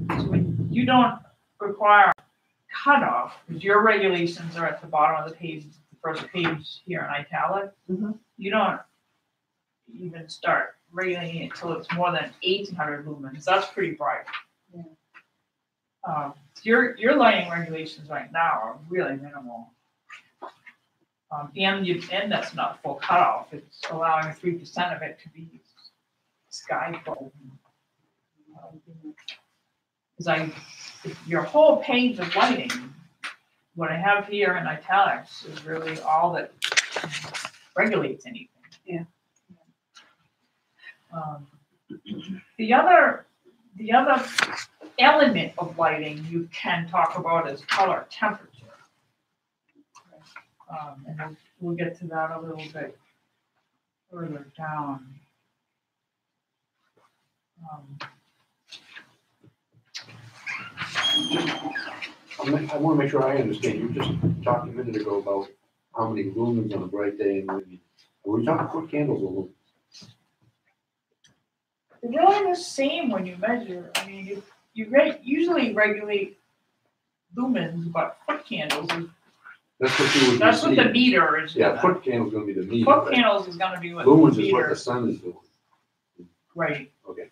when you don't require cutoff, because your regulations are at the bottom of the page, the first page here in italic, you don't even start regulating it until it's more than 1,800 lumens. That's pretty bright. Yeah. Your lighting regulations right now are really minimal. And that's not full cutoff. It's allowing 3% of it to be sky full. Because your whole page of lighting, what I have here in italics is really all that regulates anything. Yeah. The other element of lighting you can talk about is color temperature. And we'll get to that a little bit further down. I want to make sure I understand. You were just talking a minute ago about how many lumens on a bright day and maybe. Were we talking foot candles or lumens? They're really the same when you measure. I mean, you usually regulate lumens, but foot candles is. That's what you would. That's what the meter is. Yeah, foot candle's gonna be the meter. Foot right? candles is gonna be what the Lumens is what meter. the sun is doing. Right. Okay.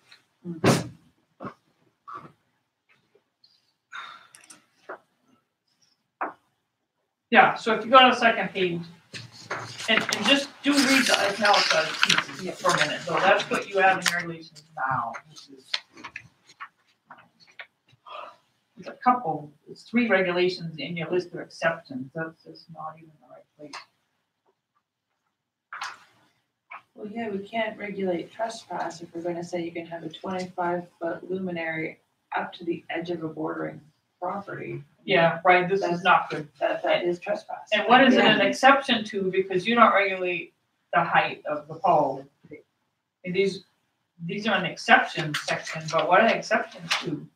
Yeah, so if you go to the second page, and just do read the italicized pieces for a minute, though, that's what you have in your regulations now, which is, there's a couple, there's 3 regulations in your list of exceptions, that's just not even the right place. Well, yeah, we can't regulate trespass if we're gonna say you can have a 25-foot luminary up to the edge of a bordering property. Yeah, right, this is not good. That is trespass. And what is it an exception to, because you don't regulate the height of the pole. And these are an exception section, but what are the exceptions to?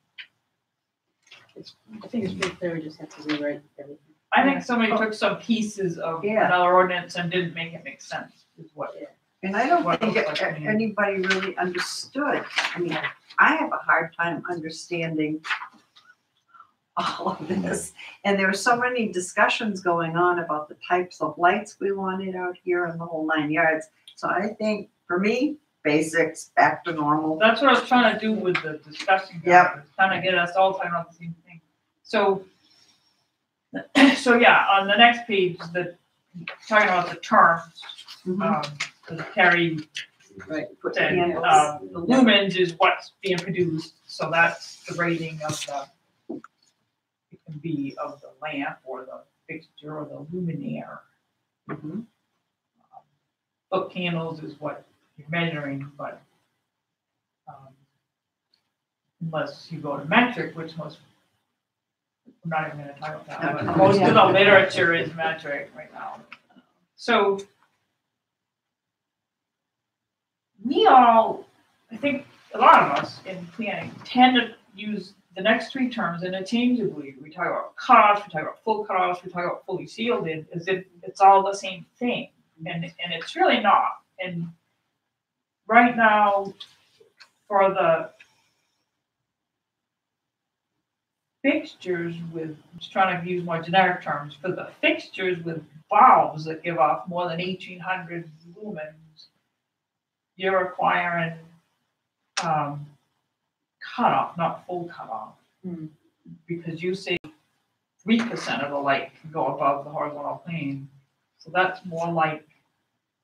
I think it's pretty clear, we just have to rewrite everything. I think somebody took some pieces of Yeah. another ordinance and didn't make it make sense, is what. And I don't What think looks like to me. anybody really understood. I mean, I have a hard time understanding all of this. And there were so many discussions going on about the types of lights we wanted out here and the whole 9 yards. So I think, for me, basics, back to normal. That's what I was trying to do with the discussion. Yep. Trying to get us all talking about the same thing. So, so yeah, on the next page, talking about the terms, the carry Right. Put said, candles. the lumens is what's being produced, so that's the rating of it can be of the lamp or the fixture or the luminaire. Mhm. Book candles is what you're measuring, but unless you go to metric, which most, I'm not even gonna talk about that, but most of the literature is metric right now. So we all, I think a lot of us in planning tend to use the next three terms interchangeably. We talk about cutoffs, we talk about full cutoffs, we talk about fully shielded, as if it's all the same thing. And it's really not. And right now, for the fixtures with, I'm just trying to use more generic terms, for the fixtures with bulbs that give off more than 1,800 lumens, you're requiring cutoff, not full cutoff. Because you say 3% of the light can go above the horizontal plane. So that's more like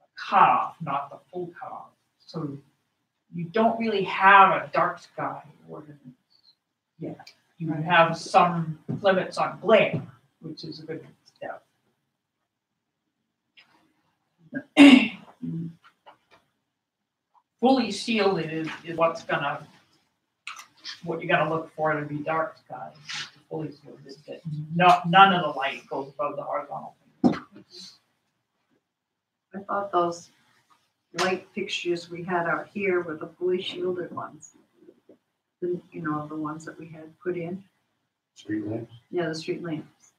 a cutoff, not the full cutoff. So you don't really have a dark sky ordinance yet. You have some limits on glare, which is a good step. Fully shielded is what you're gonna look for to be dark sky. Fully shielded, that none of the light goes above the horizontal plane. I thought those light fixtures we had out here were the fully shielded ones. The ones that we had put in. Street lamps? Yeah, the street lamps.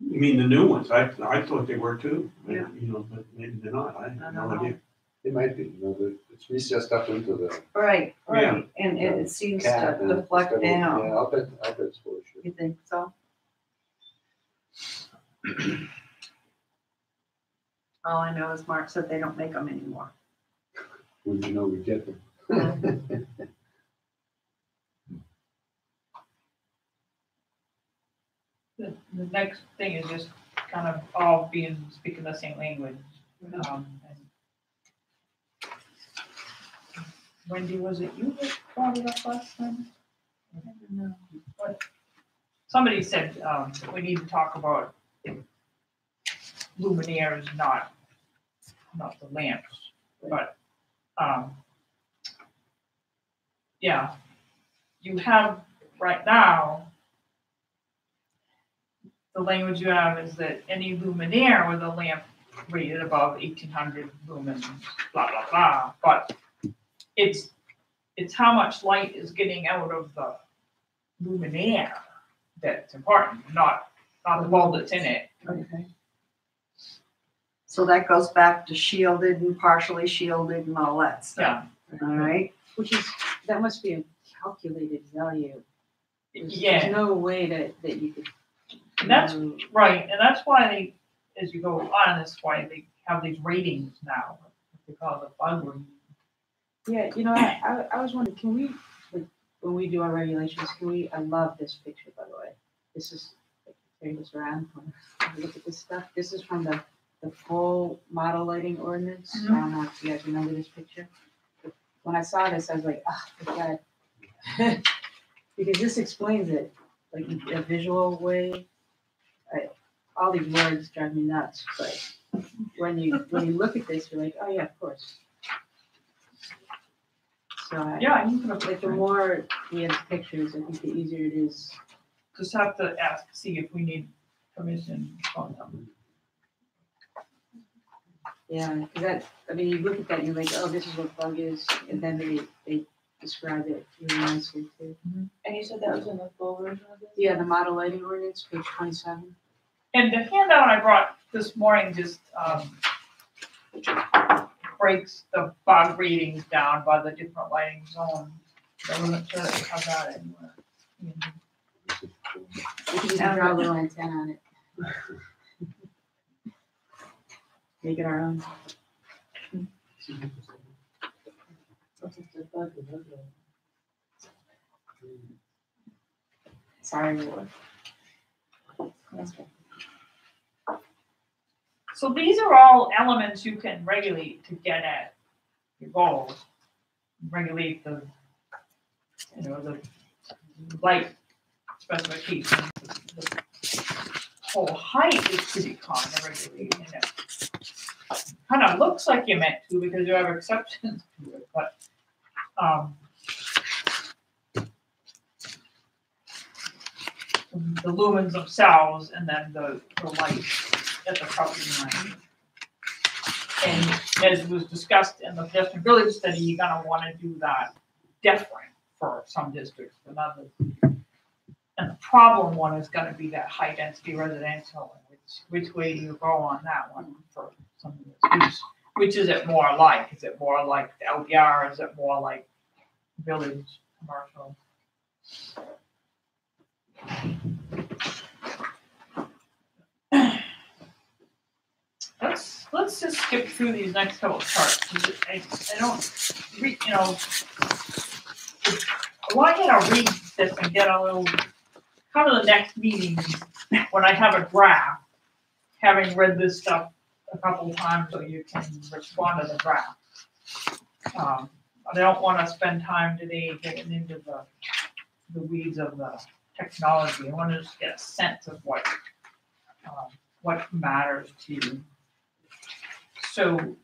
You mean the new ones? I thought they were too. Yeah. But maybe they're not. I have no idea. It might be, it's recessed up into the Right, Yeah. right. And it seems to cab. and deflect instead of- down. Yeah, I'll bet it's fully shielded. You think so? All I know is Mark said they don't make them anymore. When you know we get them. The next thing is just kind of all speaking the same language. And Wendy, was it you that brought it up last time? I don't know. What? Somebody said we need to talk about luminaires, not the lamps, but yeah, you have right now. The language you have is that any luminaire with a lamp rated above 1,800 lumens, blah, blah, blah. But it's how much light is getting out of the luminaire that's important, not the bulb that's in it. Okay. So that goes back to shielded and partially shielded and all that stuff. Yeah. All right. That must be a calculated value. There's Yeah, no way that you could. and that's right. And that's why they, as you go on, that's why they have these ratings now. What they call the bug rating. Yeah, I was wondering, can we, like, when we do our regulations, I love this picture, by the way. This is, turn this around, look at this stuff. This is from the full model lighting ordinance. I don't know if you guys remember this picture. But when I saw this, I was like, oh, God. Because this explains it, like, in a visual way. All these words drive me nuts, but when you look at this, you're like, oh yeah, of course. So Yeah, you can like the more we have pictures, I think the easier it is. just have to see if we need permission from them. Yeah, because that, I mean, you look at that and you're like, oh, this is what bug is, and then they describe it really nicely too. And you said that was in the full version of this? Yeah, the model lighting ordinance, page 27. And the handout I brought this morning just breaks the bug readings down by the different lighting zones. I wasn't sure that we have that anywhere. We can even draw a little antenna on it. Make it our own. Sorry, Lord. So these are all elements you can regulate to get at your goals. Regulate the, the light specifications. The whole height is pretty common to regulate, and it kind of looks like you meant to because you have exceptions to it, but the lumens themselves and then the light at the property line. And as was discussed in the pedestrian village study, you're gonna wanna do that different for some districts than others. And the problem one is gonna be that high density residential, and which way do you go on that one for some of this? Which is it more like? Is it more like the LDR? Is it more like village commercial? Let's just skip through these next couple of charts. I don't read, I want you to read this and get a little, come to the next meeting when I have a draft, having read this stuff a couple of times so you can respond to the draft. I don't want to spend time today getting into the weeds of the technology. I want to just get a sense of what matters to you. So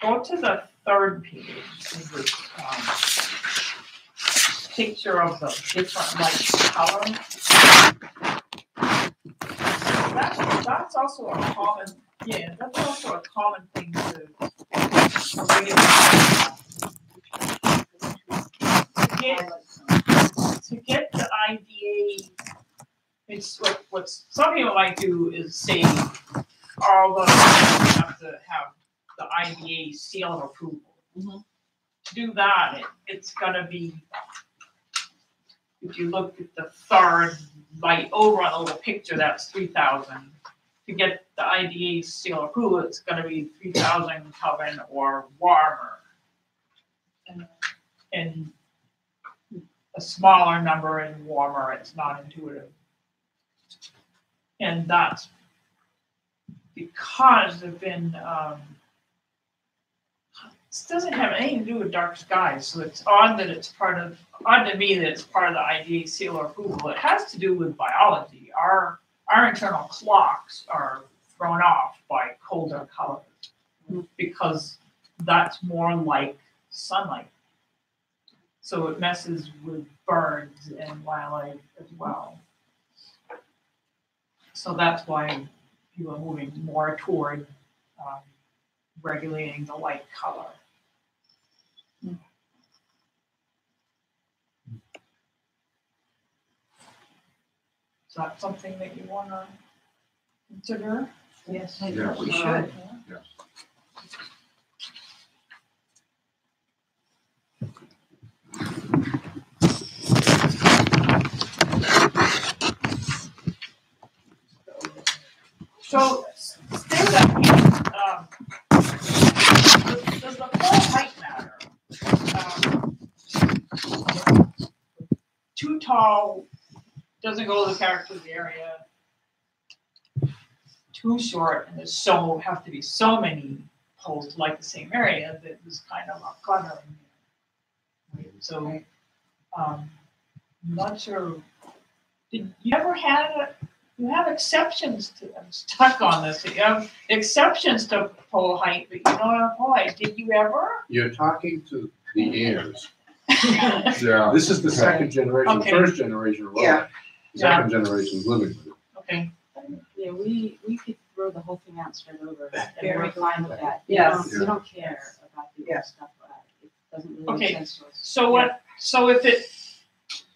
go to the third page of this picture of the different light color. That's also a common, that's also a common thing to get the IDA. It's what some people might do is say, although you have to have the IDA seal of approval. Mm-hmm. To do that, it's gonna be, if you look at the third light over on the little picture, that's 3,000. To get the IDA seal approval, it's gonna be 3,000 Kelvin or warmer. And a smaller number and warmer, it's not intuitive. And that's because there've been, this doesn't have anything to do with dark skies, so it's odd that it's odd to me that it's part of the IDA seal or approval. It has to do with biology. Our internal clocks are thrown off by colder colors because that's more like sunlight. So it messes with birds and wildlife as well. So that's why people are moving more toward regulating the light color. Is that something that you want to consider? Yes, Yes. we should. Yes. So, stay with that. Does the full height matter? Too tall doesn't go to the character of the area. Too short, and there's have to be so many poles to like the same area that there's kind of a clutter in there. Right? So, I'm not sure. Did you ever you have exceptions to, I'm stuck on this. You have exceptions to pole height, but you don't have pole height. Did you ever? You're talking to the heirs. Yeah. This is the second generation, Okay. first generation. Yeah. Second generation is living with it. Okay. Yeah, we could the whole thing out and start over, and Very we're fine with that. Yes. We don't care about the Yeah. old stuff, it doesn't really make Okay. sense to us. So what, so if it,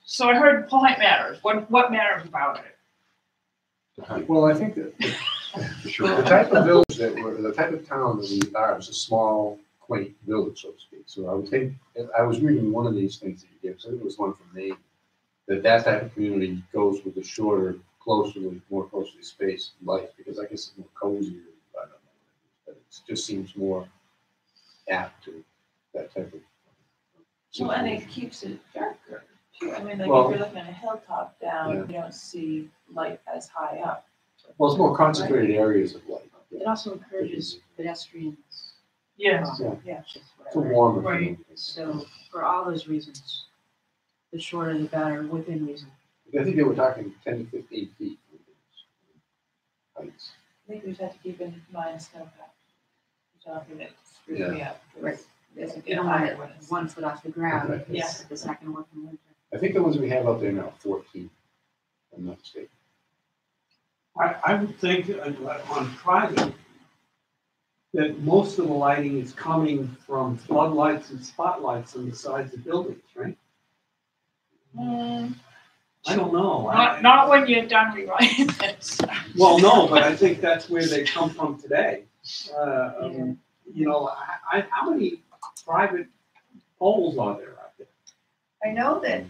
so I heard point matters, what matters about it? Well, I think that the type of village that we're, the type of town that we are is a small, quaint village, so to speak. So I would think, I was reading one of these things that you gave, so I think it was one from Maine, that type of community goes with a shorter, more closely spaced life, because I guess it's more cozy, I don't know, but it just seems more apt to that type of. Well, and situation. it keeps it darker too. I mean, like Well- if you're looking at a hilltop down, Yeah. you don't see light as high up. Well, it's more concentrated areas of light. It also encourages pedestrians. Yes. Yeah. Just It's a whatever. warmer. Right. feeling. So for all those reasons, the shorter the better, within reason. I think they were talking 10 to 15 feet. Heights. I think we just have to keep in mind snowpack. Which I don't think that screws me up. 'cause Right. it doesn't You get don't want higher it when it's. 1 foot off the ground, Okay. because it's not gonna work in winter. I think the ones we have out there now, 14, if I'm not mistaken. I would think on private, that most of the lighting is coming from floodlights and spotlights on the sides of buildings, right? I don't know. Not when you're done rewriting this. Well, no, but I think that's where they come from today. You know, how many private poles are there out there? I know that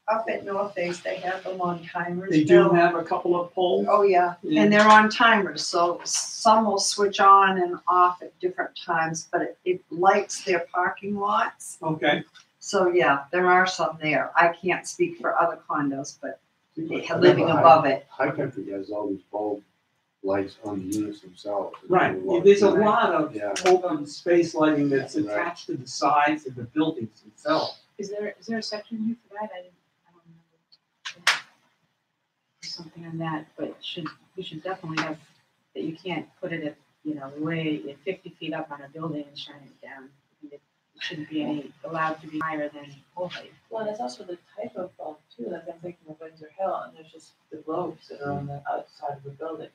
up at North Face, they have them on timers. They do now. have a couple of poles. Oh, yeah, Yeah. and they're on timers, so some will switch on and off at different times, but it lights their parking lots. Okay, So, yeah, there are some there. I can't speak for other condos, but But living remember, above it. High Country has all these bulb lights on the units themselves. right. There's a lot of Yeah. open space lighting that's Right. attached to the sides of the buildings themselves. Is there a section here for that? I don't remember. There's something on that, but we should definitely have, that you can't put it at, way at 50 feet up on a building and shine it down. It shouldn't be allowed to be higher than pole height. Well, and it's also the type of bulb too, like I'm thinking of Windsor Hill, and there's just the globes that are on the outside of the buildings.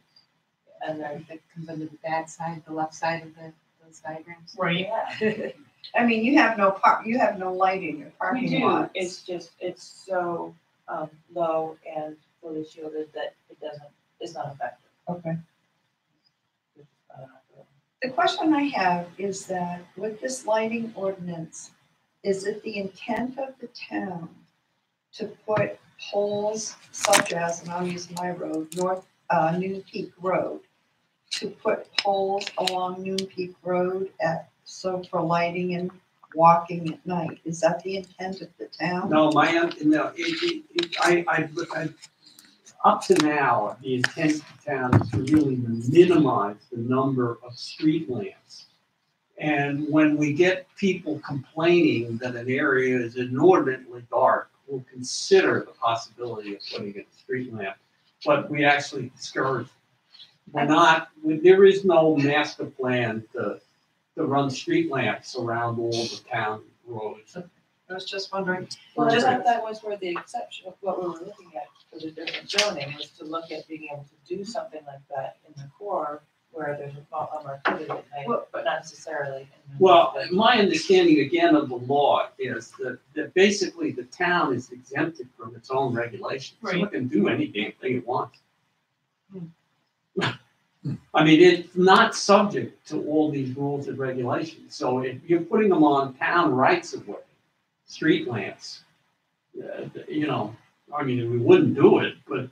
And they're, That comes under the bad side, the left side of those diagrams. Right. yeah, I mean, you have no light in your we parking do, lots. it's so, low and fully shielded that it's not effective. Okay. It's not enough. The question I have is that with this lighting ordinance, is it the intent of the town to put poles such as, and I'll use my road, Noon Peak Road, to put poles along Noon Peak Road so for lighting and walking at night? Is that the intent of the town? No, up to now, the intent of the town is to really minimize the number of street lamps. And when we get people complaining that an area is inordinately dark, we'll consider the possibility of putting in a street lamp. But we actually discourage. There is no master plan to run street lamps around all the town roads. I was just wondering. Well, I thought that was where the exception of what we were looking at for the different zoning was to look at being able to do something like that in the core where there's a more activity at night, but not necessarily. In the Well, my understanding again of the law is that basically the town is exempted from its own regulations. So it can do any damn thing it wants. I mean, it's not subject to all these rules and regulations. So if you're putting them on town rights of way, street lamps, I mean, we wouldn't do it, but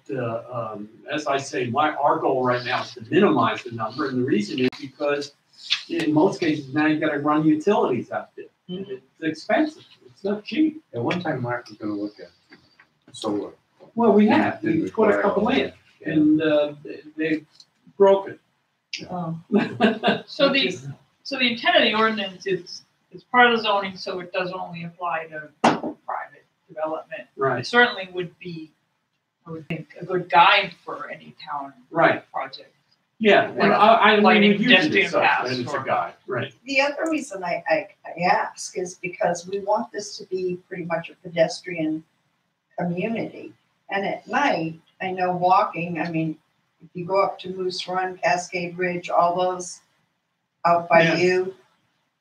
as I say, our goal right now is to minimize the number, and the reason is because in most cases now you got to run utilities out there. And it's expensive. It's not cheap. At one time, Mark was gonna look at solar. Well, we have. Didn't We put a require couple all in, that. and they broke it. So the intent of the ordinance is part of the zoning, so it does only apply to private development. Right. It certainly would be, I would think, a good guide for any town Right. project. Yeah, and I mean, Lighting we use it pedestrian as such, paths and it's a or- guide, right. The other reason I ask is because we want this to be pretty much a pedestrian community. And at night, I know walking, I mean, if you go up to Moose Run, Cascade Ridge, all those out by Yeah. you,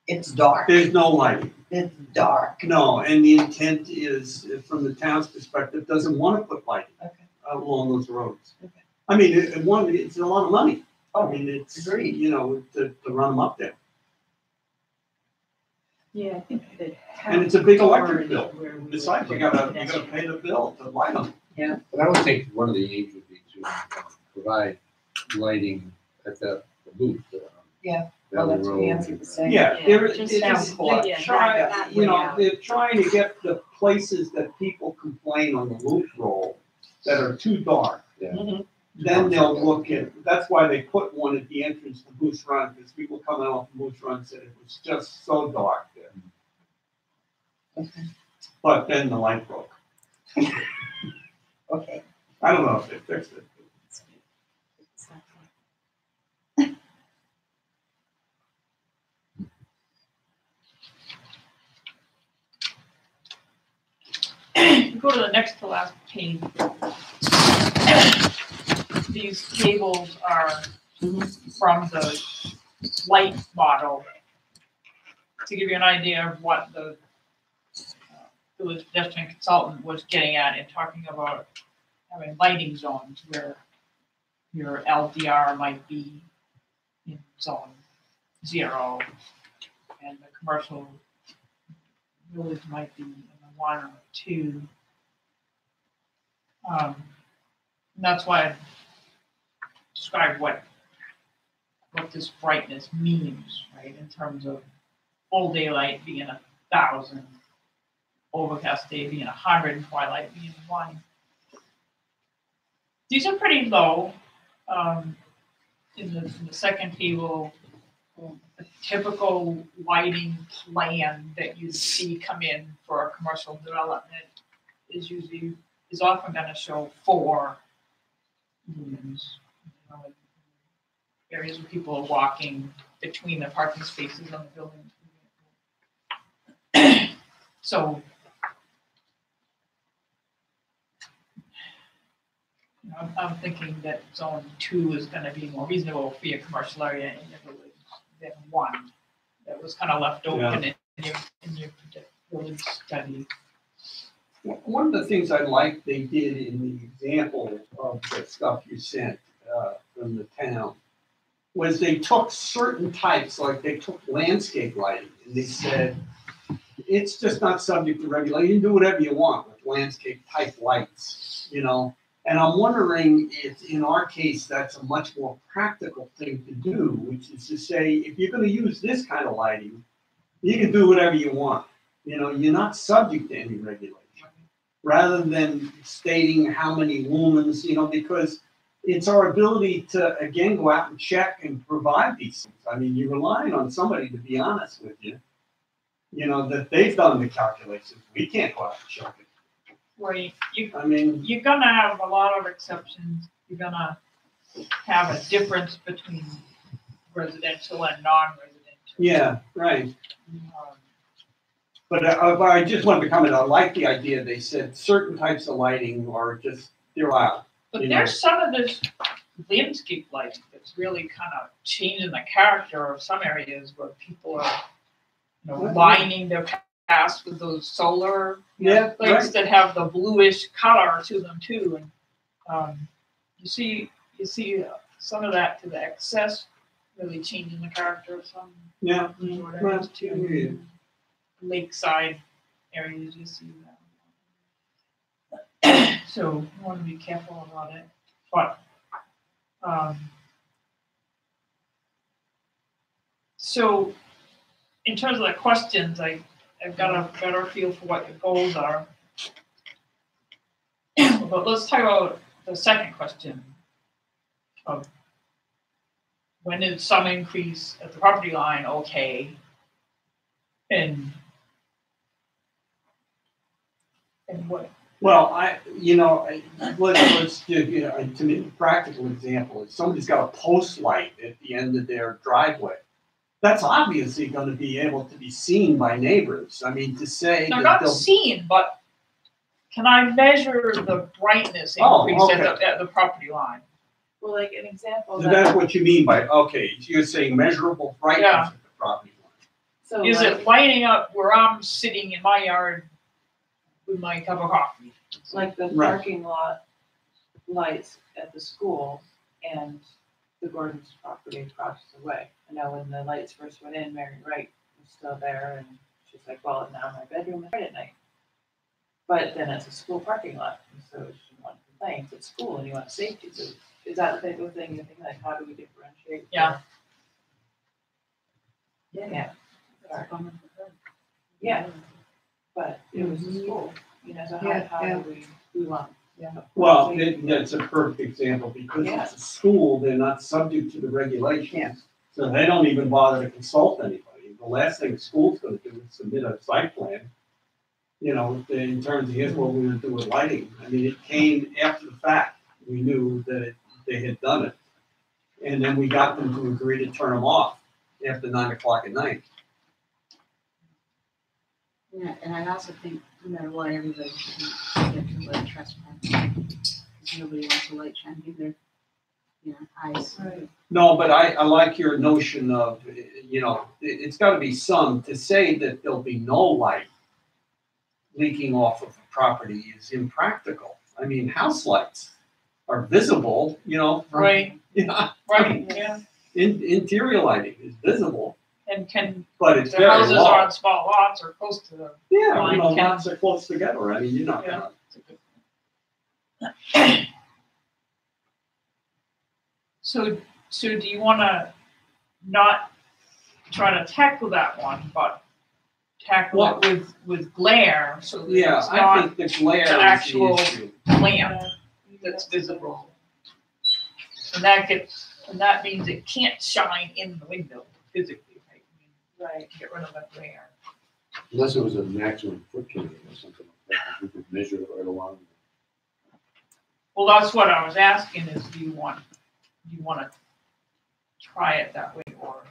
it's dark. There's no lighting. It's dark. No, and the intent is, from the town's perspective, doesn't want to put lighting Okay. along those roads. Okay. I mean, it's a lot of money. I Oh, mean, it's, agreed. you know, to run them up there. Yeah, I think that. And it's a big electric authority bill. where we would Besides, you gotta pay the bill to light them. But I would think one of the aims would be to provide lighting at the loop. Yeah. down Well, the that's what road. Nancy was saying. Yeah, Yeah, they're, just it's sound just, poor. they Yeah, try, that you way know, out. they're trying to get the places that people complain on the loop roll that are too dark. Yeah. Mhm. Then they'll look at, that's why they put one at the entrance to Moose Run, because people coming off Moose Run said it was just so dark there. Okay. But then the light broke. Okay. I don't know if they fixed it. Go to the next to last page. These tables are from the light model to give you an idea of what the pedestrian consultant was getting at in talking about having lighting zones where your LDR might be in zone 0 and the commercial village might be in the 1 or 2. And that's why I described what this brightness means, right? In terms of full daylight being 1,000, overcast day being 100, and twilight being 1. These are pretty low. In the second table, a typical lighting plan that you see come in for a commercial development is often going to show 4 lumens. You know, areas where people are walking between the parking spaces on the building. So, you know, I'm thinking that zone 2 is going to be more reasonable for your commercial area in your village than 1 that was kind of left open in your village study. One of the things I like they did in the example of the stuff you sent from the town was they took certain types, like they took landscape lighting, and they said, it's just not subject to regulation. You can do whatever you want with landscape type lights, you know? And I'm wondering if in our case, that's a much more practical thing to do, which is to say, if you're gonna use this kind of lighting, you can do whatever you want. You know, you're not subject to any regulation. Rather than stating how many lumens, you know, because it's our ability to, again, go out and check and provide these things. I mean, you're relying on somebody, to be honest with you, you know, that they've done the calculations. We can't go out and check it. Where I mean, you're going to have a lot of exceptions. You're going to have a difference between residential and non-residential. yeah, right. But I just wanted to comment, I like the idea, they said certain types of lighting are just, they're out. But You there's some of this landscape lighting that's really kind of changing the character of some areas where people are, you know, lining their paths with those solar Yeah, lights right. that have the bluish color to them too. And you see some of that to the excess really changing the character of some Yeah. resort Well, areas too. Lakeside areas, you see that. So you want to be careful about it. But so in terms of the questions, I've got a better feel for what your goals are. But let's talk about the second question of when is some increase at the property line okay? And what? Well, let's give, you know, to me, a practical example is somebody's got a post light at the end of their driveway. That's obviously going to be able to be seen by neighbors. I mean, to say They're that not they'll, seen, but can I measure the brightness Oh, increase okay. at the property line? Well, like an example So that's what you mean by, okay, you're saying measurable brightness Yeah. of the property line. so Is like, it lighting up where I'm sitting in my yard with my cup of coffee? like the Right. parking lot lights at the school and the Gordon's property across the way. I know when the lights first went in, Mary Wright was still there and she's like, well, now my bedroom is bright at night. But then it's a school parking lot, and so she wants complaints, it's school and you want safety, so is that the type of thing you think, like, how do we differentiate? Yeah. Yeah, That's a bummer for her. yeah, but it was a school, you know, so Yeah, how yeah. do we want? Well, that's a perfect example, because it's a school, they're not subject to the regulations. Yeah. So they don't even bother to consult anybody. The last thing the school's gonna do is submit a site plan, you know, in terms of here's what we're gonna do with lighting. I mean, it came after the fact. We knew that they had done it. And then we got them to agree to turn them off after 9 o'clock at night. Yeah, and I also think no matter what, everybody should get to light trespass. Because nobody wants a light shining in their, eyes. Right. No, but I like your notion of, it's gotta be some, to say that there'll be no light leaking off of the property is impractical. I mean, house lights are visible, from- Right, Yeah, right, yeah. interior lighting is visible, And can, but it's the very houses low. are on small lots or close to them. Yeah, Line can- lots are close together, I mean, you're not gonna. So do you wanna not try to tackle that one, but tackle Well- it with glare, so that Yeah, it's I not think the glare is the actual- issue. lamp that's visible? And that means it can't shine in the window physically, right? Right. Get rid of the glare. Unless it was a maximum foot candle or something like that, we could measure it right along. Well, that's what I was asking is, do you wanna try it that way, or?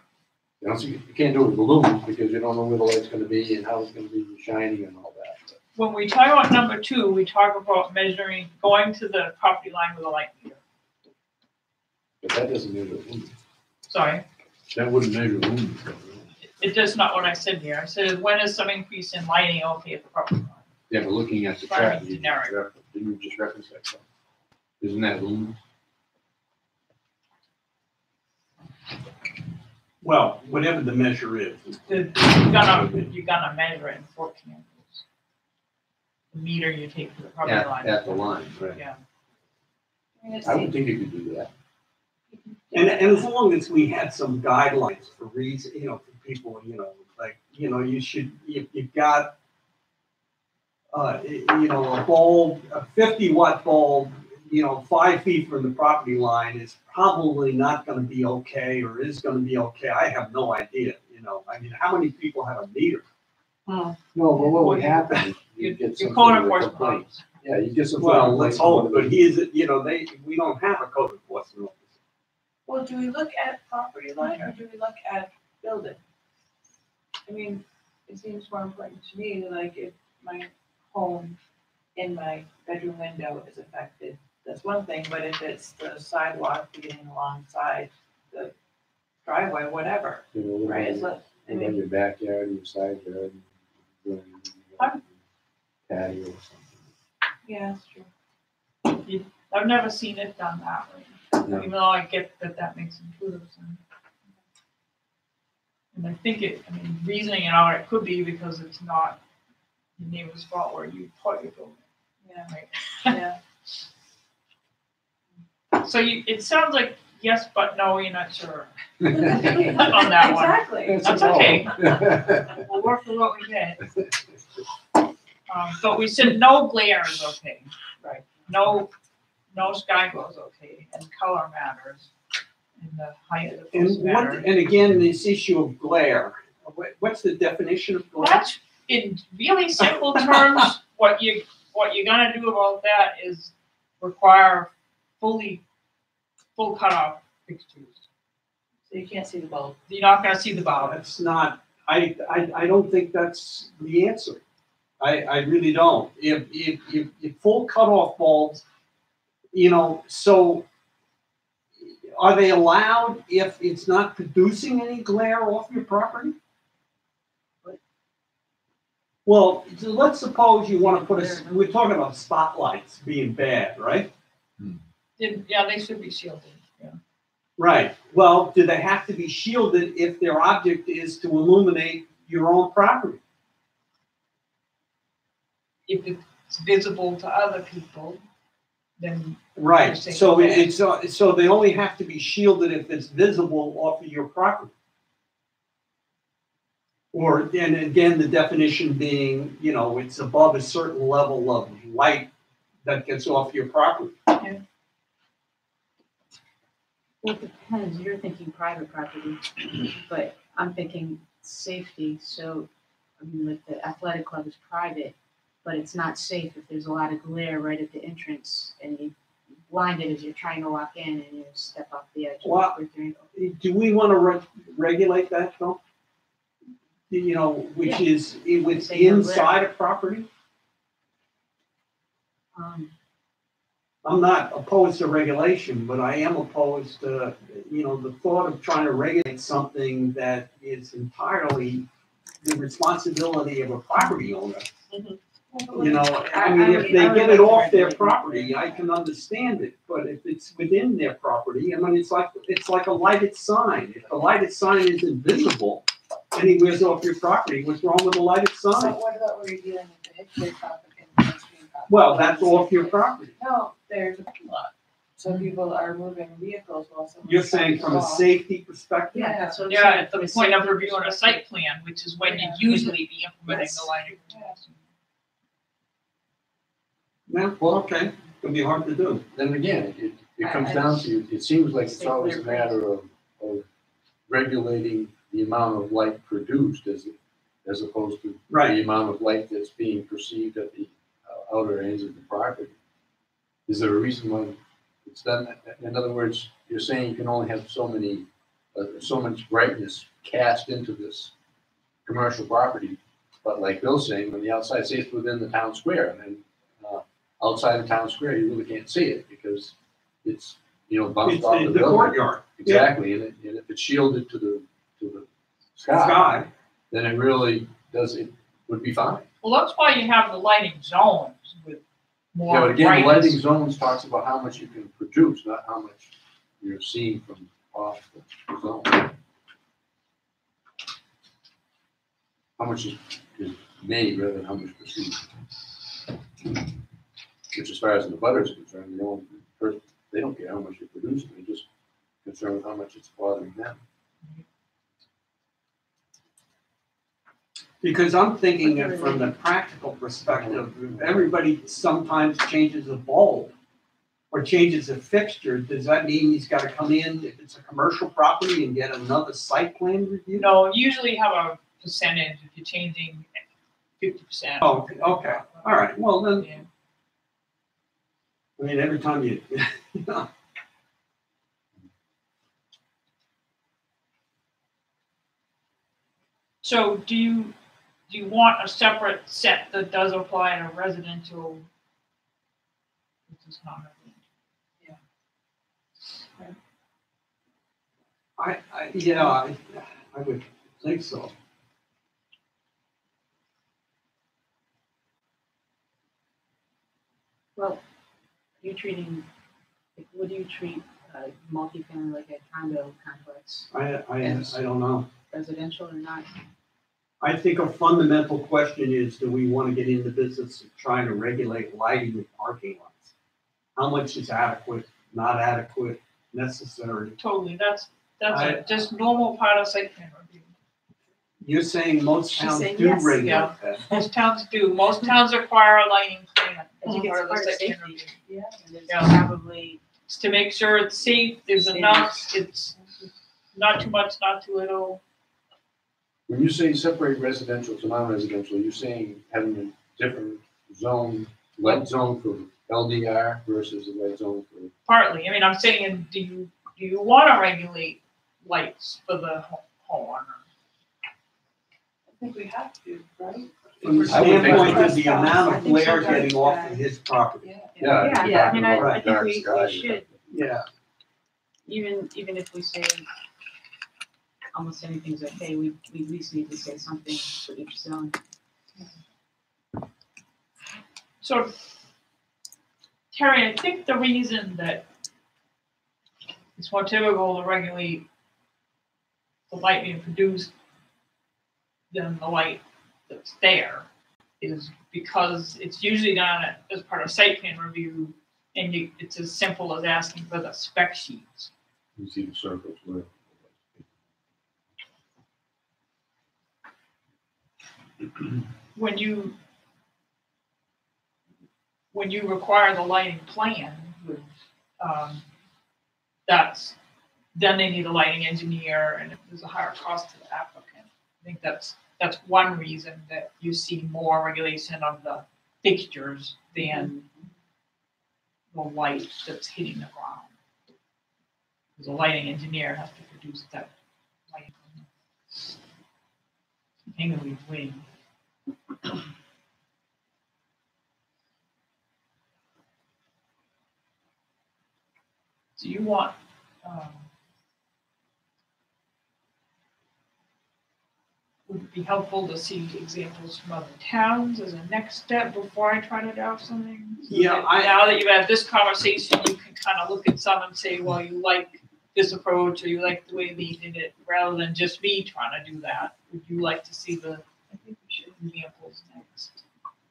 You know, so you can't do it with balloons because you don't know where the light's gonna be and how it's gonna be shining and all that. When we talk about number 2, we talk about going to the property line with a light meter. But that doesn't measure lumens. Sorry, That wouldn't measure lumens. it does not what I said here. I said, when is some increase in lighting okay at the property line? Yeah, but looking at the Fire chart, you generic. didn't you just reference that? So, isn't that lumens? Well, whatever the measure is. You're gonna measure it in 4 candles. The meter you take to the property line. At the line, right. Yeah. I mean, it I would seems- think you could do that. And as long as we had some guidelines for reason, for people, like, you've got, a bulb, a 50-watt bulb, 5 feet from the property line is probably not gonna be okay, or is gonna be okay. I have no idea, I mean, how many people have a meter? No, but what would happen is Your you'd get your some code sort of a enforcement complaint. officer. Yeah, you get some. Well, let's hope, but we don't have a code enforcement officer. Well, do we look at property line or do we look at building? I mean, it seems more important to me, like if my home in my bedroom window is affected, that's one thing, but if it's the sidewalk beginning alongside the driveway, whatever, right, it's like, I In mean, your backyard, your side yard, your I'm- patio or something. yeah, that's true. I've never seen it done that way, No. even though I get that makes intuitive sense. And I think reasoning it out, it could be because it's not your neighbor's fault where you put your building. Yeah, Right. yeah. So it sounds like yes, but no, you're not sure On on that one. Exactly. That's okay. We'll work with what we get. But we said no glare is okay. Right. No sky glow is okay, and color matters, and the height of the post matters. And again, this issue of glare, what's the definition of glare? That's, in really simple terms, what you're gonna do about that is require full cutoff fixtures. So you can't see the bulb. You're not gonna see the bottom. That's not, I don't think that's the answer. I really don't. If full cutoff bulbs, so are they allowed if it's not producing any glare off your property? Well, so let's suppose you want to put we're talking about spotlights being bad, right? Yeah, they should be shielded, yeah. Right. Well, do they have to be shielded if their object is to illuminate your own property? If it's visible to other people, then. Right. you're saying So that. it's so they only have to be shielded if it's visible off of your property. Or, and again, the definition being, you know, it's above a certain level of light that gets off your property. Well, it depends, you're thinking private property, but I'm thinking safety, so, I mean, like the athletic club is private, but it's not safe if there's a lot of glare right at the entrance and you blinded as you're trying to walk in and you step off the edge. Well, do we want to regulate that though? You know, which is with inside a property? I'm not opposed to regulation, but I am opposed to, you know, the thought of trying to regulate something that is entirely the responsibility of a property owner. You know, I mean, if they get it off their property, I can understand it, but if it's within their property, I mean, it's like a lighted sign. If the lighted sign is invisible anywhere off your property, what's wrong with a lighted So sign? what about where you're dealing with the Hickory topic and the Mainstream topic? Well, that's off your property. No, there's a parking lot. So people are moving vehicles while someone's. You're saying from a safety perspective? Yeah, that's what I'm Yeah, saying. at the from a point of safety reviewing a perspective. site plan, which is when you usually be implementing the lighting. Yeah, well, okay, it'll be hard to do. Then again, it comes down to, it seems like it's always a matter of regulating the amount of light produced as opposed to the amount of light that's being perceived at the outer ends of the property. Is there a reason why it's done? In other words, you're saying you can only have so much brightness cast into this commercial property, but like Bill's saying, on the outside, say it's within the town square, and then outside the town square, you really can't see it because it's, you know, bumped It's off the the building. courtyard. Exactly, and if it's shielded to the sky, then it really would be fine. Well, that's why you have the lighting zones with more Yeah, but again, the brightness. lighting zones talks about how much you can produce, not how much you're seeing from off the zone. How much is made rather than how much perceived. Which, as far as the butter is concerned, they don't care how much you're producing, they're just concerned with how much it's bothering them. Because I'm thinking it from the practical perspective, everybody sometimes changes a bulb or changes a fixture. Does that mean he's got to come in if it's a commercial property and get another site plan review? No, usually you have a percentage if you're changing 50%. Oh, okay, all right, well then, Yeah. I mean, every time you know. So do you want a separate set that does apply to residential? Which is not I would think so. Well, you're treating, what do you treat multifamily like a condo complex, I don't know. residential or not? I think a fundamental question is, do we want to get into business of trying to regulate lighting in parking lots? How much is adequate, not adequate, necessary? totally. That's just normal part of site plan review. You're saying most She's towns saying do yes. regulate Yeah. that. Most towns do. Most towns require a lighting plan I think as part it's of the part of site plan safety. review. Yeah. And there's Yeah. probably, It's to make sure it's safe, there's Standards. enough, it's not too much, not too little. When you say separate residential to non-residential, you're saying having a different zone, light zone for LDR versus a light zone for. Partly, I mean, I'm saying, do you want to regulate lights for the homeowner? I think we have to, right? From the I would think standpoint so. of the amount I of think so, glare right. getting off of his property. Yeah. yeah, I mean, I Dark think we sky. should, Yeah, Even if we say almost anything's okay, we at least need to say something for each zone. So, Terry, I think the reason that it's more typical to regulate the light being produced than the light that's there is because it's usually done as part of site plan review, and it's as simple as asking for the spec sheets. You see the circles where. When you require the lighting plan, then they need a lighting engineer, and there's a higher cost to the applicant. I think that's one reason that you see more regulation of the fixtures than the light that's hitting the ground. Because the lighting engineer has to produce that light. Hanging wing. So you want would it be helpful to see examples from other towns as a next step before I try to draft something? So Yeah, now that you've had this conversation, you can kind of look at some and say, well, you like this approach, or you like the way they did it, rather than just me trying to do that. Would you like to see I think we should examples next.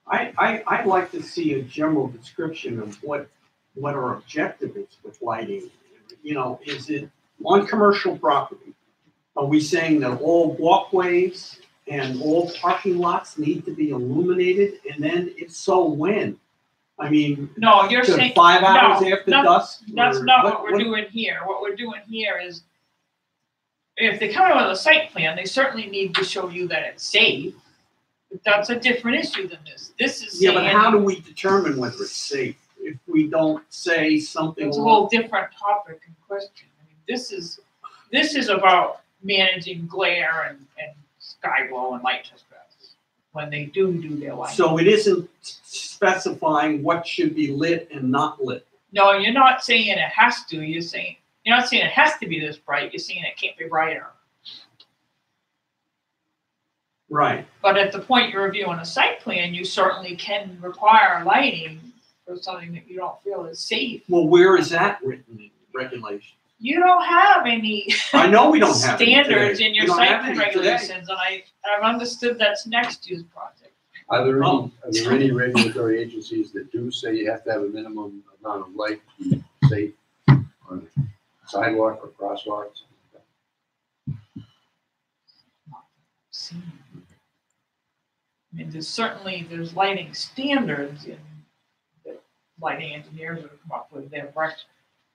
I'd like to see a general description of what our objective is with lighting. You know, is it on commercial property? Are we saying that all walkways and all parking lots need to be illuminated? And then if so, when? I mean, No, you're saying 5 hours no, after no, dusk? That's or not what we're doing here. What we're doing here is, if they come out with a site plan, they certainly need to show you that it's safe. But that's a different issue than this. This is Yeah, but saying- how do we determine whether it's safe if we don't say something? It's a whole different topic and question. I mean, this is about managing glare and sky glow and light trespass when they do their lighting. So it isn't specifying what should be lit and not lit. No, you're not saying it has to. You're not saying it has to be this bright. You're saying it can't be brighter. Right. But at the point you're reviewing a site plan, you certainly can require lighting for something that you don't feel is safe. Well, where is that written in regulation? You don't have any I know we don't have any standards today. in your We don't site have plan any today. regulations, and I've understood that's next year's project. Are there any regulatory agencies that do say you have to have a minimum amount of light to be safe on a sidewalk or crosswalks? I mean, there's lighting standards that lighting engineers have come up with.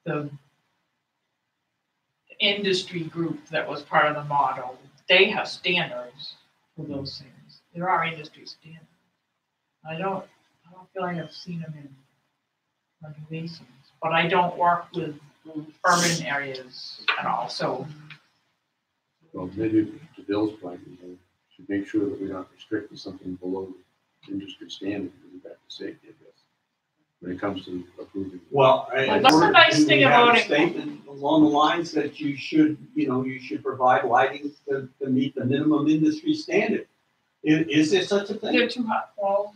The industry group that was part of the model, they have standards for those things. There are industry standards. I don't feel like I've seen them in regulations, but I don't work with urban areas at all, so. Well, maybe to Bill's point, we should make sure that we're not restricting something below industry standard with regard to safety, I guess, when it comes to approving. Well, that's the nice thing about it. Statement along the lines that you should provide lighting to meet the minimum industry standard. Is there such a thing? They're too high. Well,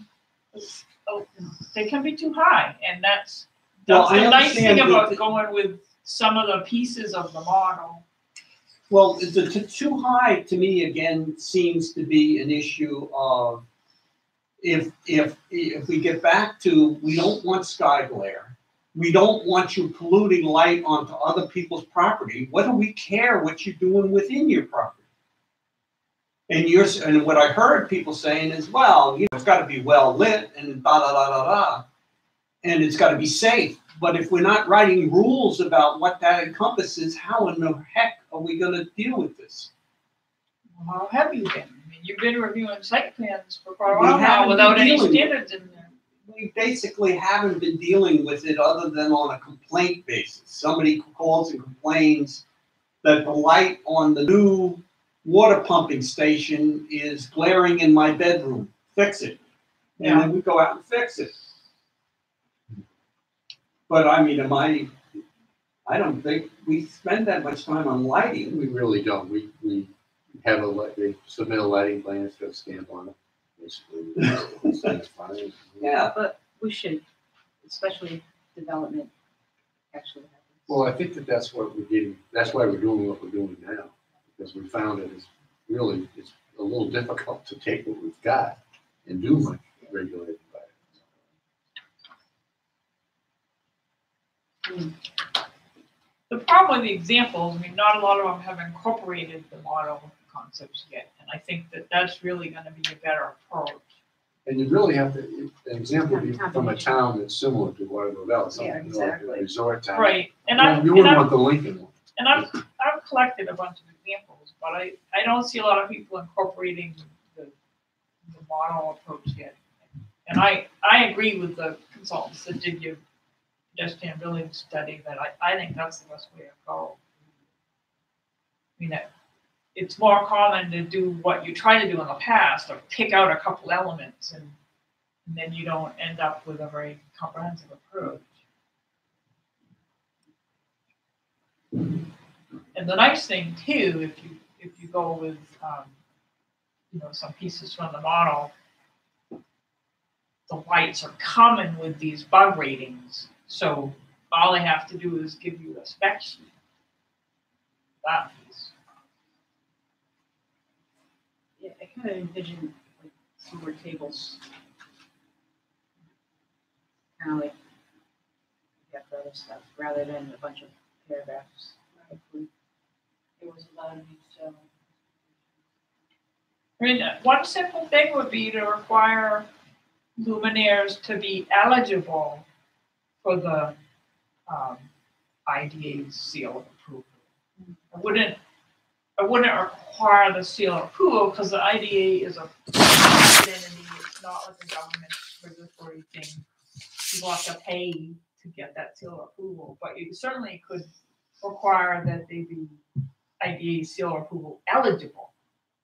they can be too high, and that's Well, the I nice thing understand about that- going with some of the pieces of the model. Well, the too high to me again seems to be an issue of if we get back to we don't want sky glare, we don't want you polluting light onto other people's property. What do we care what you're doing within your property? And what I heard people saying is, well, it's got to be well lit and da da da da da, and it's got to be safe. But if we're not writing rules about what that encompasses, how in the heck are we going to deal with this? How have you been? I mean, you've been reviewing site plans for quite a We while now haven't without been any dealing with it. standards in there. We basically haven't been dealing with it other than on a complaint basis. Somebody calls and complains that the light on the new water pumping station is glaring in my bedroom. Fix it. And then we go out and fix it. But I mean, I don't think we spend that much time on lighting. We really don't. We have they submit a lighting plan, it's got a stamp on it. Basically, it's fine. Yeah. But we should, especially development, actually happens. Well, I think that's what we're getting, that's why we're doing what we're doing now. Because we found that it's a little difficult to take what we've got and do much regulated by it. The problem with the examples, I mean, not a lot of them have incorporated the model concepts yet, and I think that that's really gonna be a better approach. And you really have to, an example would be from a town that's similar to Waterville Valley, Yeah, something like a exactly. resort town. Right, and You wouldn't want the Lincoln one. And I've collected a bunch of examples, but I don't see a lot of people incorporating the model approach yet. And I agree with the consultants that did your pedestrian building study that I think that's the best way to go. I mean, it's more common to do what you try to do in the past, or pick out a couple elements, and then you don't end up with a very comprehensive approach. And the nice thing too, if you go with some pieces from the model, the lights are common with these bug ratings. So all they have to do is give you a spec sheet. That piece. Yeah, I kind of envision like similar tables. Kind of like you have for other stuff, rather than a bunch of paragraphs. Hopefully. There was a lot of these, I mean, one simple thing would be to require luminaires to be eligible for the IDA seal of approval. I wouldn't require the seal of approval because the IDA is a private entity. It's not like a government regulatory thing. People have to pay to get that seal of approval, but you certainly could require that they be IDA seal of approval eligible,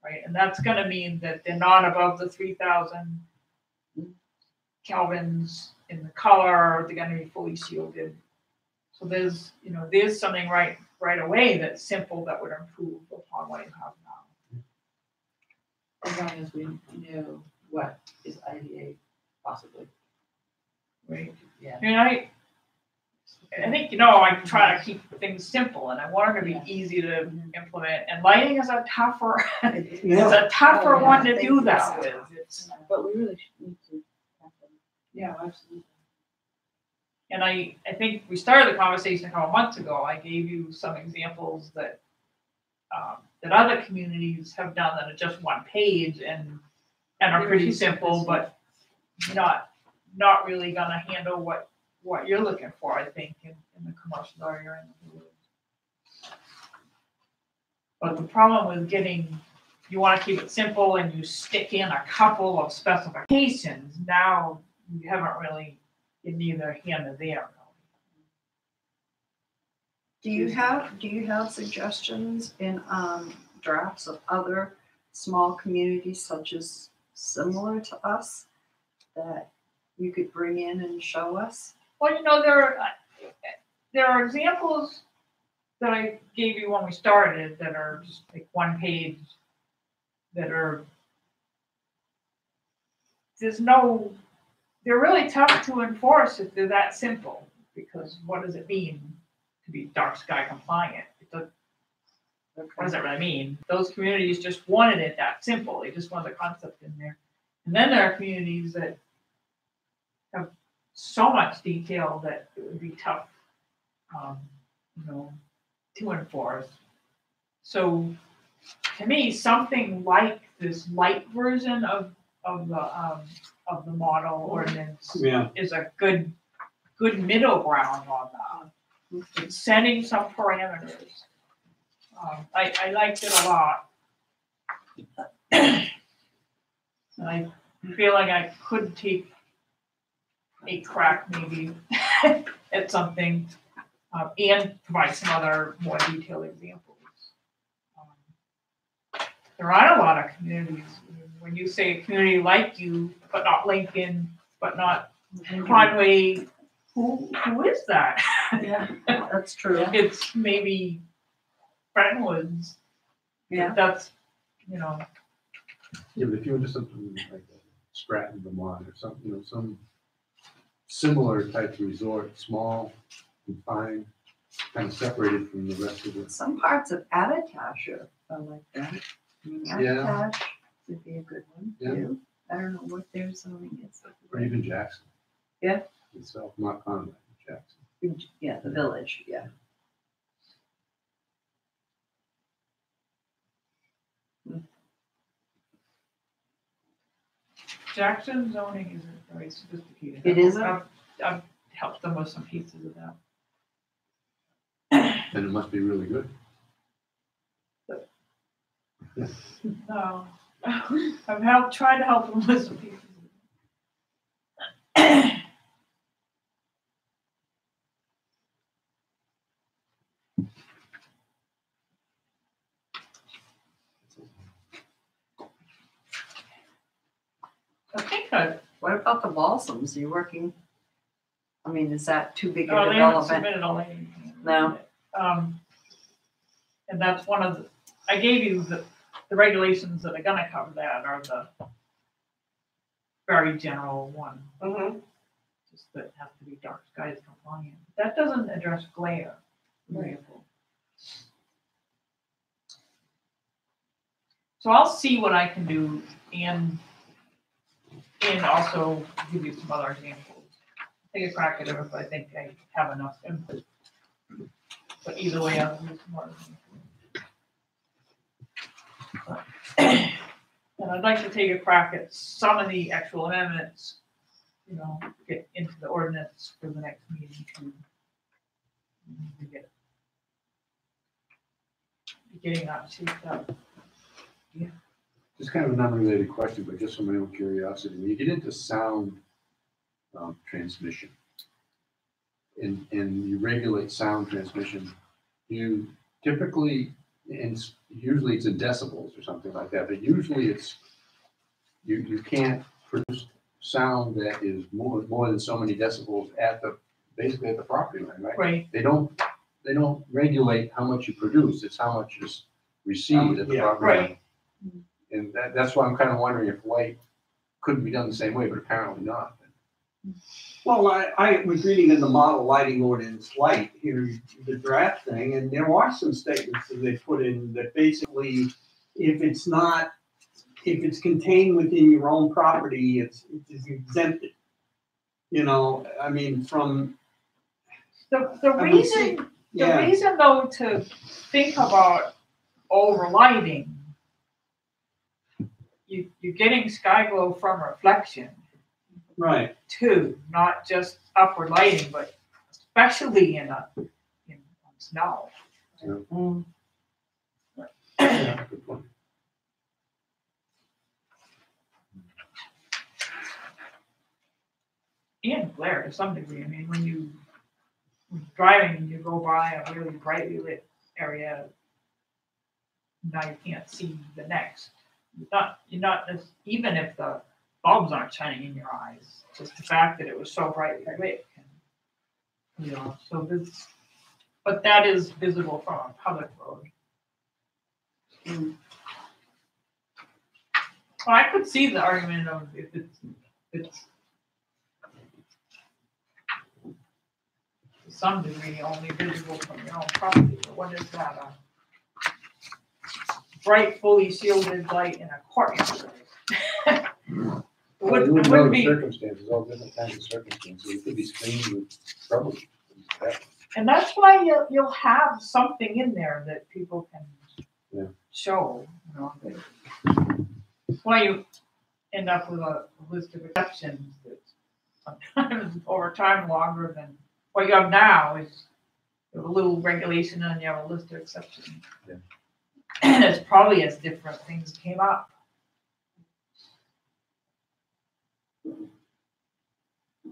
right? And that's going to mean that they're not above the 3,000 kelvins in the color. They're going to be fully shielded. So there's something right away that's simple that would improve upon what you have now. as long as we know what is IDA possibly. Right. Yeah. I mean, I think, I try to keep things simple, and I want them to be easy to implement. And lighting is a tougher, one to do that with. But we really need to. Yeah, absolutely. And I think we started the conversation a couple months ago. I gave you some examples that other communities have done that are just one page and are pretty simple, but not really going to handle what you're looking for, I think, in the commercial area and the village. But the problem with you want to keep it simple and you stick in a couple of specifications, now you haven't really, in neither here nor there. Do you have suggestions in drafts of other small communities such as similar to us that you could bring in and show us? Well, there are examples that I gave you when we started that are just like one page that are, they're really tough to enforce if they're that simple, because what does it mean to be dark sky compliant? What does that really mean? Those communities just wanted it that simple. They just want the concept in there. And then there are communities that have so much detail that it would be tough, to enforce. So to me, something like this light version of the model ordinance is a good middle ground on that. It's setting some parameters. I liked it a lot. And I feel like I could take a crack maybe at something and provide some other more detailed examples. There aren't a lot of communities. When you say a community like you, but not Lincoln, but not Conway, who is that? Yeah, that's true. It's maybe Brentwood's. Yeah. That's, you know, Yeah, but if you were just something like Stratton, Vermont, or something, you know, some similar type of resort, small, confined, kind of separated from the rest of it. Some parts of Attitash are like that. I mean, Yeah. Attitash would be a good one Yeah. too. I don't know what their zoning is. Or even Jackson. Yeah. Itself, not Conway, Jackson. Yeah, the village, yeah. Jackson zoning isn't very sophisticated. It isn't? I've helped them with some pieces of that. Then it must be really good. No, I've tried to help them with some pieces. I think What about the Balsams? Are you working? I mean, is that too big a they haven't development? submitted all anything. No. And that's one of the, I gave you the regulations that are gonna cover that are the very general one. Just that have to be dark skies compliant. That doesn't address glare. Example. So I'll see what I can do and also give you some other examples. Take a crack at it if I think I have enough input. But either way, I'll do some more examples. And I'd like to take a crack at some of the actual amendments, you know, get into the ordinance for the next meeting to get getting that shaped up. Just kind of an unrelated question, but just from my own curiosity, when you get into sound transmission and you regulate sound transmission, you typically, and usually it's in decibels or something like that, but usually it's, you can't produce sound that is more than so many decibels basically at the property line, right? Right. They don't regulate how much you produce, it's how much is received at the Yeah, property right. line. And that's why I'm kind of wondering if white couldn't be done the same way, but apparently not. Well, I was reading in the model lighting ordinance light here, the draft thing, and there are some statements that they put in that basically, if it's contained within your own property, it's exempted. You know, I mean, from. The I mean, see, reason yeah. the reason though to think about overlighting, you're getting sky glow from reflection Right. too, not just upward lighting, but especially in snow. Yeah, good point. And glare to some degree. I mean, when you're driving and you go by a really brightly lit area, now you can't see the next. You're not even if the bulbs aren't shining in your eyes, just the fact that it was so brightly lit. You know, so this, but that is visible from a public road. Well, I could see the argument of if it's to some degree only visible from your own property, but what is that? Bright, fully shielded light in a courtyard. Well, you It would know wouldn't the be, circumstances, all different kinds of circumstances. It could be screened with trouble. and that's why you'll have something in there that people Yeah. can show. You know, that's why you end up with a list of exceptions that sometimes over time longer than what you have now is you have a little regulation and you have a list of exceptions. Yeah. And it's probably as different things came up.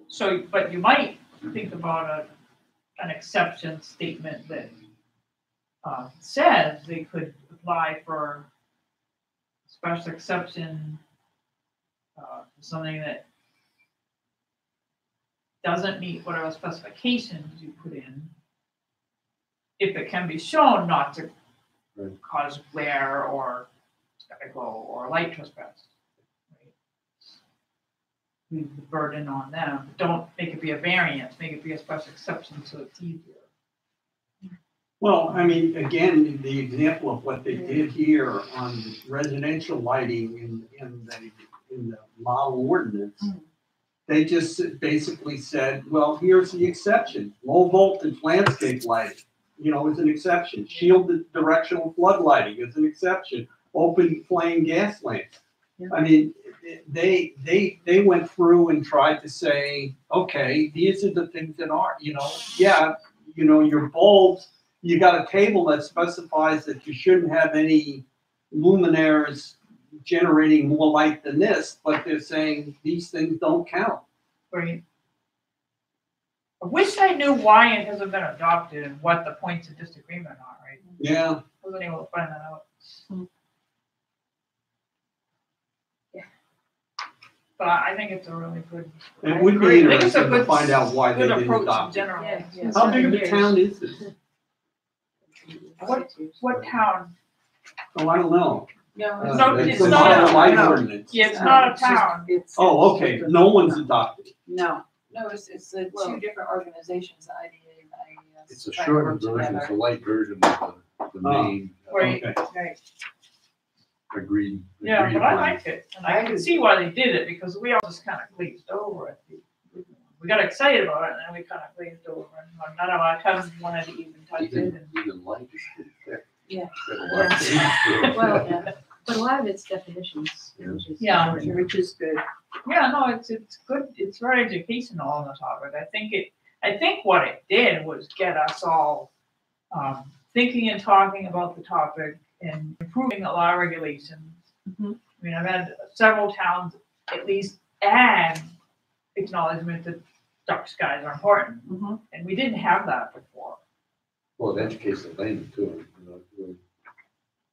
So, but you might think about an exception statement that says they could apply for special exception, something that doesn't meet whatever specifications you put in, if it can be shown not to Right. cause glare or glow or light trespass. Right? Leave the burden on them. Don't make it be a variance, make it be a special exception so it's easier. Well, I mean, again, the example of what they did here on residential lighting in the model ordinance, they just basically said, well, here's the exception. Low voltage landscape lighting, is an exception. Shielded directional flood lighting is an exception. Open flame gas lamps. Yeah. I mean, they went through and tried to say, okay, these are the things that are, your bulbs, you got a table that specifies that you shouldn't have any luminaires generating more light than this, but they're saying these things don't count. Right. I wish I knew why it hasn't been adopted and what the points of disagreement are, right? Yeah. I wasn't able to find that out. Yeah. But I think it's a really good. It would agree. be I think it's a interesting to good- find out why they Good didn't approach in adopt it. general. Yeah. How big of a town is this? What town? Oh, I don't know. No, No, It's it's the not model a- light no. ordinance. Yeah, it's not a town. Oh, okay, no one's adopted it. No, it's the Well- two different organizations, the IDA and the IES. It's a trying to shortened work version, it's a together. light version of the main Right. Okay. Right. agreed. Yeah, agreed but I upon. liked it, and I can see why they did it, because we all just kind of glazed over it. We got excited about it, and then we kind of glazed over, and none of our towns wanted to even touch it. And Even light is pretty thick. Yeah. Got a lot of things to it. Well, but a lot of it's definitions, which is. Yeah. Which is good. Yeah, no, it's good. It's very educational on the topic. I think what it did was get us all thinking and talking about the topic and improving a lot of regulations. Mhm. I mean, I've had several towns at least add acknowledgement that dark skies are important, Mhm. and we didn't have that before. Well, it educates the layman too,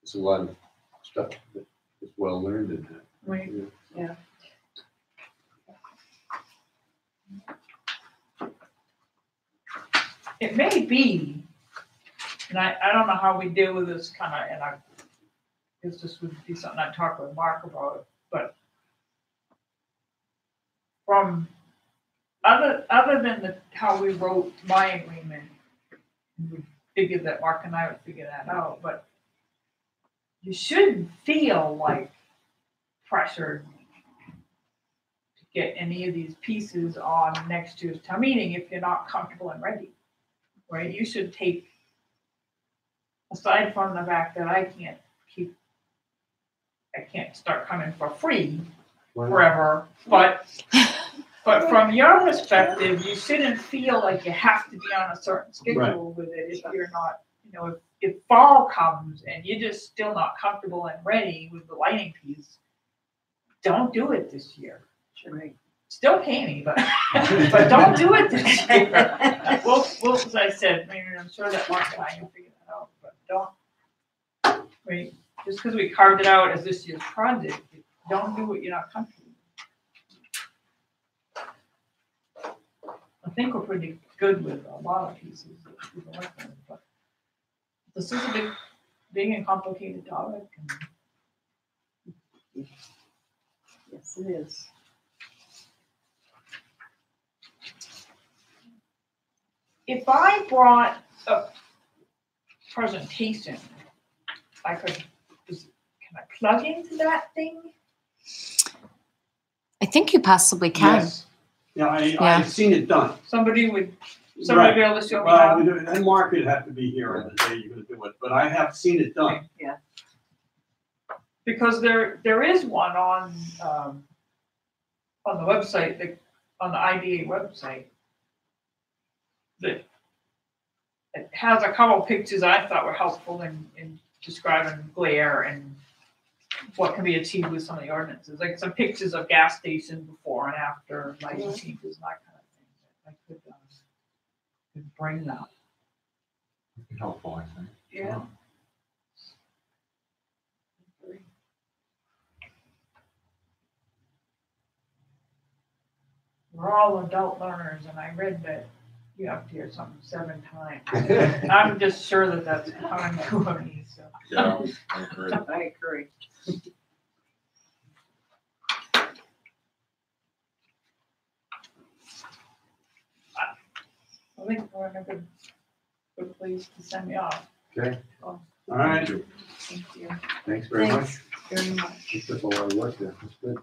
it's a lot of stuff that is well learned in that. Right. Yeah. It may be, and I don't know how we deal with this kind of, and I guess this would be something I'd talk with Mark about, but from other than how we wrote my agreement, we figured that Mark and I would figure that out, but you shouldn't feel like pressured to get any of these pieces on next year's town meeting if you're not comfortable and ready. Right, you should take, aside from the fact that I can't start coming for free forever, but from your perspective, you shouldn't feel like you have to be on a certain schedule with it if you're not, if fall comes and you're just still not comfortable and ready with the lighting piece, don't do it this year. Right. Still pay me, but don't do it this year. Well, as I said, I'm sure that Mark and I can figure that out, but don't, right, just because we carved it out as this year's project, don't do what you're not comfortable with. I think we're pretty good with a lot of pieces that we've been working with, but this is a big and complicated topic. Yes, it is. If I brought a presentation, can I plug into that thing? I think you possibly can. Yes. Yeah, I've seen it done. Somebody be able to show me Well, how? and Mark would have to be here on the day you're gonna do it, but I have seen it done. Because there is one on the website, on the IDA website, that it has a couple pictures I thought were helpful in describing glare and what can be achieved with some of the ordinances, like some pictures of gas stations before and after lighting changes and that kind of thing. I could bring that. Helpful, I think. Yeah. we're all adult learners, and I read that you have to hear something 7 times. I'm just sure that that's continuity, so. Yeah, I agree. I agree. I think we're in a good place to send me off. Okay, All right. Thank you. thanks very much. Very much. It's just a lot of work there. That's good.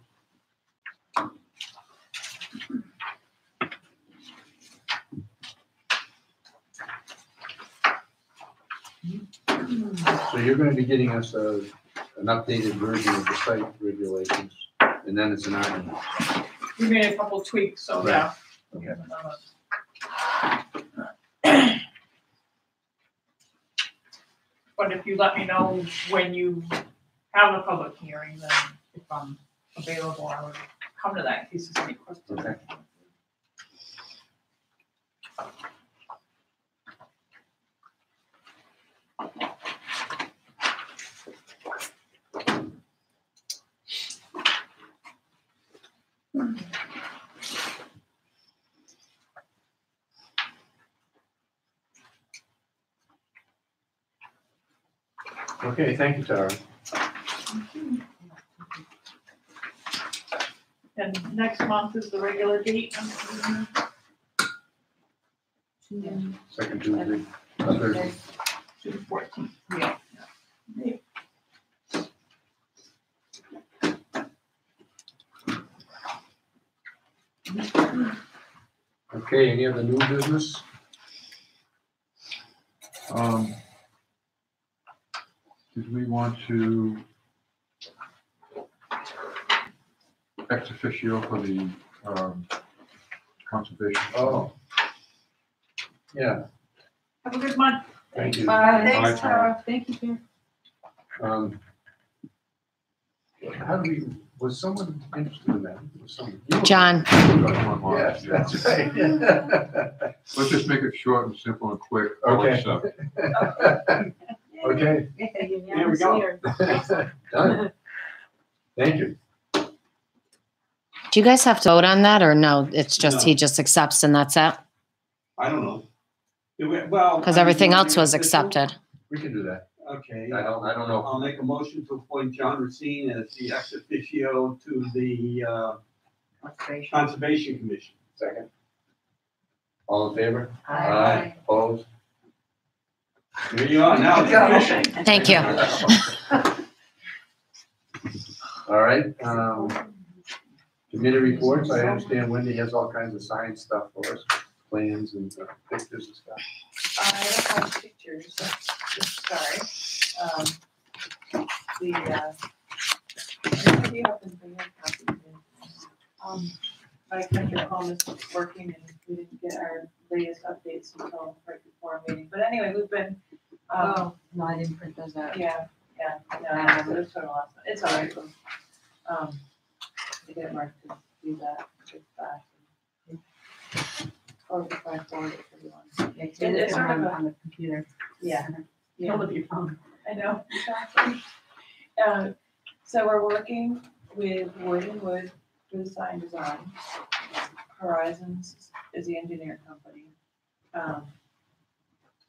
So you're gonna be getting us an updated version of the site regulations, and then it's an item. We made a couple tweaks, so yeah. We have another. But if you let me know when you have a public hearing, then if I'm available, I would come to that in case there's any questions. Okay. Okay, thank you, Tara. And next month is the regular date. Second Tuesday, Thursday. June 14th, yeah. Okay, any other new business? Did we want to ex officio for the conservation? Oh. Yeah, Have a good month. thank you. Thanks, Bye, Tara. Thank you, Peter. How do we, was someone interested in that? Was someone- you were- John. Yes, that's right. Let's just make it short and simple and quick. I'll Okay. accept. Okay, Here we go. done. Thank you. Do you guys have to vote on that or no? It's just, No. he just accepts and that's it? I don't know. Well. Because I mean, everything you want else to was make it official? accepted. We can do that. Okay. I don't know. I'll make a motion to appoint John Racine as the ex officio to the Conservation Commission. Second. All in favor? Aye. Opposed? There you are, now it's official. Thank you. All right, committee reports, I understand Wendy has all kinds of science stuff for us, plans and pictures and stuff. I don't have pictures, sorry. You have to bring up copies. My country home is working and we didn't get our latest updates until right before our meeting, but anyway, we've been, Oh, no, I didn't print those out. yeah, no, it was sort of last, it's all right. I get Mark to do that, it's back. Or if I forward it for everyone. Yeah, 'cause It- you it's look sort of on the computer. Yeah. Kill with your phone. I know, exactly. So we're working with Wood and Wood for the sign design. Horizons is the engineer company.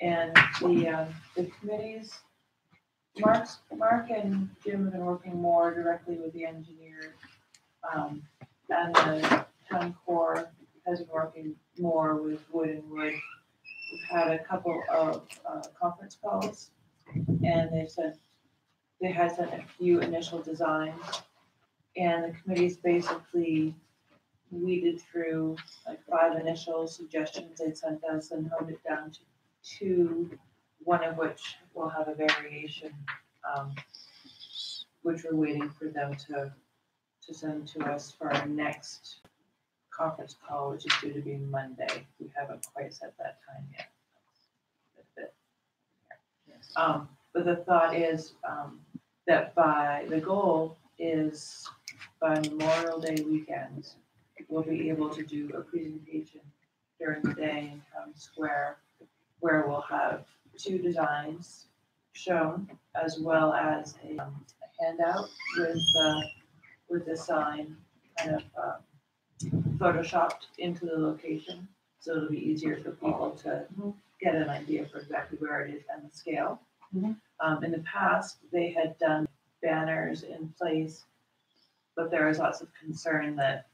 And the committees, Mark and Jim have been working more directly with the engineer. And the town core has been working more with Wood and Wood. We've had a couple of conference calls, and they had sent a few initial designs, and the committee's basically weeded through like 5 initial suggestions they sent us and honed it down to 2, one of which will have a variation, which we're waiting for them to send to us for our next conference call, which is due to be Monday. We haven't quite set that time yet. But the thought is that the goal is by Memorial Day weekend, we'll be able to do a presentation during the day in Town Square, where we'll have 2 designs shown, as well as a handout with the sign kind of photoshopped into the location, so it'll be easier for people to get an idea for exactly where it is and the scale. Mhm. In the past, they had done banners in place, but there was lots of concern that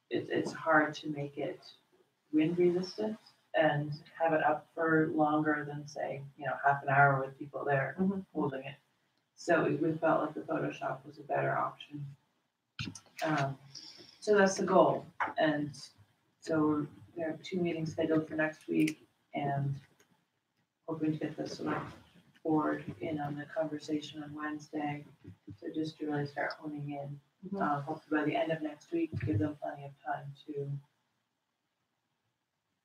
it's hard to make it wind resistant and have it up for longer than, say, half an hour with people there holding it. So we felt like the Photoshop was a better option. So that's the goal. And so there are 2 meetings scheduled for next week, and hoping to get the select board in on the conversation on Wednesday. So just to really start honing in, hopefully by the end of next week, to give them plenty of time to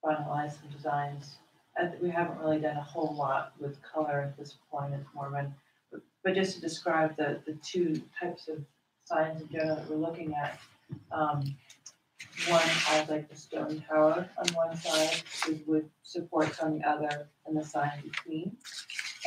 finalize some designs. And we haven't really done a whole lot with color at this point. It's more of but just to describe the 2 types of signs in general that we're looking at. One has like the stone tower on one side with wood supports on the other and the sign between.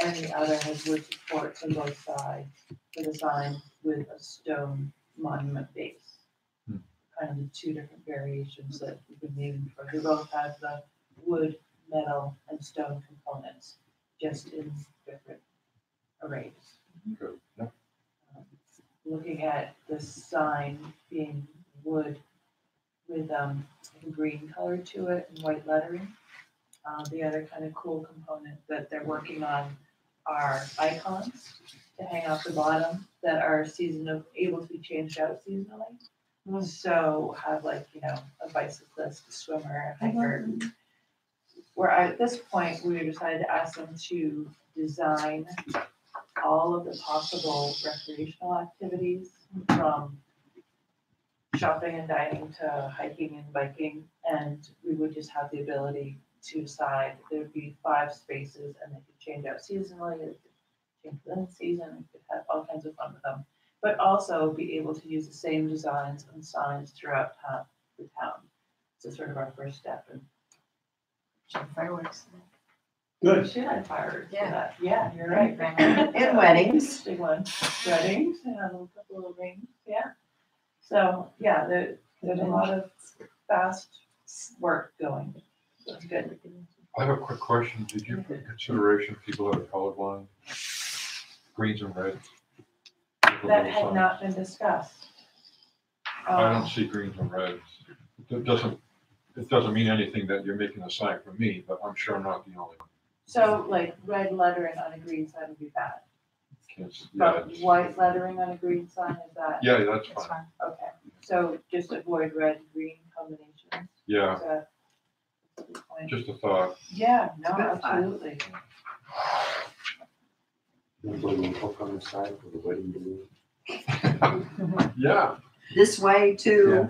And the other has wood supports on both sides for the sign with a stone monument base. Kind of the 2 different variations that we've been using for. They both have the wood, metal, and stone components, just in different arrays. Good, yeah. Looking at the sign being wood with a green color to it and white lettering. The other kind of cool component that they're working on are icons to hang off the bottom that are able to be changed out seasonally. So have like, a bicyclist, a swimmer, a hiker. Where at this point, we decided to ask them to design all of the possible recreational activities, from shopping and dining to hiking and biking, and we would just have the ability to decide. There'd be 5 spaces, and they could change out seasonally, they could change within the season, we could have all kinds of fun with them, but also be able to use the same designs and signs throughout the town. So sort of our first step in Fireworks. we Good. should have fireworks for Yeah. that. Yeah, you're right. And weddings. Interesting one. Weddings, and a couple of rings, yeah. So, yeah, there's a lot of fast work going. So it's good. I have a quick question. Did you put in consideration people that are colorblind? Greens and reds? That had not been discussed. I don't see greens and reds. It doesn't mean anything that you're making a sign for me, but I'm sure I'm not the only one. So like red lettering on a green sign would be bad. Yeah, But white lettering on a green sign, is that? yeah, that's That's fine. fine. Okay, so just avoid red, green combinations. Yeah, Is that a good point? just a thought. Yeah, no, Good thought. absolutely. Putting a hook on the side for the wedding balloon. Yeah. This way too.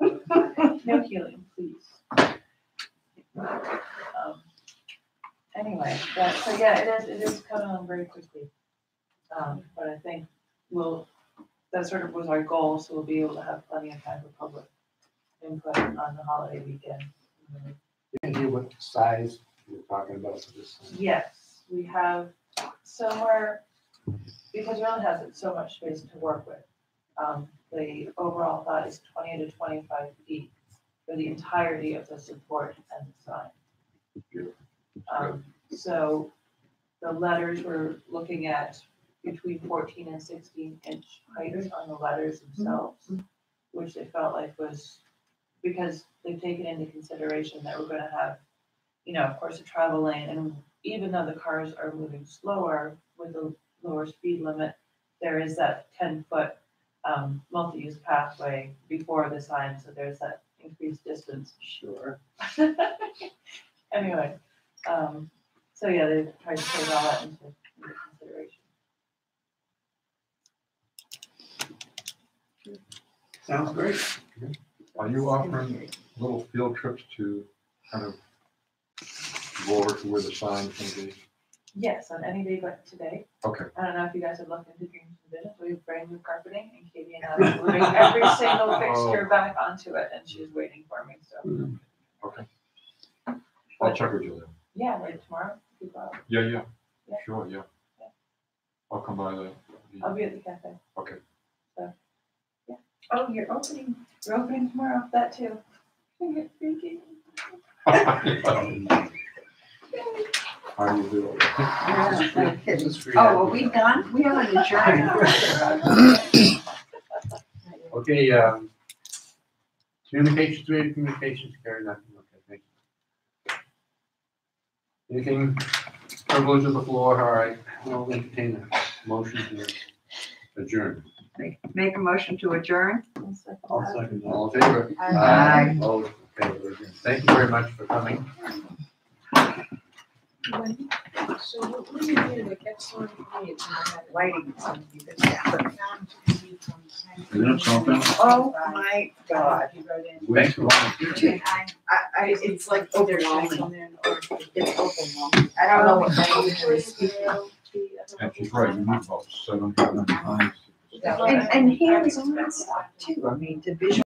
No helium, please. Anyway, so yeah, it is coming on very quickly. But I think that sort of was our goal, so we'll be able to have plenty of time for public input on the holiday weekend. Any idea what size you're talking about for this sign? Yes, we have somewhere, because we only have so much space to work with. The overall thought is 20 to 25 feet for the entirety of the support and the sign. So the letters we're looking at between 14 and 16-inch height on the letters themselves, which they felt like was, because they've taken into consideration that we're going to have, of course, a travel lane, and even though the cars are moving slower with a lower speed limit, there is that 10-foot multi-use pathway before the sign, so there's that increased distance. Sure. Anyway, so yeah, they tried to take all that into consideration. Sounds great. Are you offering little field trips to kind of go over to where the sign's gonna be? Yes, on any day but today. Okay. I don't know if you guys have looked into Dreams and Visions. We have brand new carpeting, and Katie and I are gluing every single fixture back onto it, and she's waiting for me. So Okay. I'll check with you then. yeah, like tomorrow. if you go out. Yeah, Yeah. sure, yeah. Yeah. I'll come by the. I'll be at the cafe. Okay. So, yeah. Oh, you're opening tomorrow, that too. Thinking. How do you do it? Oh, are we done? We haven't adjourned. Okay, communications, we have communications, Karen, nothing, okay, thank you. Anything, privilege of the floor, all right, we'll entertain a motion to adjourn. Make a motion to adjourn? All in favor? Aye. All, okay, we're adjourned. Thank you very much for coming. So what do you do to get some kids? Lighting. Isn't it something? Oh, my God. Thanks for volunteering. It's like overwhelming. It's overwhelming. I don't know what language is. And she's right, you need about 700 times. And hands-on stuff too. I mean, to visualize.